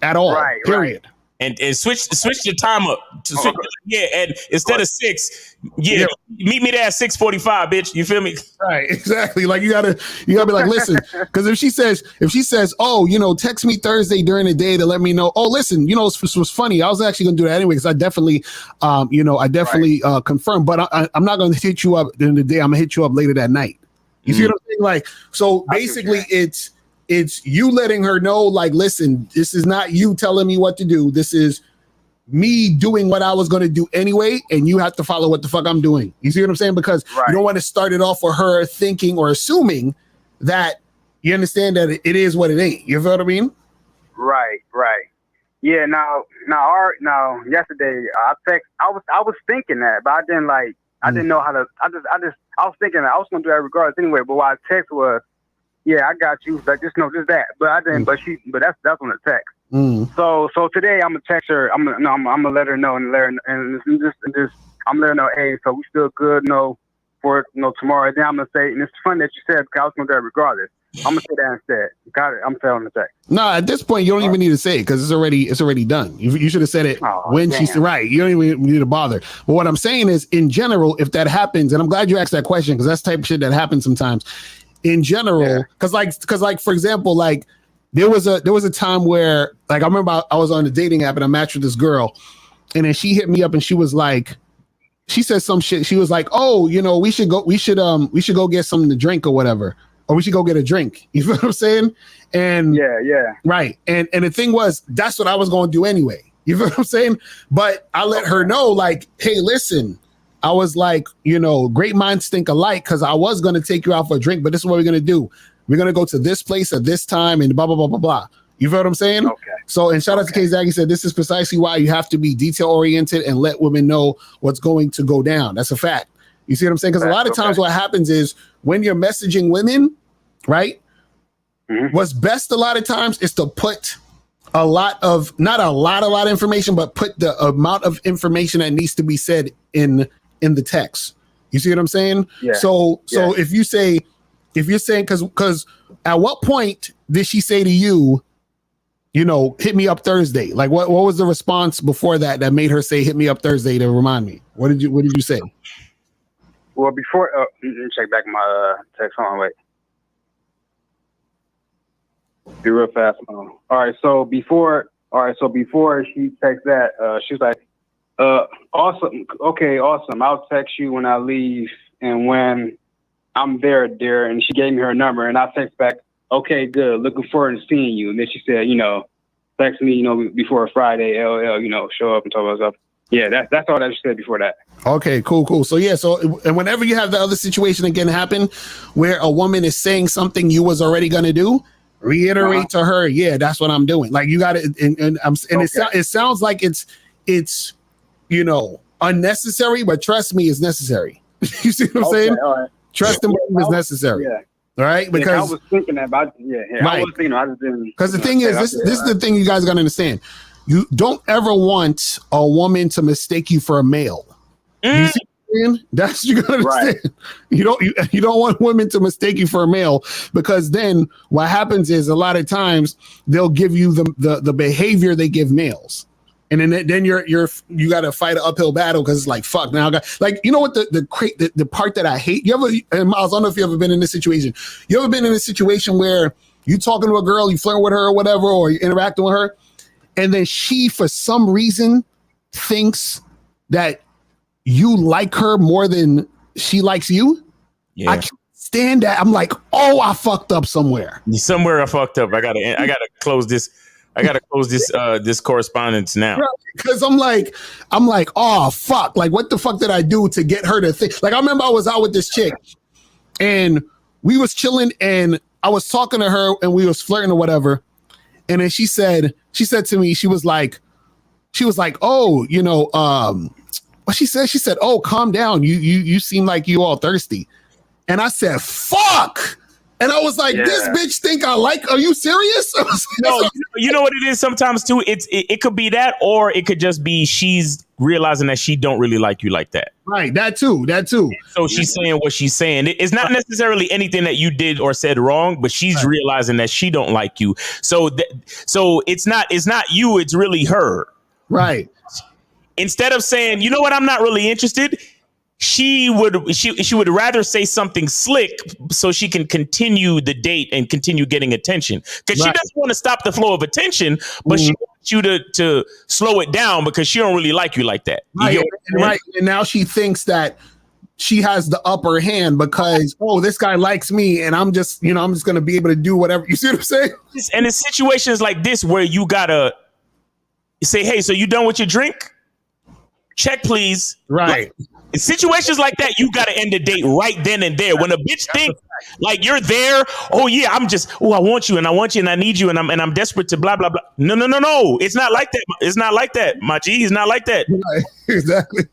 at all. Period. And switch the time up. And instead of 6, meet me there at 6:45, bitch. You feel me? Right, exactly. Like you gotta be like, listen, because if she says, oh, text me Thursday during the day to let me know. Oh, listen, this was funny. I was actually gonna do that anyway because I definitely, confirmed. But I'm not gonna hit you up during the day. I'm gonna hit you up later that night. You see what I'm saying? Like, so basically, it's you letting her know, like, listen, this is not you telling me what to do. This is me doing what I was going to do anyway, and you have to follow what the fuck I'm doing. You see what I'm saying? Because you don't want to start it off with her thinking or assuming that you understand that it is what it ain't. You feel what I mean? Right. Yeah. Now, yesterday I was thinking that, but I didn't know how to. I was thinking that I was going to do that regardless anyway. But what I text was, yeah, I got you. Like, just that. But I didn't. But that's on the text. So today I'm gonna text her. I'm gonna let her know and I'm gonna let her know. Hey, so we still good? For tomorrow. Then I'm gonna say, and it's funny that you said because I was gonna do it regardless. I'm gonna say that instead. Got it. I'm telling the text. No, at this point you don't even need to say it because it's already done. You should have said it when she's right. You don't even need to bother. But what I'm saying is, in general, if that happens, and I'm glad you asked that question because that's the type of shit that happens sometimes. In general, because like for example, like there was a time where, like, I remember I was on a dating app and I matched with this girl, and then she hit me up and she was like, she said some shit. She was like, oh, we should go get something to drink or whatever, or we should go get a drink. You feel what I'm saying? And right. And the thing was, that's what I was going to do anyway. You feel what I'm saying? But I let her know, like, hey, listen. I was like, great minds think alike, because I was going to take you out for a drink, but this is what we're going to do. We're going to go to this place at this time and blah, blah, blah, blah, blah. You feel what I'm saying? Okay. So, and shout out to K Zaggy said, this is precisely why you have to be detail oriented and let women know what's going to go down. That's a fact. You see what I'm saying? Because a lot of times what happens is when you're messaging women, right? What's best a lot of times is to put a lot of, not a lot of information, but put the amount of information that needs to be said in the text. You see what I'm saying? Yeah. So if you're saying, because at what point did she say to you, hit me up Thursday? Like what was the response before that made her say, hit me up Thursday to remind me? What did you say? Well, before, let me check back my text. Hold on, wait. Be real fast. All right. So before she texts that, she was like, Awesome. Okay, awesome. I'll text you when I leave and when I'm there, dear. And she gave me her number, and I text back, okay, good. Looking forward to seeing you. And then she said, text me, before Friday, LL, show up and talk about stuff. Yeah, that's all that she said before that. Okay, cool. So yeah, and whenever you have the other situation again happen where a woman is saying something you was already gonna do, reiterate to her, yeah, that's what I'm doing. Like you got it, and it sounds like it's unnecessary, but trust me, it's necessary. You see what I'm saying? All right. Trust him is necessary. Yeah. All right, because I was thinking that, but I was thinking, I just didn't. Because the thing is, this is the thing you guys got to understand. You don't ever want a woman to mistake you for a male. You see what I'm saying? That's what you got to understand. Right. You don't want women to mistake you for a male, because then what happens is a lot of times they'll give you the behavior they give males. And then you got to fight an uphill battle because it's like, fuck, now I got, like, you know what the part that I hate? And Miles, I don't know if you ever been in this situation. You ever been in a situation where you talking to a girl, you flirting with her or whatever, or you interacting with her, and then she, for some reason, thinks that you like her more than she likes you? Yeah. I can't stand that. I'm like, oh, I fucked up somewhere. Somewhere I fucked up. I gotta close this. I gotta close this correspondence now. Because I'm like, oh fuck! Like, what the fuck did I do to get her to think? Like, I remember I was out with this chick, and we was chilling, and I was talking to her, and we was flirting or whatever, and then she said to me, she was like, oh, what she said? She said, oh, calm down. You seem like you all thirsty, and I said, fuck. And I was like, this bitch think I like, are you serious? No, you know what it is sometimes too? It could be that, or it could just be she's realizing that she don't really like you like that. Right, that too. So she's saying what she's saying. It's not necessarily anything that you did or said wrong, but she's realizing that she don't like you. So it's not you, it's really her. Right. Instead of saying, you know what, I'm not really interested, she would rather say something slick so she can continue the date and continue getting attention, because she doesn't want to stop the flow of attention, but she wants you to slow it down because she don't really like you like that. Right. And now she thinks that she has the upper hand because, oh, this guy likes me and I'm just going to be able to do whatever. You see what I'm saying? And it's situations like this where you gotta say, hey, so you done with your drink? Check, please. Right. In situations like that, you got to end the date right then and there. When a bitch thinks like you're there, oh yeah, I want you and I need you and I'm desperate to blah blah blah. No. It's not like that. It's not like that, my G. It's not like that. Right. Exactly.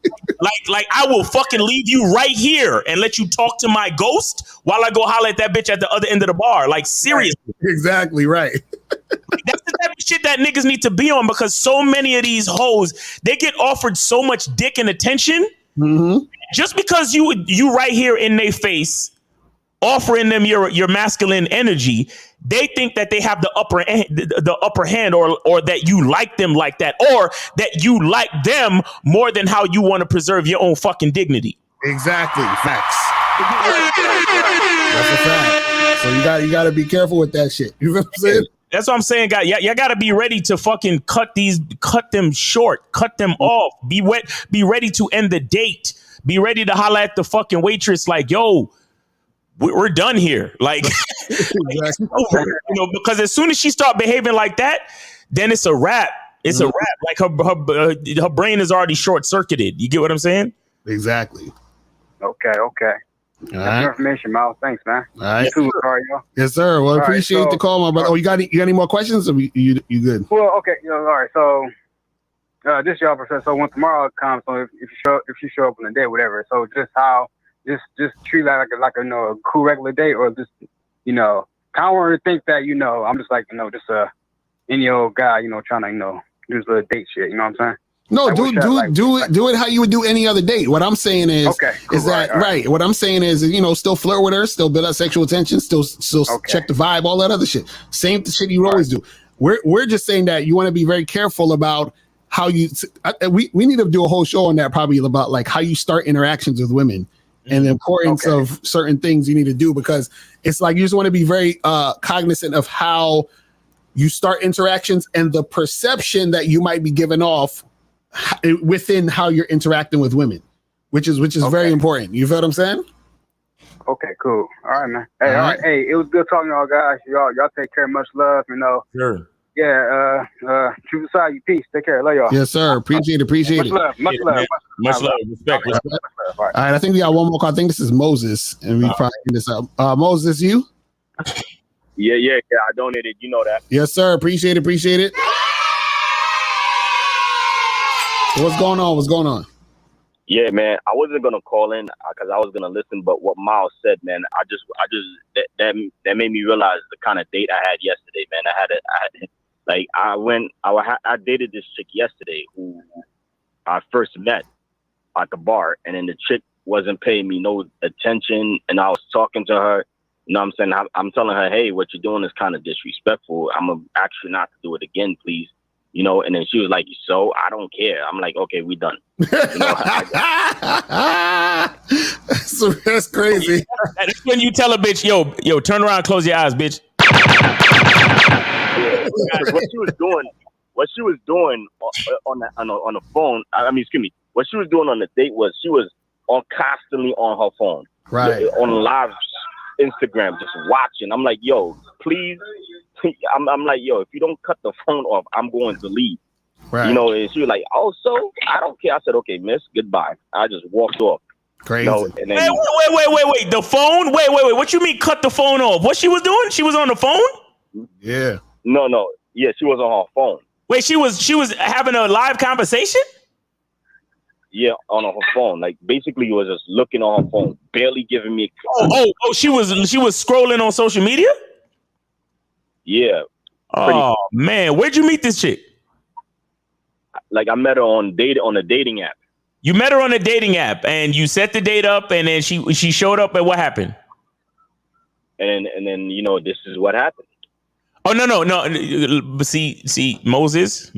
Like I will fucking leave you right here and let you talk to my ghost while I go holler at that bitch at the other end of the bar. Like, seriously. Right. Exactly right. That's the type of shit that niggas need to be on, because so many of these hoes, they get offered so much dick and attention. Mm-hmm. Just because you right here in their face offering them your masculine energy, they think that they have the upper hand or that you like them like that, or that you like them more than how you want to preserve your own fucking dignity. Exactly. Facts. That's a fact. So you gotta be careful with that shit. You know what I'm saying? That's what I'm saying, guys. Y'all gotta be ready to fucking cut them short, cut them off. Be ready to end the date. Be ready to holler at the fucking waitress like, yo, we're done here. Like, exactly. Over. Because as soon as she start behaving like that, then it's a wrap. It's a wrap. Like her brain is already short circuited. You get what I'm saying? Exactly. Okay. That's your information, Miles. Thanks, man. All right. Cool, yo. Yes, sir. Well, I appreciate the call, my brother. Oh, you got any more questions? Or you good? Well, okay. All right. So this y'all professor. So when tomorrow comes, so if you show up on the day, whatever. So just treat like a cool regular day, or just kind of want her to think that I'm just like just any old guy trying to do this little date shit. You know what I'm saying? No, do it how you would do any other date. What I'm saying is, What I'm saying is, still flirt with her, still build up sexual tension, still check the vibe, all that other shit. Same shit you always do. We're just saying that you want to be very careful about how you. We need to do a whole show on that, probably about like how you start interactions with women and the importance of certain things you need to do, because it's like you just want to be very cognizant of how you start interactions and the perception that you might be giving off within how you're interacting with women, which is very important. You feel what I'm saying? Okay, cool. All right, man. Hey, all right. Hey, it was good talking to y'all guys. Y'all take care. Much love. Sure. Yeah. Keep aside you. Peace. Take care. Love y'all. Yes, sir. Appreciate it. Much love. Much love. Much love. Respect. All right. All right, I think we got one more call. I think this is Moses, and we probably end this up. Moses, you? Yeah. I donated. You know that. Yes, sir. Appreciate it. What's going on? Yeah, man. I wasn't gonna call in because I was gonna listen, but what Miles said, man, I just that made me realize the kind of date I had yesterday, man. I dated this chick yesterday who I first met at the bar, and then the chick wasn't paying me no attention, and I was talking to her. You know what I'm saying? I'm telling her, hey, what you're doing is kind of disrespectful. I'm gonna ask you not to do it again, please. You know, and then she was like, so I don't care. I'm like, okay, we done. You know, so that's crazy. That's when you tell a bitch, yo, turn around, close your eyes, bitch. What she was doing on the phone. Excuse me. What she was doing on the date was she was constantly on her phone, right, on live Instagram, just watching. I'm like, yo, please. I'm like, yo, if you don't cut the phone off, I'm going to leave. Right. You know, and she was like, oh, so I don't care. I said, okay, miss, goodbye. I just walked off. Crazy. You know, and then, Wait. The phone? Wait. What you mean cut the phone off? What she was doing? She was on the phone? Yeah. No. Yeah, she was on her phone. Wait, she was having a live conversation? Yeah, on her phone. Like basically, was just looking on her phone, barely giving me. She was scrolling on social media. Yeah. Oh man, where'd you meet this chick? Like I met her on a dating app. You met her on a dating app, and you set the date up, and then she showed up, and what happened? And then you know this is what happened. Oh no. See, Moses.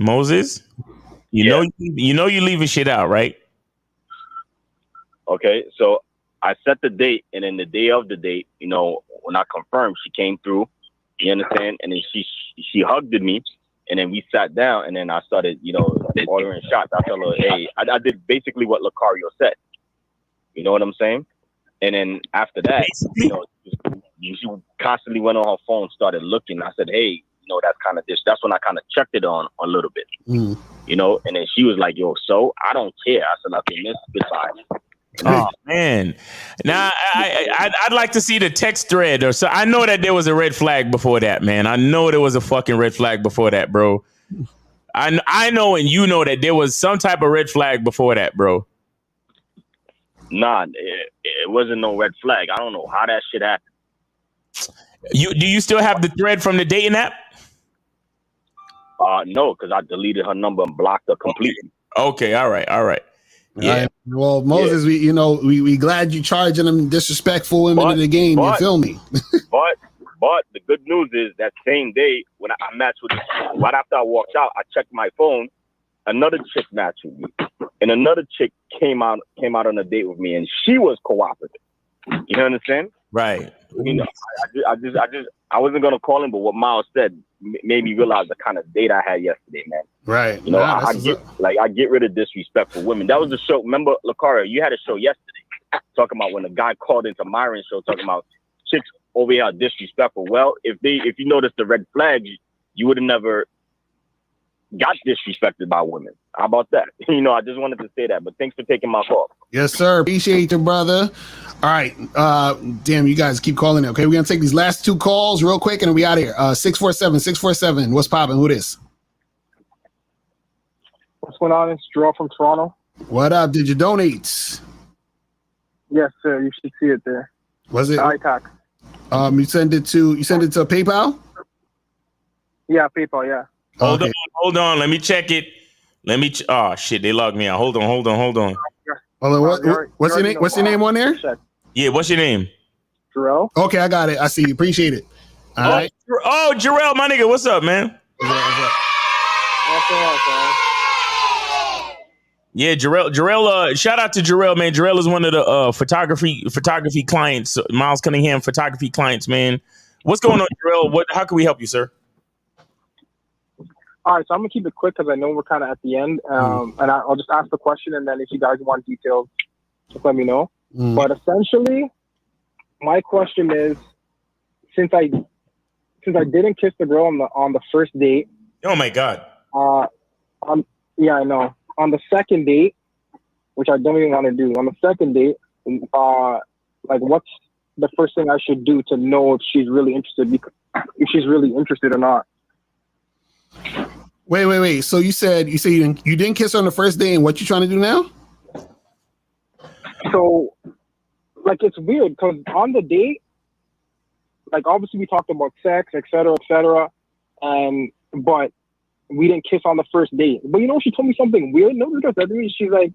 You know you leaving shit out, right? Okay, so I set the date, and then the day of the date, you know, when I confirmed, she came through. You understand? And then she hugged me, and then we sat down, and then I started, you know, ordering shots. I told her, hey, I did basically what Lucario said. You know what I'm saying? And then after that, you know, she constantly went on her phone, started looking. I said, hey, you know, that's kind of this. That's when I kind of checked it on a little bit. You know, and then she was like, yo, so I don't care. I said, okay, miss, goodbye. Oh man! Now I'd like to see the text thread, or so. I know that there was a red flag before that, man. I know there was a fucking red flag before that, bro. I know, and you know that there was some type of red flag before that, bro. Nah, it wasn't no red flag. I don't know how that shit happened. Do you still have the thread from the dating app? No, because I deleted her number and blocked her completely. Okay, all right. Yeah. Right. Well, Moses, we glad you charging them disrespectful women in the game. You feel me? but the good news is that same day when I matched with, right after I walked out, I checked my phone. Another chick matched with me, and another chick came out on a date with me, and she was cooperative. You understand? Right. You know, I wasn't gonna call him, but what Miles said made me realize the kind of date I had yesterday, man. Right. You know, I get rid of disrespectful women. That was the show. Remember, Lucario, you had a show yesterday talking about when a guy called into Myron's show talking about chicks over here are disrespectful. Well, if you noticed the red flags, you would have never got disrespected by women. How about that? You know, I just wanted to say that. But thanks for taking my call. Yes, sir. Appreciate you, brother. All right. Damn, you guys keep calling in. Okay, we're gonna take these last two calls real quick and we out of here. 647. What's popping? Who this? What's going on? It's Joel from Toronto. What up? Did you donate? Yes, sir. You should see it there. Was it? iTax. You send it to PayPal? Yeah, PayPal. Yeah. Hold on. Let me check it. Oh shit, they logged me out. Hold on. Hold on. What's your name? What's your name on there? Yeah, what's your name? Jarrell. Okay, I got it. I see you. Appreciate it. All right. Oh, Jarrell, my nigga, what's up, man? Yeah, Jarrell. Shout out to Jarrell, man. Jarrell is one of the photography clients, Miles Cunningham photography clients, man. What's going on, Jarrell? How can we help you, sir? All right, so I'm gonna keep it quick because I know we're kind of at the end, and I'll just ask the question, and then if you guys want details, just let me know. But essentially, my question is, since I didn't kiss the girl on the first date. Oh my God. Yeah, I know. On the second date, which I don't even want to do. On the second date, like, what's the first thing I should do to know if she's really interested? If she's really interested or not. Wait. So you said you didn't kiss her on the first day, and what you trying to do now? So, like, it's weird because on the date, like, obviously we talked about sex, etc., but we didn't kiss on the first date. But you know, she told me something weird. No, because that means she's like,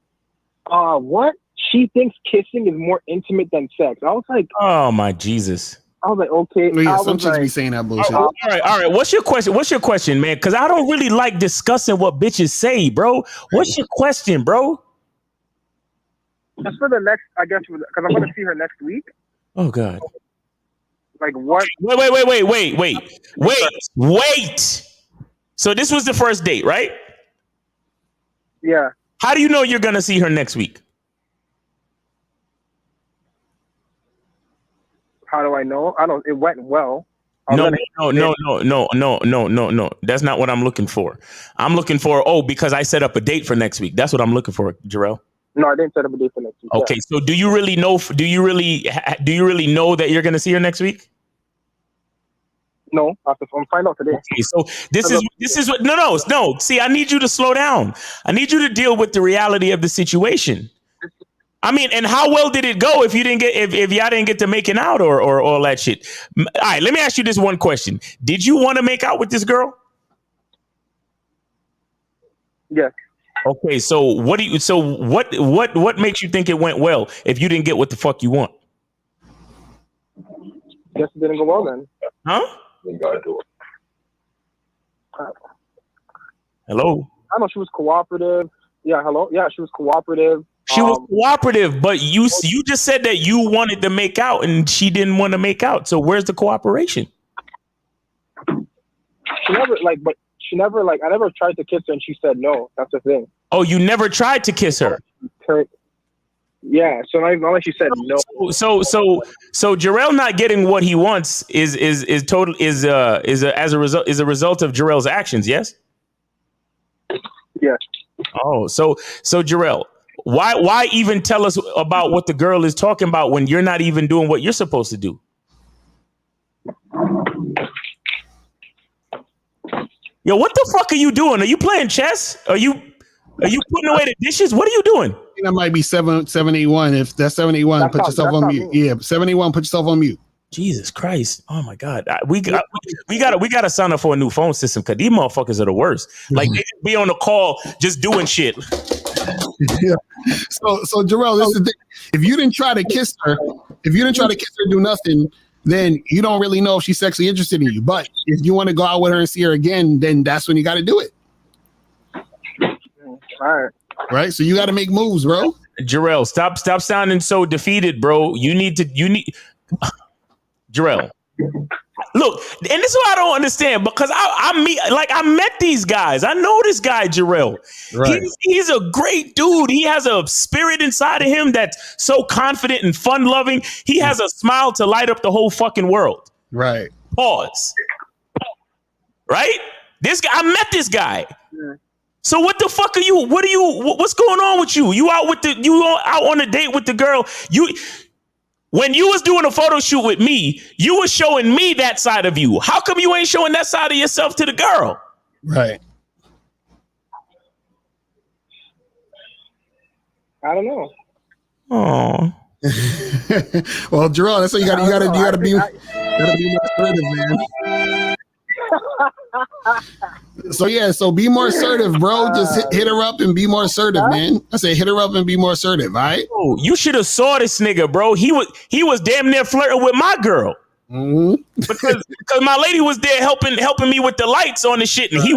what? She thinks kissing is more intimate than sex. I was like, oh my Jesus. I was like, okay. Well, yeah, I some was chicks like, be saying that bullshit. All right. What's your question, man? Because I don't really like discussing what bitches say, bro. What's your question, bro? Just for the next, I guess, because I'm going to see her next week. Oh God. Like, what? Wait. So this was the first date, right? Yeah. How do you know you're going to see her next week? How do I know? It went well. No. That's not what I'm looking for. I'm looking for, because I set up a date for next week. That's what I'm looking for, Jarrell. No, I didn't set up a date for next week. Okay, so do you really know that you're going to see her next week? No, I have to find out today. Okay, so this is what no. See, I need you to slow down. I need you to deal with the reality of the situation. I mean, and how well did it go if y'all didn't get to making out or all that shit? All right, let me ask you this one question. Did you want to make out with this girl? Yes. Okay, so what makes you think it went well if you didn't get what the fuck you want? Guess it didn't go well then. Huh? Hello? I know she was cooperative. Yeah, hello? Yeah, she was cooperative. She was cooperative, but you just said that you wanted to make out and she didn't want to make out. So where's the cooperation? She never I never tried to kiss her and she said no. That's the thing. Oh, you never tried to kiss her? Yeah, so not like she said no. So Jarrell not getting what he wants is a result of Jarrell's actions, yes? Yeah. Oh, so Jarrell, why even tell us about what the girl is talking about when you're not even doing what you're supposed to do? Yo, what the fuck are you doing? Are you playing chess? Are you putting away the dishes? What are you doing? That might be 781. If that's 781, put yourself on mute. Yeah, 781, put yourself on mute. Jesus Christ! Oh my God, we got to sign up for a new phone system because these motherfuckers are the worst. Like they just be on the call just doing shit. Yeah. So Jarrell, this is the thing. If you didn't try to kiss her, do nothing, then you don't really know if she's sexually interested in you. But if you want to go out with her and see her again, then that's when you got to do it. All right. Right. So you got to make moves, bro. Jarrell, stop sounding so defeated, bro. You need Jarrell. Look, and this is what I don't understand because I met these guys. I know this guy, Jarrell. Right. He's a great dude. He has a spirit inside of him that's so confident and fun loving. He has a smile to light up the whole fucking world. Right. Pause. Right? This guy, I met this guy. Yeah. So what the fuck are you? What's going on with you? You out on a date with the girl? When you was doing a photo shoot with me, you was showing me that side of you. How come you ain't showing that side of yourself to the girl? Right. I don't know. Oh. Well, Jarrell, that's what you got to be more assertive, man. So be more assertive, bro. Just hit her up and be more assertive, man. I say hit her up and be more assertive, all right? Oh, you should have saw this nigga, bro. He was damn near flirting with my girl. Mm-hmm. because my lady was there helping me with the lights on the shit, and he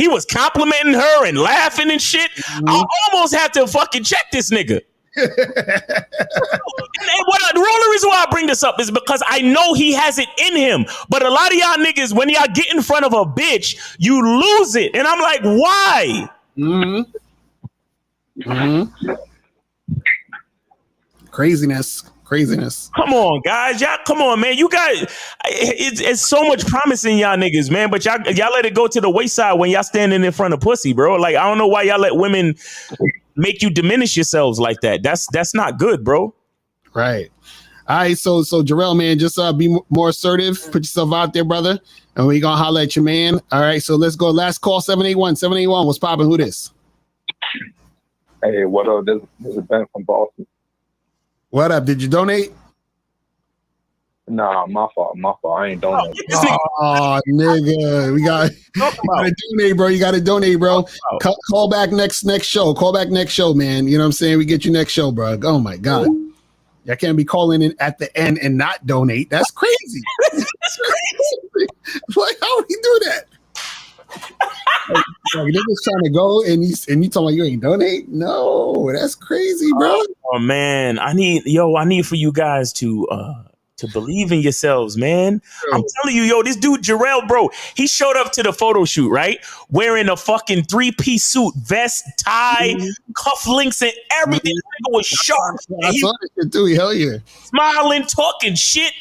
was complimenting her and laughing and shit. Mm-hmm. I almost had to fucking check this nigga. And the only reason why I bring this up is because I know he has it in him. But a lot of y'all niggas, when y'all get in front of a bitch, you lose it. And I'm like, why? Craziness. Come on, guys. Y'all, come on, man. You guys, it's so much promise in y'all niggas, man. But y'all let it go to the wayside when y'all standing in front of pussy, bro. Like, I don't know why y'all let women make you diminish yourselves like that. That's not good, bro. Right. All right. So Jarrell, man, just be more assertive. Put yourself out there, brother. And we gonna holler at your man. All right. So let's go. Last call, 781. 781. What's popping? Who this? Hey, what up? This is Ben from Boston. What up? Did you donate? Nah, my fault. I ain't donating. Oh, nigga. You gotta donate, bro. You gotta donate, bro. Call back next show. Call back next show, man. You know what I'm saying? We get you next show, bro. Oh my God. I can't be calling in at the end and not donate. That's crazy. That's crazy. Like, how would he do that? Like they're just trying to go and you talking about you ain't donate? No, that's crazy, bro. Oh man, I need for you guys to believe in yourselves, man. I'm telling you, this dude Jarrell, bro, he showed up to the photo shoot, right? Wearing a fucking 3-piece suit, vest, tie, cufflinks, and everything. Nigga was sharp. I saw that too. Hell yeah. Smiling, talking shit.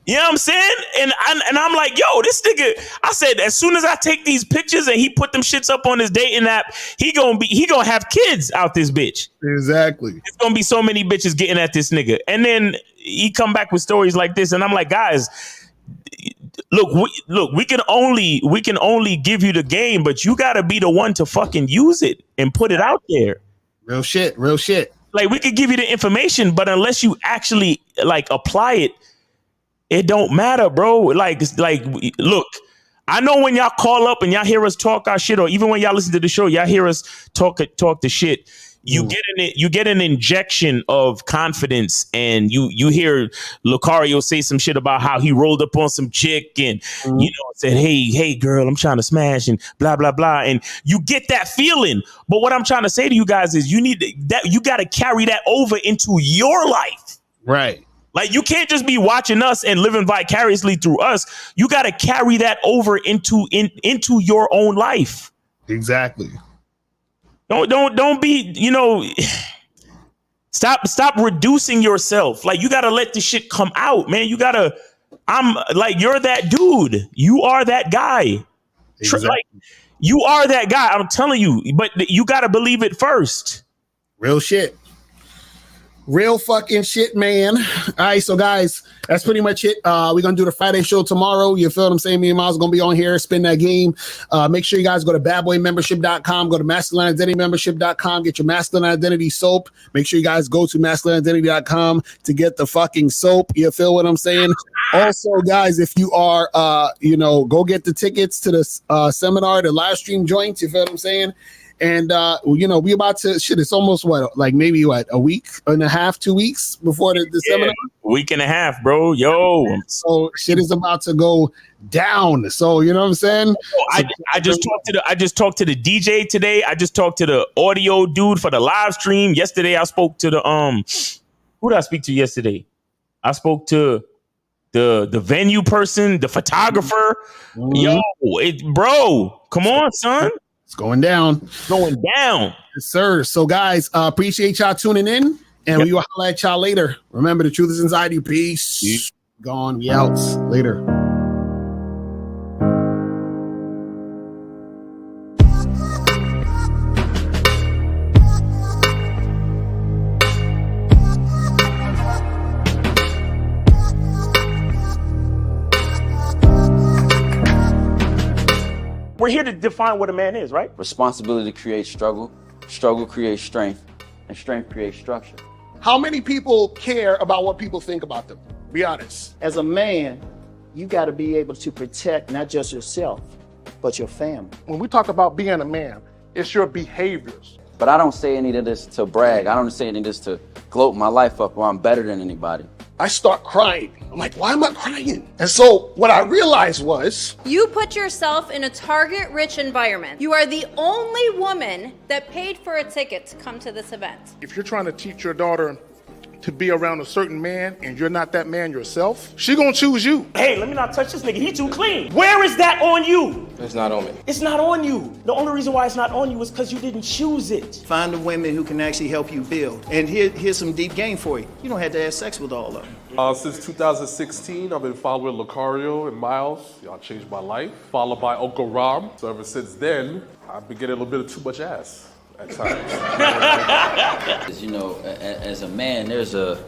You know what I'm saying? And I'm like, yo, this nigga, I said, as soon as I take these pictures and he put them shits up on his dating app, he gonna have kids out this bitch. Exactly. It's gonna be so many bitches getting at this nigga. And then he come back with stories like this. And I'm like, guys, look, we can only give you the game, but you gotta be the one to fucking use it and put it out there. Real shit. Like, we could give you the information, but unless you actually like apply it, it don't matter, bro. Like, look, I know when y'all call up and y'all hear us talk our shit, or even when y'all listen to the show, y'all hear us talk the shit. You get an injection of confidence, and you hear Lucario say some shit about how he rolled up on some chick and said, hey girl, I'm trying to smash and blah blah blah, and you get that feeling. But what I'm trying to say to you guys is you got to carry that over into your life, right? Like, you can't just be watching us and living vicariously through us. You got to carry that over into your own life. Exactly. Don't be, stop reducing yourself. Like, you got to let the shit come out, man. You're that dude. You are that guy. Exactly. Like, you are that guy. I'm telling you, but you got to believe it first. Real shit. Real fucking shit, man. All right, so guys, that's pretty much it. We're gonna do the Friday show tomorrow. You feel what I'm saying? Me and Miles gonna be on here, spin that game. Make sure you guys go to badboymembership.com, go to masculineidentitymembership.com, get your masculine identity soap. Make sure you guys go to masculineidentity.com to get the fucking soap. You feel what I'm saying? Also, guys, if you are go get the tickets to the seminar, the live stream joints. You feel what I'm saying? And we about to it's almost maybe a week and a half, 2 weeks before the seminar. Week and a half, bro. Yo. So shit is about to go down. So you know what I'm saying? I just talked to the DJ today. I just talked to the audio dude for the live stream. Yesterday I spoke to the who did I speak to yesterday? I spoke to the venue person, the photographer. Yo, bro, come on, son. It's going down. Yes, sir. So, guys, appreciate y'all tuning in, and we will holler at y'all later. Remember, the truth is inside you. Peace. Gone. We out. Later. We're here to define what a man is, right? Responsibility creates struggle, struggle creates strength, and strength creates structure. How many people care about what people think about them? Be honest. As a man, you got to be able to protect not just yourself, but your family. When we talk about being a man, it's your behaviors. But I don't say any of this to brag. I don't say any of this to gloat my life up or I'm better than anybody. I start crying. I'm like, why am I crying? And so what I realized was, you put yourself in a target-rich environment. You are the only woman that paid for a ticket to come to this event. if you're trying to teach your daughter to be around a certain man and you're not that man yourself, she gonna choose you. Hey, let me not touch this nigga. He too clean. Where is that on you? It's not on me. It's not on you. The only reason why it's not on you is because you didn't choose it. Find the women who can actually help you build. And here's some deep game for you. You don't have to have sex with all of them. Since 2016, I've been following Lucario and Miles. Y'all changed my life. Followed by Uncle Ram. So ever since then, I've been getting a little bit of too much ass at times. You know, as a man, there's a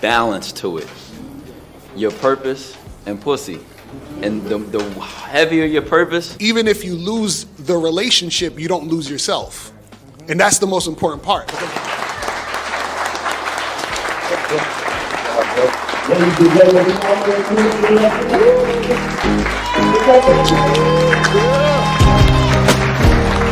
balance to it. Your purpose and pussy. And the heavier your purpose. Even if you lose the relationship, you don't lose yourself. And that's the most important part. Ladies and gentlemen,